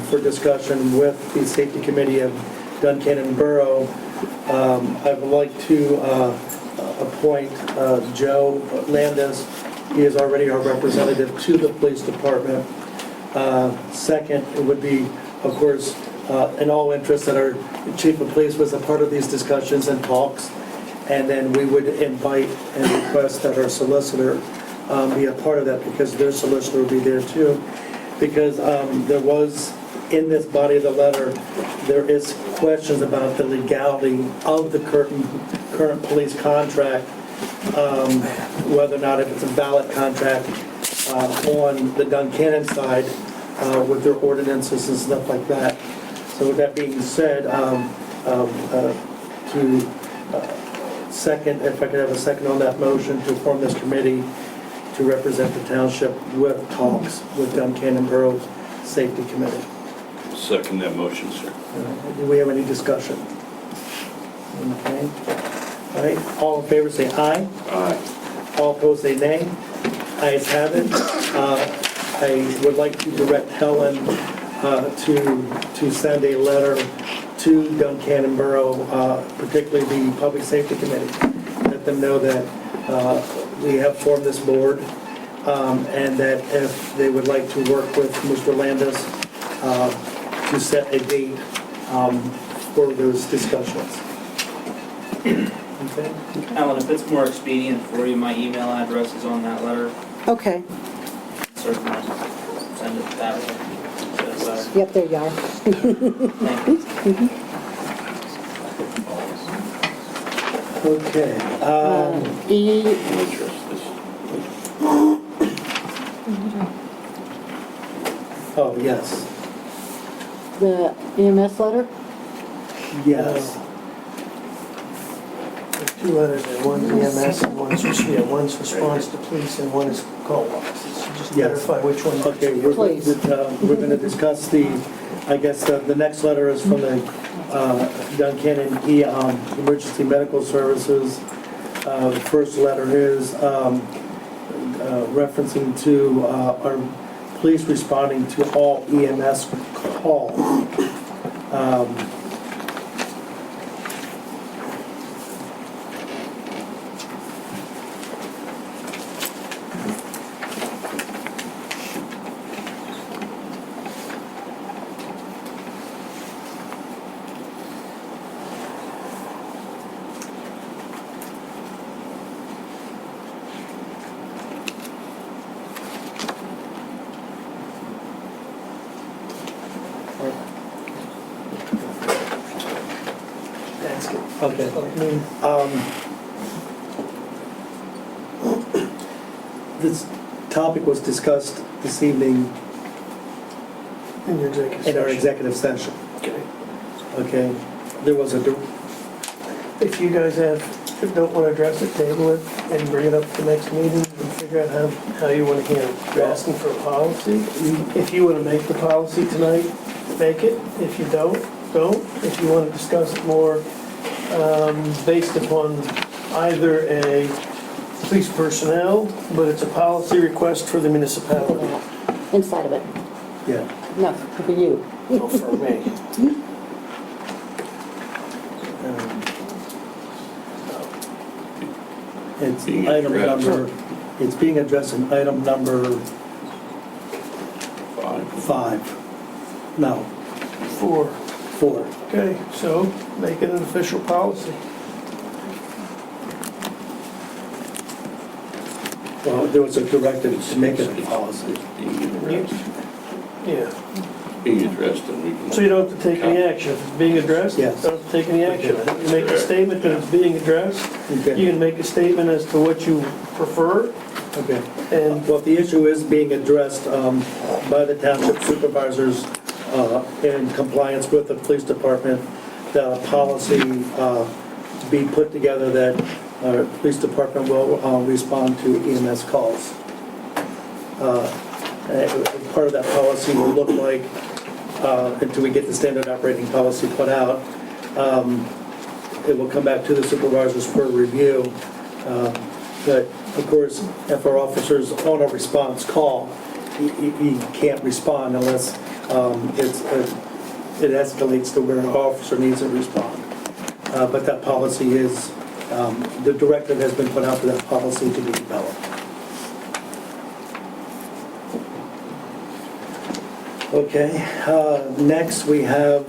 A: for discussion with the safety committee of Duncannon Borough. I would like to appoint Joe Landis. He is already our representative to the police department. Second, it would be, of course, in all interest that our chief of police was a part of these discussions and talks. And then we would invite and request that our solicitor be a part of that, because their solicitor will be there too. Because there was, in this body of the letter, there is questions about the legality of the current police contract, whether or not if it's a valid contract on the Duncannon side with their ordinances and stuff like that. So with that being said, second, if I could have a second on that motion to form this committee to represent the township with talks with Duncannon Borough's Safety Committee.
I: Second that motion, sir.
A: Do we have any discussion? Okay. All right, all in favor say aye.
D: Aye.
A: All opposed say nay. Ayes have it. I would like to direct Helen to send a letter to Duncannon Borough, particularly the Public Safety Committee. Let them know that we have formed this board, and that if they would like to work with Mr. Landis to set a date for those discussions. Okay?
U: Ellen, if it's more expedient for you, my email address is on that letter.
C: Okay,
U: Certainly send it that way. So,
C: yep, there you are.
U: thank you.
A: Okay.
C: E,
A: Oh, yes,
C: the EMS letter?
A: yes.
J: There's two letters there, one's EMS and one's response to police and one is call boxes. So just
A: Yes.
J: clarify which one.
A: Okay, we're going to discuss I guess the next letter is from the Duncannon Emergency Medical Services. The first letter is referencing to our police responding to all EMS calls. Okay. This topic was discussed this evening
J: In your executive
A: in our
J: session.
A: executive session.
J: Okay.
A: Okay, there was a,
J: If you guys don't want to address it, table it and bring it up to the next meeting and figure out how you want to handle it. You're asking for a policy. If you want to make the policy tonight, make it. If you don't. If you want to discuss it more based upon either a police personnel, but it's a policy request for the municipality.
C: Inside of it.
A: yeah.
C: No, for you.
J: So for me.
A: It's item number, it's being addressed in item number 5. No,
J: 4.
A: 4.
J: Okay, so make it an official policy.
A: Well, there was a directive to make it a policy.
J: Yeah.
D: Being addressed and we can.
J: So you don't have to take any action. If it's being addressed, you
A: Yes.
J: don't have to take any action. You make a statement that it's being addressed.
A: Okay.
J: You can make a statement as to what you prefer.
A: Okay.
J: And
A: Well, the issue is being addressed by the township supervisors in compliance with the police department, that a policy be put together that our police department will respond to EMS calls. Part of that policy will look like, until we get the standard operating policy put out, it will come back to the supervisors for review. But of course, if our officer's on a response call, he can't respond unless it escalates to where an officer needs to respond. But that policy is, the directive has been put out for that policy to be developed. Okay, next we have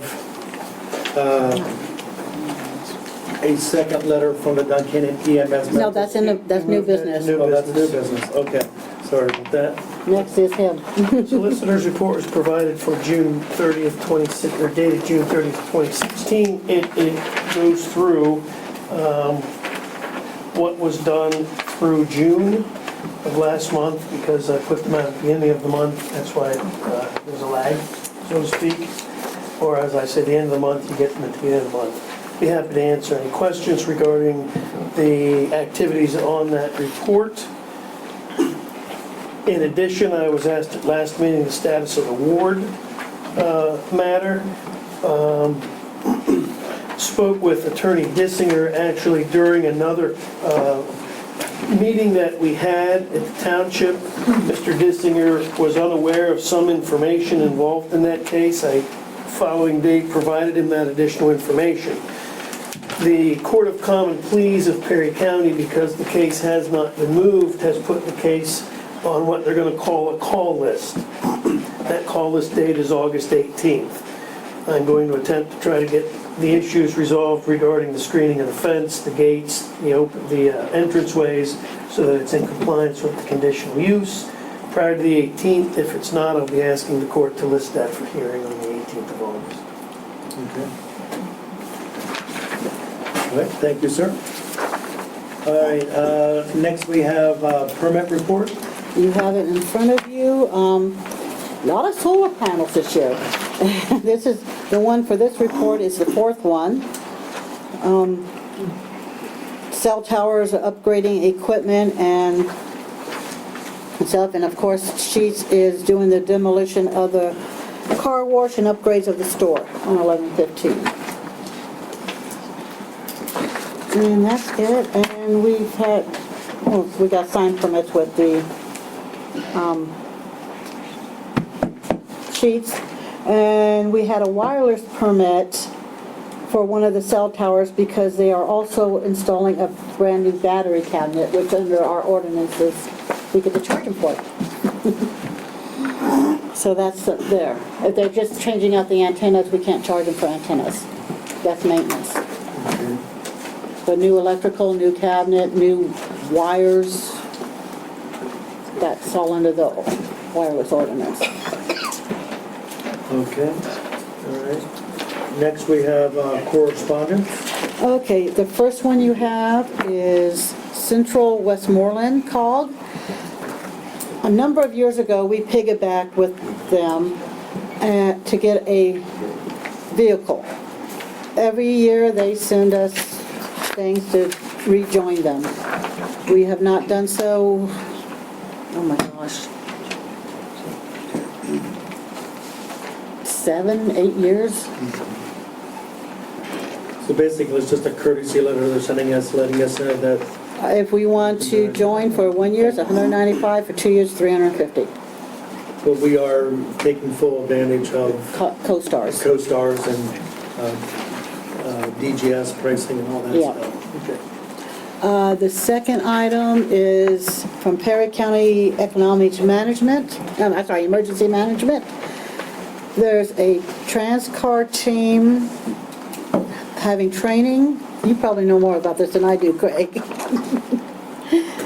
A: a second letter from the Duncannon EMS.
C: No, that's that's new business.
A: Oh, that's new business, okay, sorry about that.
C: Next is him.
J: solicitor's report was provided for June 30th, 26, or dated June 30th, 2016. It goes through what was done through June of last month, because I put them out at the beginning of the month. That's why there's a lag, so to speak. Or as I say, the end of the month, you get them at the beginning of the month. Be happy to answer any questions regarding the activities on that report. In addition, I was asked at last meeting the status of the ward matter. spoke with Attorney Dissinger actually during another meeting that we had at the Township. Mr. Dissinger was unaware of some information involved in that case. I, following day, provided him that additional information. The Court of Common Pleas of Perry County, because the case has not been moved, has put the case on what they're going to call a call list. That call list date is August 18th. I'm going to attempt to try to get the issues resolved regarding the screening of the fence, the gates, the entranceways, so that it's in compliance with the conditional use prior to the 18th. If it's not, I'll be asking the court to list that for hearing on the 18th of August.
A: Okay. All right, thank you, sir. All right, next we have permit report.
C: You have it in front of you. A lot of solar panels this year. This is, the one for this report is the fourth one. Cell towers are upgrading equipment and stuff, and of course, Sheets is doing the demolition of the car wash and upgrades of the store on 11/15. And that's it, and we've had, we got signed permits with the Sheets, and we had a wireless permit for one of the cell towers because they are also installing a brand new battery cabinet, which under our ordinances, we get to charge them for it. So that's there. If they're just changing out the antennas, we can't charge them for antennas. That's maintenance. But new electrical, new cabinet, new wires, that's all under the wireless ordinance.
A: Okay, all right. Next we have correspondence.
C: Okay, the first one you have is Central Westmoreland called. A number of years ago, we piggybacked with them to get a vehicle. Every year they send us things to rejoin them. We have not done so, oh my gosh, 7, 8 years.
A: So basically, it's just a courtesy letter they're sending us, letting us know that.
C: If we want to join for 1 year, it's $195, for 2 years, $350.
A: But we are taking full advantage of
C: Co-stars.
A: Co-stars and DGS pricing and all that
C: Yeah.
A: stuff. Okay.
C: The second item is from Perry County Economic Management, Emergency Management. There's a trans-car team having training. You probably know more about this than I do, Craig.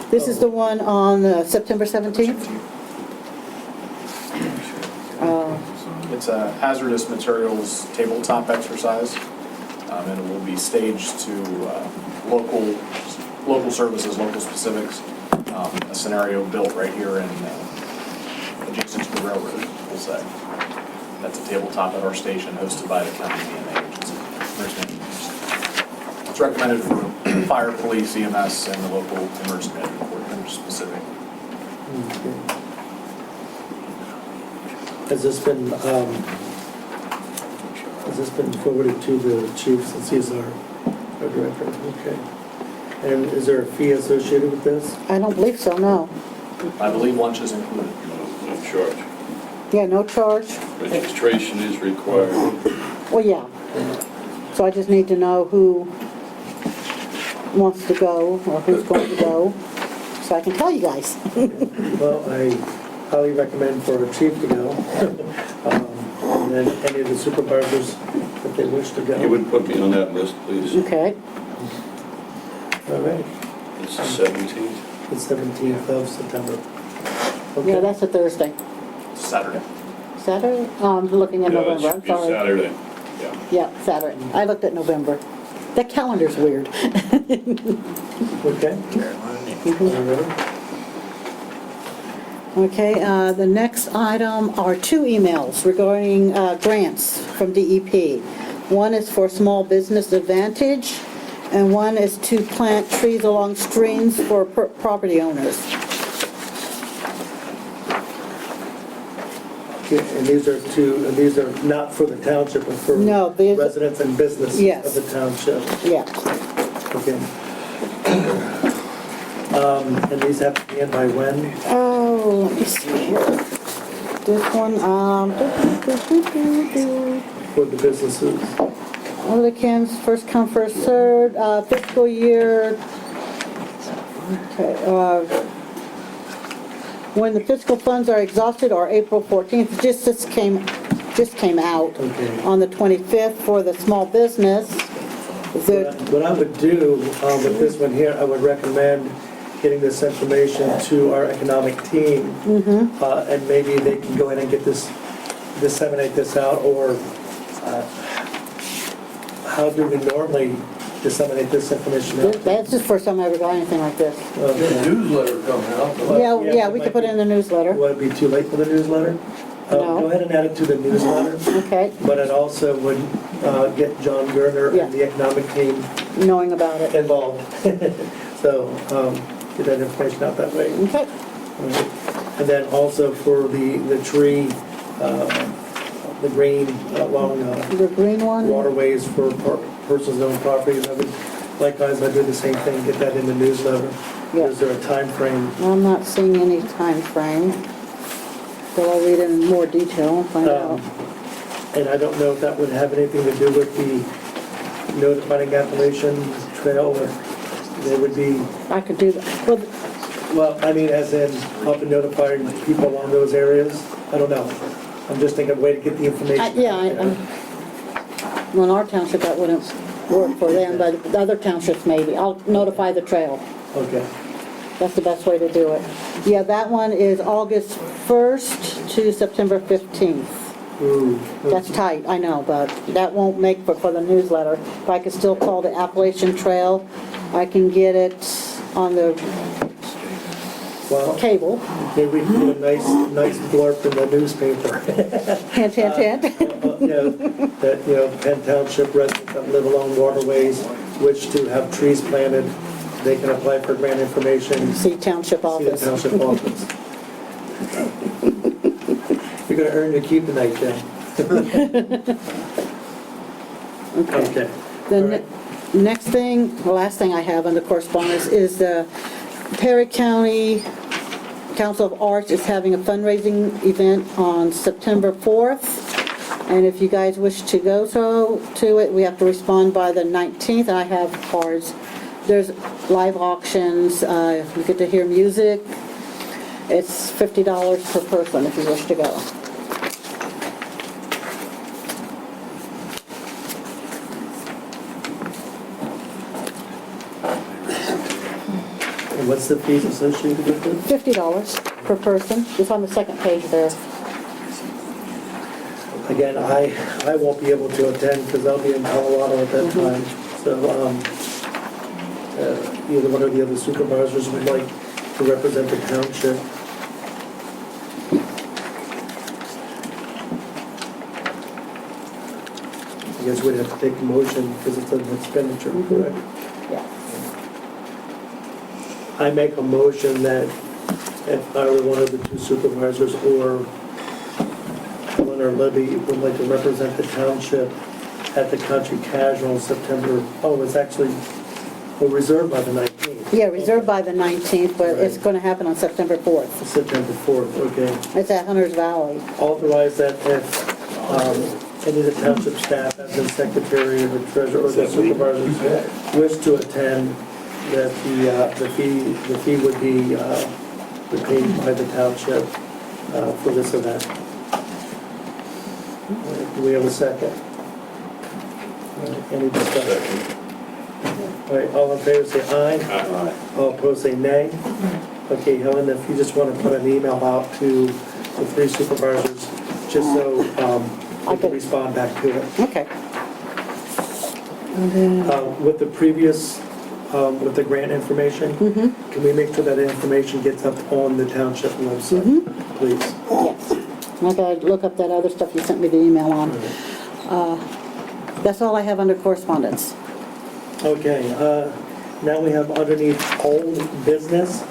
C: This is the one on September 17th.
P: It's a hazardous materials tabletop exercise, and it will be staged to local services, local specifics. A scenario built right here in adjacent to the railroad, we'll say. That's a tabletop at our station hosted by the county EMA agency. It's recommended for fire, police, EMS, and the local emergency management coordinator specific.
A: Okay. Has this been forwarded to the chief since he's our director? Okay. And is there a fee associated with this?
C: I don't believe so, no.
P: I believe lunch is included.
D: No charge.
C: Yeah, no charge.
D: Registration is required.
C: Well, yeah. So I just need to know who wants to go or who's going to go, so I can tell you guys.
A: Well, I highly recommend for our chief to go, and then any of the supervisors, if they wish to go.
D: You would put me on that list, please.
C: Okay.
A: All right.
D: It's the 17th.
A: The 17th of September.
C: Yeah, that's a Thursday.
P: Saturday.
C: Saturday? Oh, I'm looking at November, I'm sorry.
D: Saturday.
C: Yeah, Saturday. I looked at November. The calendar's weird.
A: Okay.
C: Okay, the next item are 2 emails regarding grants from DEP. One is for Small Business Advantage, and one is to plant trees along streams for property owners.
A: And these are not for the township, but for
C: No, these-
A: residents and businesses
C: Yes.
A: of the township.
C: Yeah.
A: Okay. And these have to be in by when?
C: Oh, let me see here. This one,
A: For the businesses?
C: Other cans, first come, first served, fiscal year, okay, when the fiscal funds are exhausted, or April 14th, just came out
A: Okay.
C: on the 25th for the small business. Is there,
A: What I would do with this one here, I would recommend getting this information to our economic team, and maybe they can go ahead and get this, disseminate this out, or how do we normally disseminate this information out?
C: that's the first time I ever got anything like this.
A: Okay.
O: Newsletter coming out.
C: Yeah, we could put it in the newsletter.
A: Would it be too late for the newsletter?
C: No.
A: Go ahead and add it to the newsletter,
C: Okay,
A: but it also would get John Gerner
C: Yeah.
A: and the economic team
C: knowing about it.
A: involved. So, get that information out that way.
C: Okay,
A: And then also for the tree, the green along
C: the green one?
A: waterways for persons owned properties, I would, likewise, I'd do the same thing, get that in the newsletter.
C: Yeah.
A: Is there a time frame?
C: I'm not seeing any time frame, so I'll read it in more detail and find out.
A: And I don't know if that would have anything to do with the notifying Appalachian Trail, or they would be,
C: I could do that.
A: well, I mean, as in helping notifying people along those areas? I don't know. I'm just thinking of a way to get the information.
C: Well, in our township, that wouldn't work for them, but the other townships maybe. I'll notify the trail.
A: Okay.
C: That's the best way to do it. Yeah, that one is August 1st to September 15th.
A: Ooh.
C: That's tight, I know, but that won't make for the newsletter. But I can still call the Appalachian Trail. I can get it on the
A: Well,
C: cable.
A: maybe we can do a nice blurb in the newspaper.
C: Hint, hint, hint.
A: That, Penn Township residents that live along waterways wish to have trees planted, they can apply for grant information.
C: See Township office.
A: See the Township office. You're gonna earn your keep tonight, Jen. Okay.
C: The next thing, the last thing I have under correspondence is the Perry County Council of Arts is having a fundraising event on September 4th. And if you guys wish to go to it, we have to respond by the 19th. I have cards. There's live auctions, you get to hear music. It's $50 per person if you wish to go.
A: And what's the fees associated with it?
C: $50 per person. It's on the second page there.
A: Again, I won't be able to attend because I'll be in Colorado at that time. So, either one of the other supervisors would like to represent the township. I guess we'd have to take a motion because it's an expenditure, correct?
C: Yeah.
A: I make a motion that if either one of the two supervisors or Helen or Libby would like to represent the township at the country casual September, it's actually reserved by the 19th.
C: Yeah, reserved by the 19th, but it's going to happen on September 4th.
A: September 4th, okay.
C: It's at Hunters Valley.
A: Authorize that if any of the township staff, as the secretary or the treasurer or the supervisors wish to attend, that the fee would be paid by the township for this event. Do we have a second? Any discussion? All right, all in favor say aye.
D: Aye.
A: All opposed say nay. Okay, Helen, if you just want to put an email out to the three supervisors, just so I can respond back to it.
C: Okay.
A: With the previous, with the grant information, can we make sure that information gets up on the township website, please?
C: Yes. I gotta look up that other stuff you sent me the email on. That's all I have under correspondence.
A: Okay, now we have underneath old business.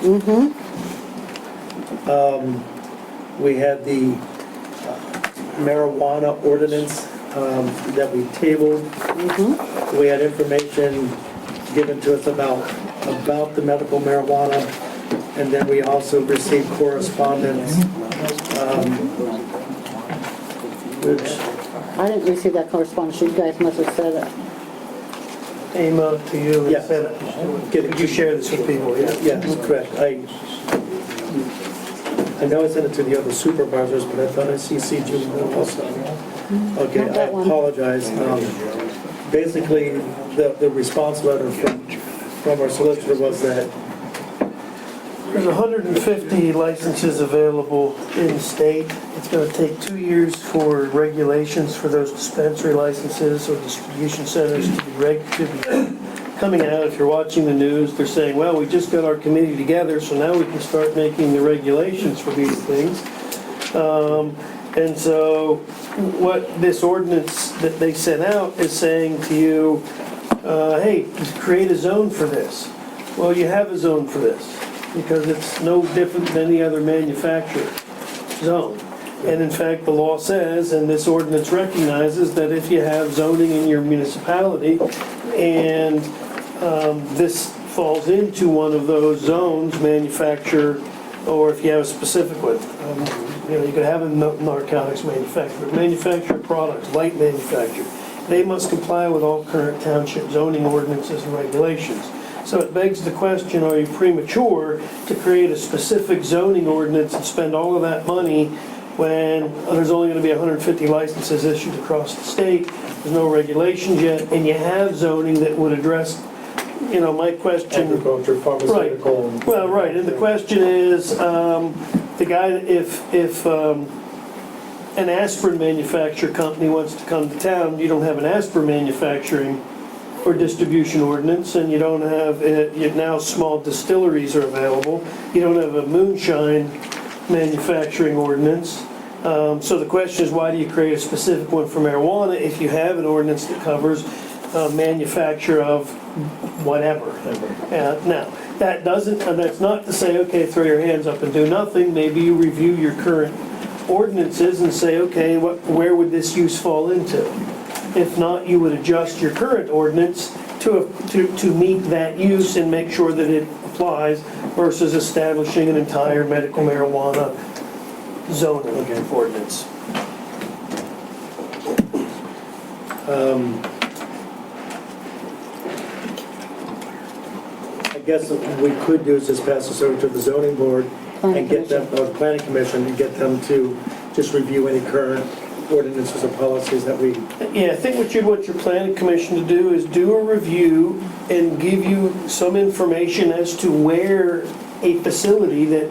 A: We had the marijuana ordinance that we tabled. We had information given to us about the medical marijuana, and then we also received correspondence, which
C: I didn't receive that correspondence, you guys must have said it.
J: Email to you and
A: Yeah.
J: said, could you share this with people? Yeah.
A: yes, correct. I know I sent it to the other supervisors, but I thought I CC'd you also. Okay,
C: Not
A: I
C: that one.
A: apologize. Basically, the response letter from our solicitor was that
J: There's 150 licenses available in the state. It's going to take 2 years for regulations for those dispensary licenses or distribution centers to be coming out. If you're watching the news, they're saying, well, we just got our committee together, so now we can start making the regulations for these things. And so what this ordinance that they sent out is saying to you, hey, create a zone for this. Well, you have a zone for this because it's no different than any other manufacturer zone. And in fact, the law says, and this ordinance recognizes, that if you have zoning in your municipality and this falls into one of those zones, manufacturer, or if you have a specific one, you could have a narcotics manufacturer, manufactured products, light manufacturer. They must comply with all current township zoning ordinances and regulations. So it begs the question, are you premature to create a specific zoning ordinance and spend all of that money when there's only going to be 150 licenses issued across the state, there's no regulations yet, and you have zoning that would address, my question...
A: agriculture, pharmaceutical...
J: Right. Well, right, and the question is, the guy, if an aspirin manufacturer company wants to come to town, you don't have an aspirin manufacturing or distribution ordinance, and you don't have, now small distilleries are available. You don't have a moonshine manufacturing ordinance. So the question is, why do you create a specific one for marijuana if you have an ordinance that covers manufacture of whatever? Now, that's not to say, okay, throw your hands up and do nothing. Maybe you review your current ordinances and say, okay, where would this use fall into? If not, you would adjust your current ordinance to meet that use and make sure that it applies versus establishing an entire medical marijuana zoning ordinance.
A: I guess what we could do is just pass this over to the zoning board and get them, or the planning commission, and get them to just review any current ordinances or policies that we...
J: Yeah, I think what you'd want your planning commission to do is do a review and give you some information as to where a facility that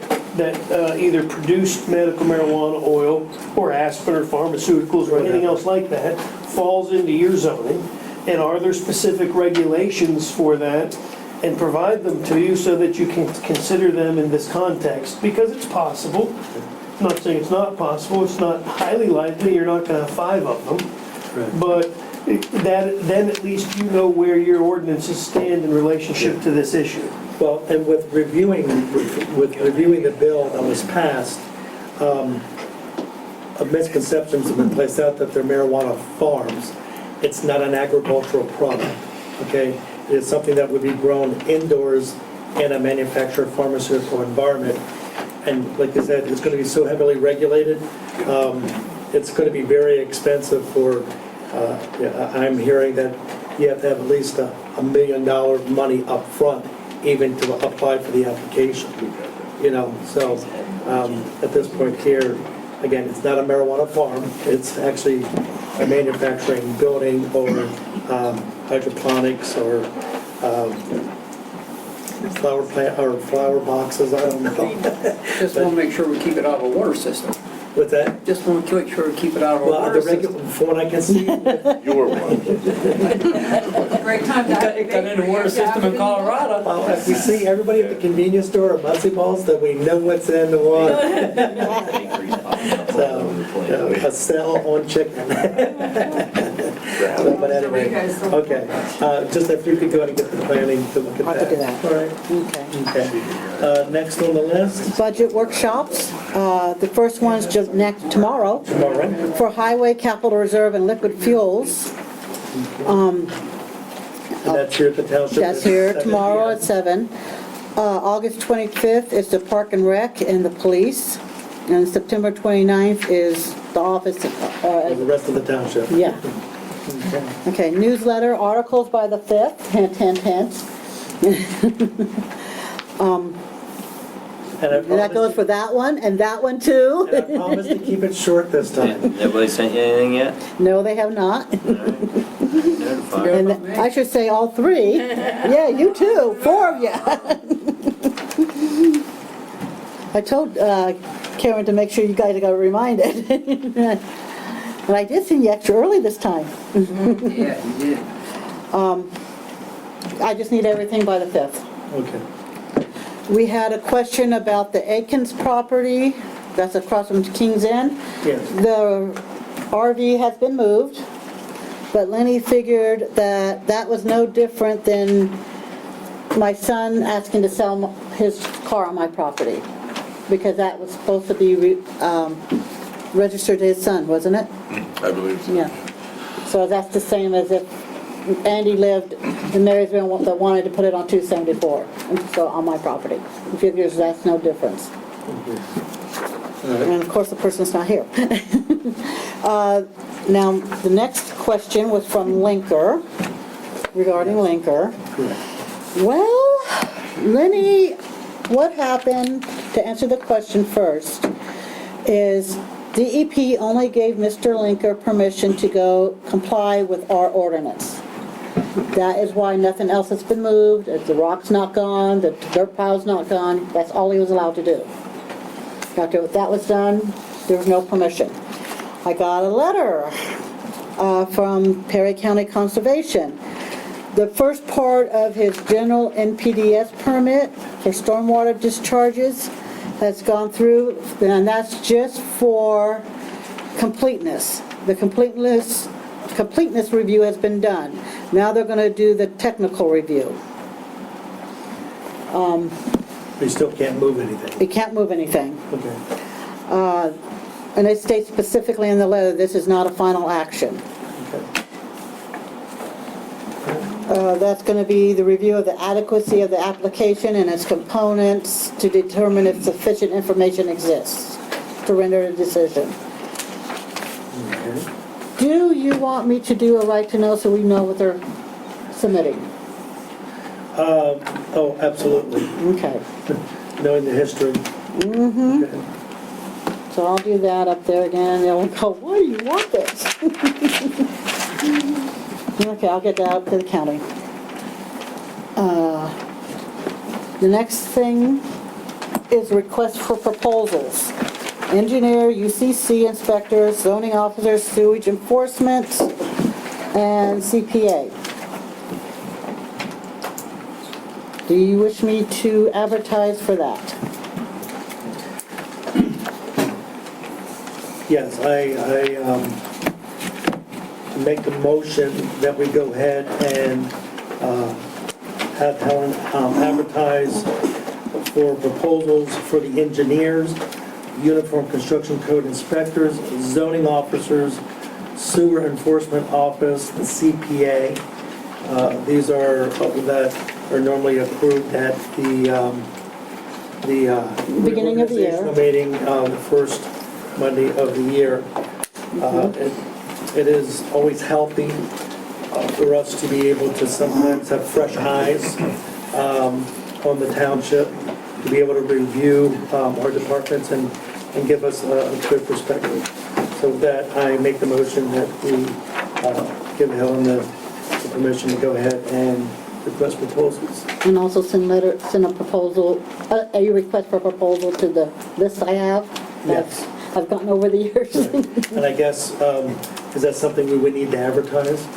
J: either produced medical marijuana oil or aspirin or pharmaceuticals or anything else like that falls into your zoning, and are there specific regulations for that, and provide them to you so that you can consider them in this context, because it's possible. I'm not saying it's not possible, it's not highly likely, you're not going to have 5 of them, but then at least you know where your ordinances stand in relationship to this issue.
A: Well, and with reviewing the bill that was passed, misconceptions have been placed out that they're marijuana farms. It's not an agricultural product, okay? It's something that would be grown indoors in a manufactured pharmaceutical environment. And like I said, it's going to be so heavily regulated, it's going to be very expensive for, I'm hearing that you have to have at least $1 million money up front even to apply for the application. So at this point here, again, it's not a marijuana farm, it's actually a manufacturing building or hydroponics or flower plant or flower boxes, I don't know.
M: Just want to make sure we keep it out of a water system.
A: What's that?
M: Just want to make sure we keep it out of a
A: Well,
M: water system.
A: from what I can see,
F: You're one.
B: Great time to have
M: It got in the water system in Colorado.
A: well, if we see everybody at the convenience store or Muzzy Balls, that we know what's in the water. So, a cell on chicken. but anyway, okay. Just if you could go ahead and get the planning to look at that.
C: I could do that.
A: All right.
C: Okay.
A: Okay. Next on the list,
C: Budget workshops. The first one's just tomorrow
A: tomorrow.
C: for highway, capital reserve, and liquid fuels.
A: And that's here at the township.
C: That's
A: at
C: here
A: 7
C: tomorrow
A: p.m.
C: at 7. August 25th is the Park and Rec and the police. And September 29th is the office.
A: And the rest of the township.
C: Yeah.
A: Okay.
C: Okay, newsletter, articles by the 5th, hint, hint, hint.
A: And I
C: And that
A: promise,
C: goes for that one and that one too.
A: and I promise to keep it short this time.
R: Nobody sent you anything yet?
C: No, they have not.
R: Notified.
C: And I should say all 3. Yeah, you too, 4 of you. I told Karen to make sure you guys got reminded. And I did send you extra early this time.
M: Yeah, you did.
C: I just need everything by the 5th.
A: Okay.
C: We had a question about the Aikens property, that's across from King's End.
A: Yes.
C: The RV has been moved, but Lenny figured that that was no different than my son asking to sell his car on my property, because that was supposed to be registered to his son, wasn't it?
F: I believe so.
C: Yeah. So that's the same as if Andy lived in Marysville that wanted to put it on 274, and so on my property. He figures that's no difference. And of course, the person's not here. Now, the next question was from Linker, regarding Linker. Well, Lenny, what happened, to answer the question first, is DEP only gave Mr. Linker permission to go comply with our ordinance. That is why nothing else has been moved, the rock's not gone, the dirt pile's not gone, that's all he was allowed to do. After that was done, there was no permission. I got a letter from Perry County Conservation. The first part of his general NPDES permit for stormwater discharges has gone through, and that's just for completeness. The completeness review has been done. Now they're going to do the technical review.
A: We still can't move anything.
C: You can't move anything.
A: Okay.
C: And it states specifically in the letter, this is not a final action. That's going to be the review of the adequacy of the application and its components to determine if sufficient information exists to render a decision. Do you want me to do a right to know so we know what they're submitting?
A: Oh, absolutely.
C: Okay.
A: Knowing the history.
C: Mm-hmm.
A: Okay.
C: So I'll do that up there again. They'll go, why do you want this? Okay, I'll get that up to the county. The next thing is request for proposals. Engineer, UCC inspectors, zoning officers, sewage enforcement, and CPA. Do you wish me to advertise for that?
A: Yes, I make a motion that we go ahead and have Helen advertise for proposals for the engineers, uniform construction code inspectors, zoning officers, sewer enforcement office, the CPA. These are that are normally approved at the
C: Beginning of the year.
A: reorganizational meeting, the first Monday of the year. It is always healthy for us to be able to sometimes have fresh eyes on the township, to be able to review our departments and give us a good perspective. So with that, I make the motion that we give Helen the permission to go ahead and request proposals.
C: And also send a proposal, a request for proposal to the list I have.
A: Yes.
C: I've gotten over the years.
A: And I guess, is that something we would need to advertise?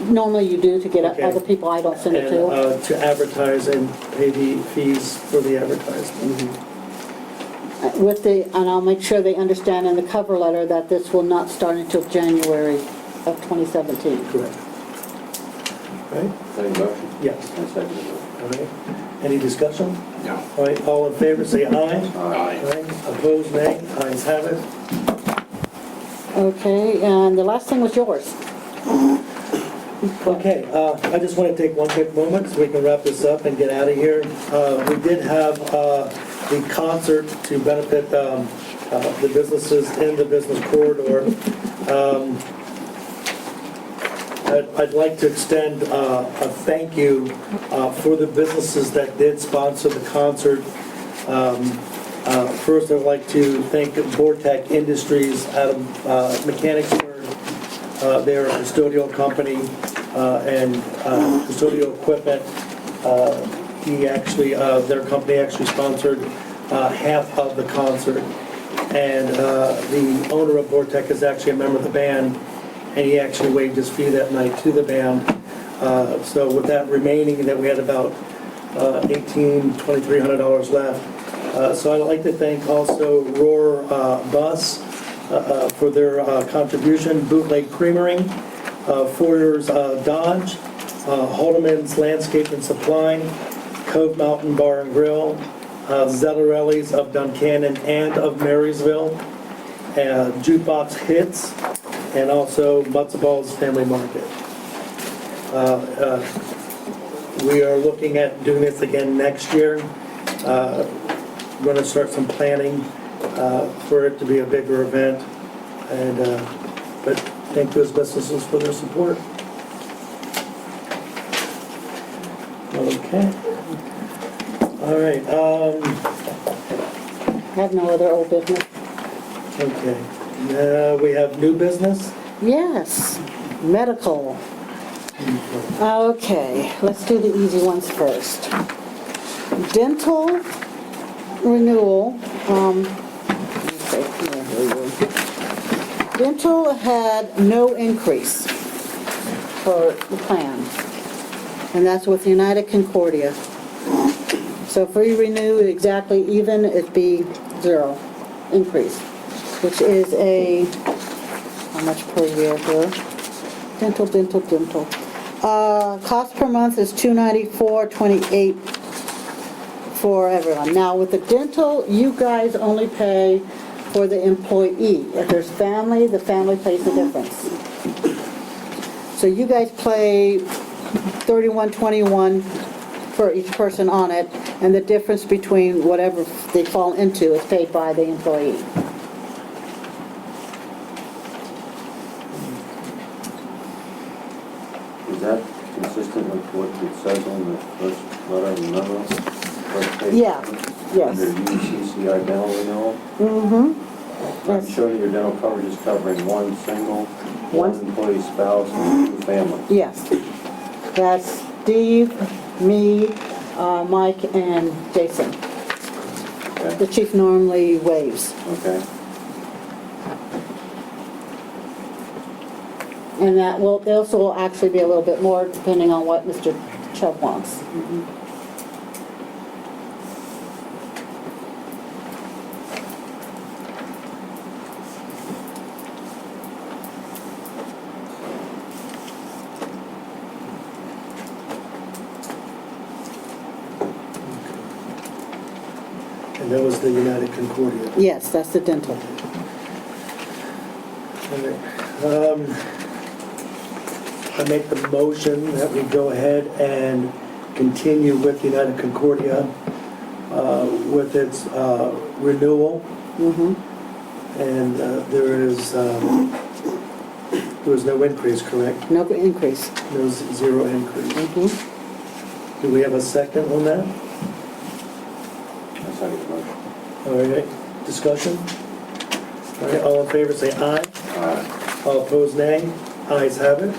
C: Normally you do to get
A: Okay.
C: other people I don't send it to.
A: And to advertise and pay the fees for the advertisement.
C: And I'll make sure they understand in the cover letter that this will not start until January of 2017.
A: Correct. Right?
D: Is that your motion?
A: Yes.
D: I second it.
A: All right. Any discussion?
P: No.
A: All right, all in favor, say aye.
D: Aye.
A: Opposed, nay. Ayes have it.
C: Okay, and the last thing was yours.
A: Okay, I just want to take one quick moment so we can wrap this up and get out of here. We did have the concert to benefit the businesses in the business corridor. I'd like to extend a thank you for the businesses that did sponsor the concert. First, I'd like to thank Vortec Industries out of Mechanicsburg. They're a custodial company and custodial equipment. Their company actually sponsored half of the concert. And the owner of Vortec is actually a member of the band, and he actually waived his fee that night to the band. So with that remaining, that we had about $2,300 left. So I'd like to thank also Roar Bus for their contribution, Bootleg Creamery, Foyer's Dodge, Haldeman's Landscape and Supply, Cove Mountain Bar and Grill, Zellarelli's of Duncannon and of Marysville, Jukebox Hits, and also Matzo Ball's Family Market. We are looking at doing this again next year. We're going to start some planning for it to be a bigger event, and but thank those businesses for their support. Okay. All right.
C: Have no other old business.
A: Okay. We have new business.
C: Yes, medical. Okay, let's do the easy ones first. Dental renewal. Let's see, here we go. Dental had no increase for the plan, and that's with United Concordia. So if we renew exactly even, it'd be 0 increase, which is a, how much per year here? Dental. Cost per month is $294.28 for everyone. Now with the dental, you guys only pay for the employee. If there's family, the family pays the difference. So you guys pay $31.21 for each person on it, and the difference between whatever they fall into is paid by the employee.
D: Is that consistent with what it says on the first letter of the memo? First page?
C: Yes.
D: Under UCCI dental renewal?
C: Mm-hmm.
D: I'm showing your dental coverage is covering one single, one employee spouse, and 2 families.
C: Yes. That's Steve, me, Mike, and Jason.
D: Okay.
C: The chief normally waives.
D: Okay.
C: And that will, this will actually be a little bit more depending on what Mr. Chubb wants.
D: Mm-hmm.
A: And that was the United Concordia.
C: Yes, that's the dental.
A: All right. I make the motion that we go ahead and continue with United Concordia with its renewal.
C: Mm-hmm.
A: And there was no increase, correct?
C: No increase.
A: No 0 increase.
C: Mm-hmm.
A: Do we have a second on that?
D: I second the motion.
A: All right, discussion? All right, all in favor say aye.
D: Aye.
A: All opposed, nay. Ayes have it.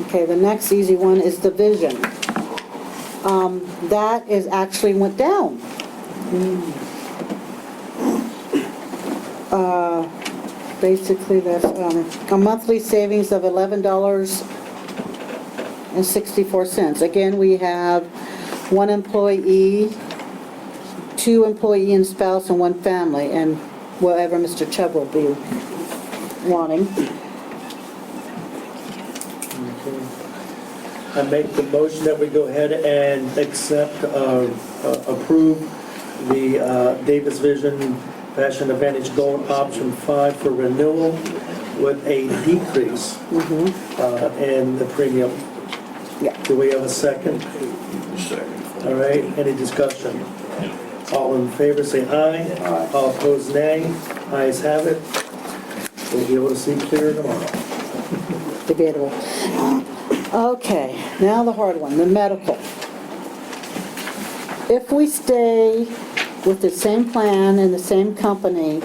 C: Okay, the next easy one is the vision. That is actually went down. Basically, that's a monthly savings of $11.64. Again, we have 1 employee, 2 employee and spouse, and 1 family, and whatever Mr. Chubb will be wanting.
A: I make the motion that we go ahead and accept, approve the Davis Vision Fashion Advantage Gold Option 5 for renewal with a decrease in the premium.
C: Yeah.
A: Do we have a second?
D: Second.
A: All right, any discussion? All in favor, say aye.
D: Aye.
A: All opposed, nay. Ayes have it. We'll be able to see clear tomorrow.
C: Debatable. Okay, now the hard one, the medical. If we stay with the same plan and the same company,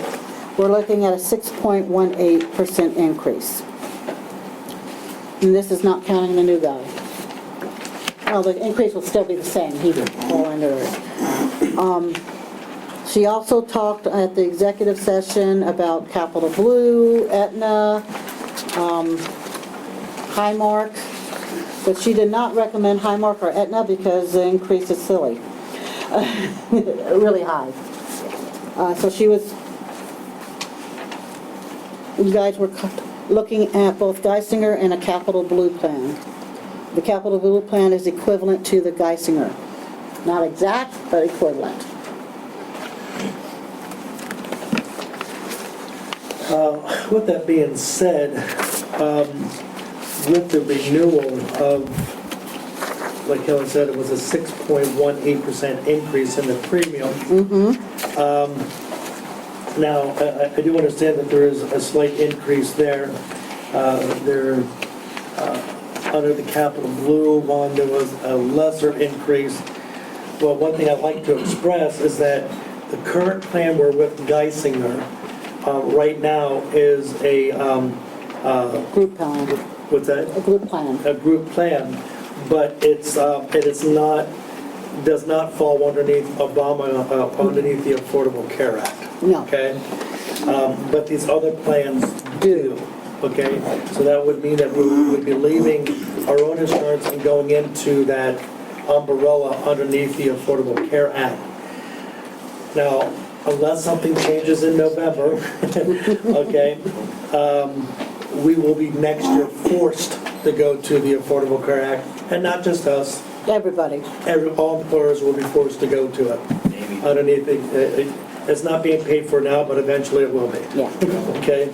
C: we're looking at a 6.18% increase. And this is not counting the new guy. Well, the increase will still be the same, he would fall under it. She also talked at the executive session about Capital Blue, Aetna, Highmark, but she did not recommend Highmark or Aetna because the increase is silly, really high. So you guys were looking at both Geisinger and a Capital Blue plan. The Capital Blue plan is equivalent to the Geisinger. Not exact, but equivalent.
A: With that being said, with the renewal of, like Helen said, it was a 6.18% increase in the premium. Now, I do understand that there is a slight increase there. Under the Capital Blue one, there was a lesser increase. Well, one thing I'd like to express is that the current plan we're with Geisinger right now is a
C: Group plan.
A: what's that?
C: A group plan.
A: A group plan, but it is not, does not fall underneath underneath the Affordable Care Act.
C: No.
A: Okay? But these other plans do. Okay? So that would mean that we would be leaving our own insurance and going into that umbrella underneath the Affordable Care Act. Now, unless something changes in November, okay, we will be next year forced to go to the Affordable Care Act, and not just us.
C: Everybody.
A: All employers will be forced to go to it. Underneath it, it's not being paid for now, but eventually it will be.
C: Yeah.
A: Okay?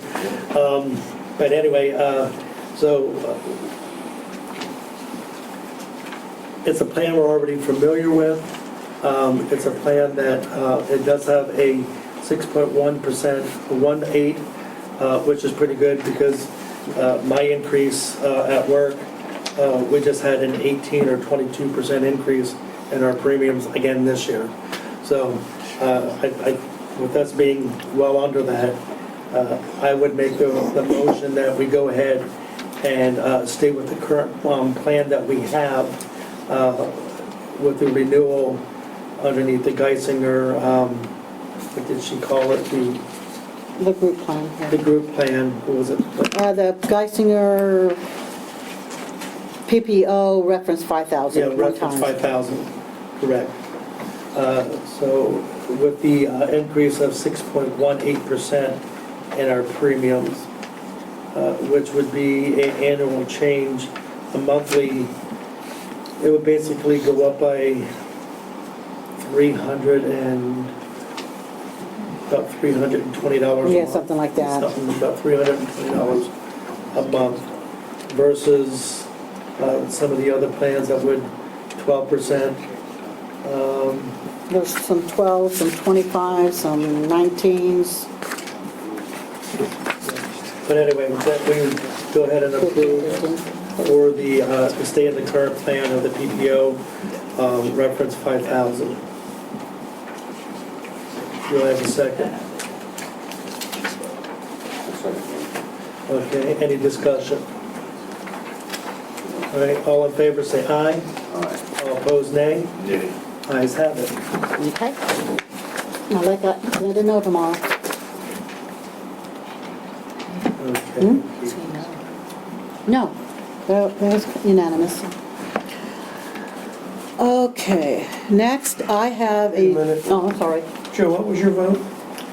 A: But anyway, it's a plan we're already familiar with. It's a plan that it does have a 6.1%, 1.8, which is pretty good because my increase at work, we just had an 18 or 22% increase in our premiums again this year. So with us being well under that, I would make the motion that we go ahead and stay with the current plan that we have with the renewal underneath the Geisinger, what did she call it?
C: The group plan. Yeah.
A: The group plan, what was it?
C: The Geisinger PPO reference 5,000.
A: Yeah, reference 5,000, correct. So with the increase of 6.18% in our premiums, which would be an annual change, a monthly, it would basically go up by about $320.
C: Yeah, something like that.
A: Something about $320 a month versus some of the other plans that would 12%.
C: There's some 12, some 25, some 19s.
A: But anyway, with that, we go ahead and approve for the, to stay in the current plan of the PPO, reference 5,000. Do I have a second? Okay, any discussion? All right, all in favor say aye.
D: Aye.
A: All opposed, nay.
D: Nay.
A: Ayes have it.
C: Okay. I'll let her know tomorrow.
A: Okay.
C: No, that was unanimous. Okay, next I have
J: Wait a minute.
C: Oh, I'm sorry.
J: Joe, what was your vote?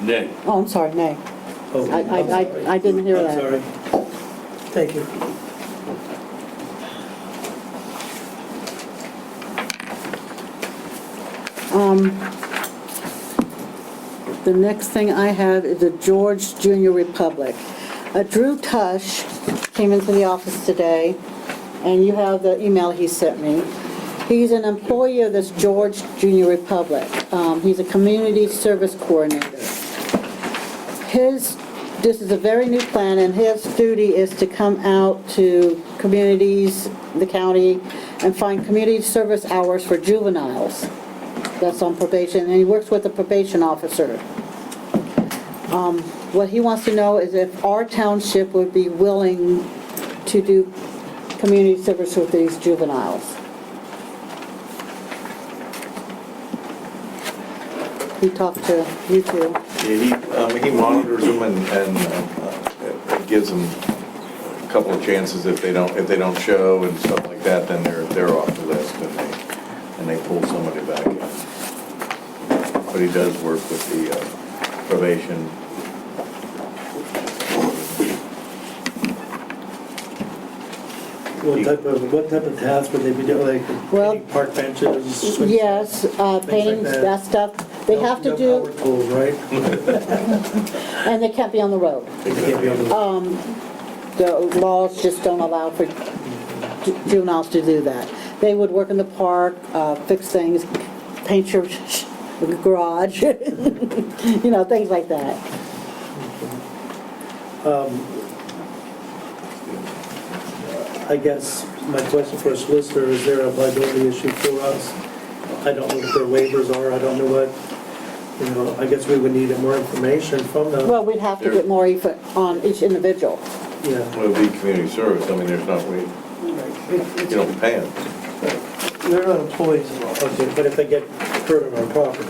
D: Nay.
C: Oh, I'm sorry, nay.
A: Oh, I'm sorry.
C: I didn't hear
A: I'm
C: that.
A: sorry.
J: Thank you.
C: The next thing I have is the George Junior Republic. Drew Tush came into the office today, and you have the email he sent me. He's an employee of this George Junior Republic. He's a community service coordinator. This is a very new plan, and his duty is to come out to communities, the county, and find community service hours for juveniles that's on probation, and he works with a probation officer. What he wants to know is if our township would be willing to do community service with these juveniles. He talked to you two.
F: Yeah, he monitors them and gives them a couple of chances if they don't show and stuff like that, then they're off the list and they pull somebody back in. But he does work with the probation.
A: What type of tasks would they be doing, like painting park benches?
C: Yes, painting, that stuff. They have to do,
A: power tools, right?
C: and they can't be on the road.
A: They can't be on the
C: The laws just don't allow for juveniles to do that. They would work in the park, fix things, paint your garage, you know, things like that.
A: I guess my question for a solicitor, is there a liability issue for us? I don't know what their waivers are, I don't know what, you know, I guess we would need more information from them.
C: Well, we'd have to get more info on each individual.
A: Yeah.
F: Well, it'd be community service, I mean, there's not, you don't pay them.
J: They're not employees at all.
A: Okay, but if they get hurt on our property?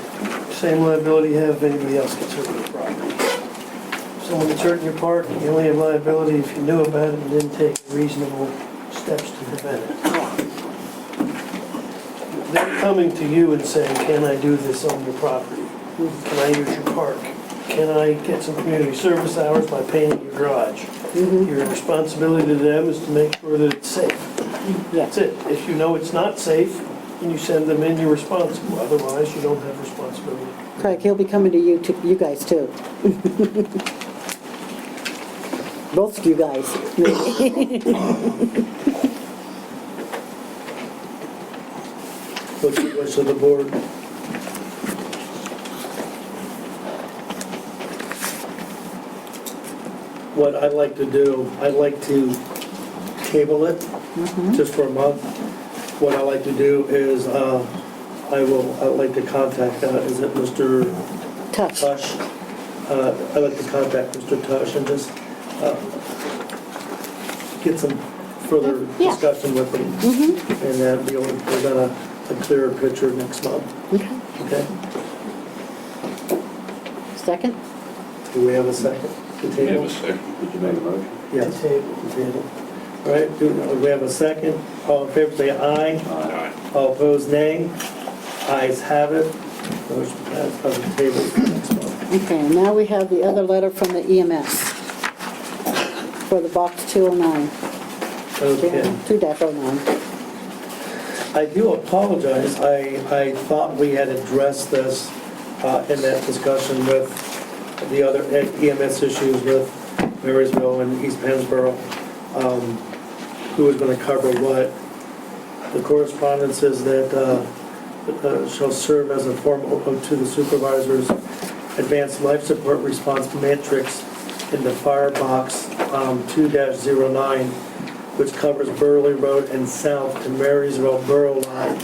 J: Same liability you have if anybody else gets hurt on the property. If someone gets hurt in your park, you only have liability if you knew about it and didn't take reasonable steps to prevent it. They're coming to you and saying, can I do this on your property? Can I use your park? Can I get some community service hours by painting your garage? Your responsibility to them is to make sure that it's safe. That's it. If you know it's not safe, and you send them in, you're responsible. Otherwise, you don't have responsibility.
C: Craig, he'll be coming to you guys too. Both of you guys.
A: What's the wish of the board? What I'd like to do, I'd like to table it just for a month. What I'd like to do is, I'd like to contact, is it Mr.
C: Tush?
A: I'd like to contact Mr. Tush and just get some further discussion with him. And then we'll get a clearer picture next month.
C: Okay.
A: Okay?
C: Second?
A: Do we have a second? To table?
D: Did you make a motion?
A: Yes. To table. All right, do we have a second? All in favor say aye.
D: Aye.
A: All opposed, nay. Ayes have it. Motion passed on the table for next month.
C: Okay, and now we have the other letter from the EMS for the box 209.
A: Okay.
C: 2-09.
A: I do apologize. I thought we had addressed this in that discussion with the other EMS issues with Marysville and East Pennsboro. Who was going to cover what. The correspondence is that shall serve as a form to the supervisors advanced life support response matrix in the firebox 2-09, which covers Burley Road and south to Marysville Borough line.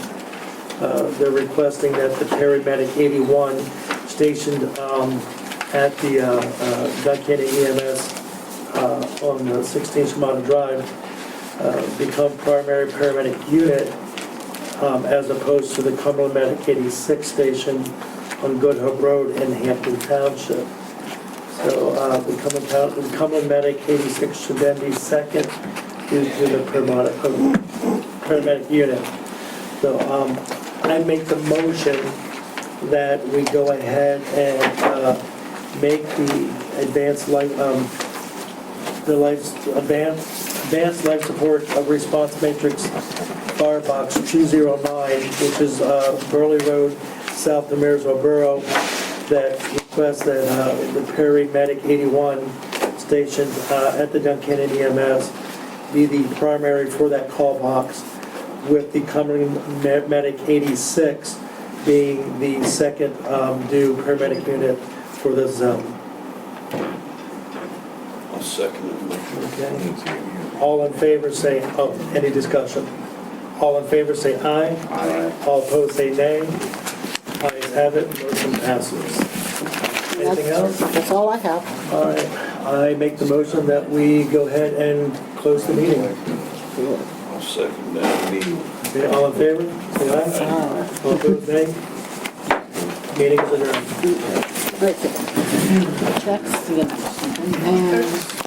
A: They're requesting that the paramedic 81 stationed at the Duncannon EMS on the 16th Ramada Drive become primary paramedic unit as opposed to the Cumberland Medic 86 station on Good Hope Road in Hampton Township. So the Cumberland Medic 86 should then be second due to the paramedic unit. So I make the motion that we go ahead and make the advanced life support response matrix firebox 209, which is Burley Road south of Marysville Borough that requests that the paramedic 81 station at the Duncannon EMS be the primary for that call box, with the Cumberland Medic 86 being the second due paramedic unit for this zone.
D: I'll second it.
A: Okay. All in favor say, oh, any discussion? All in favor say aye.
D: Aye.
A: All opposed say nay. Ayes have it, motion passes. Anything else?
C: That's all I have.
A: All right, I make the motion that we go ahead and close the meeting.
D: I'll second that meeting.
A: Okay, all in favor, say aye. All opposed, nay. Meeting is adjourned.
C: Right. Checks, and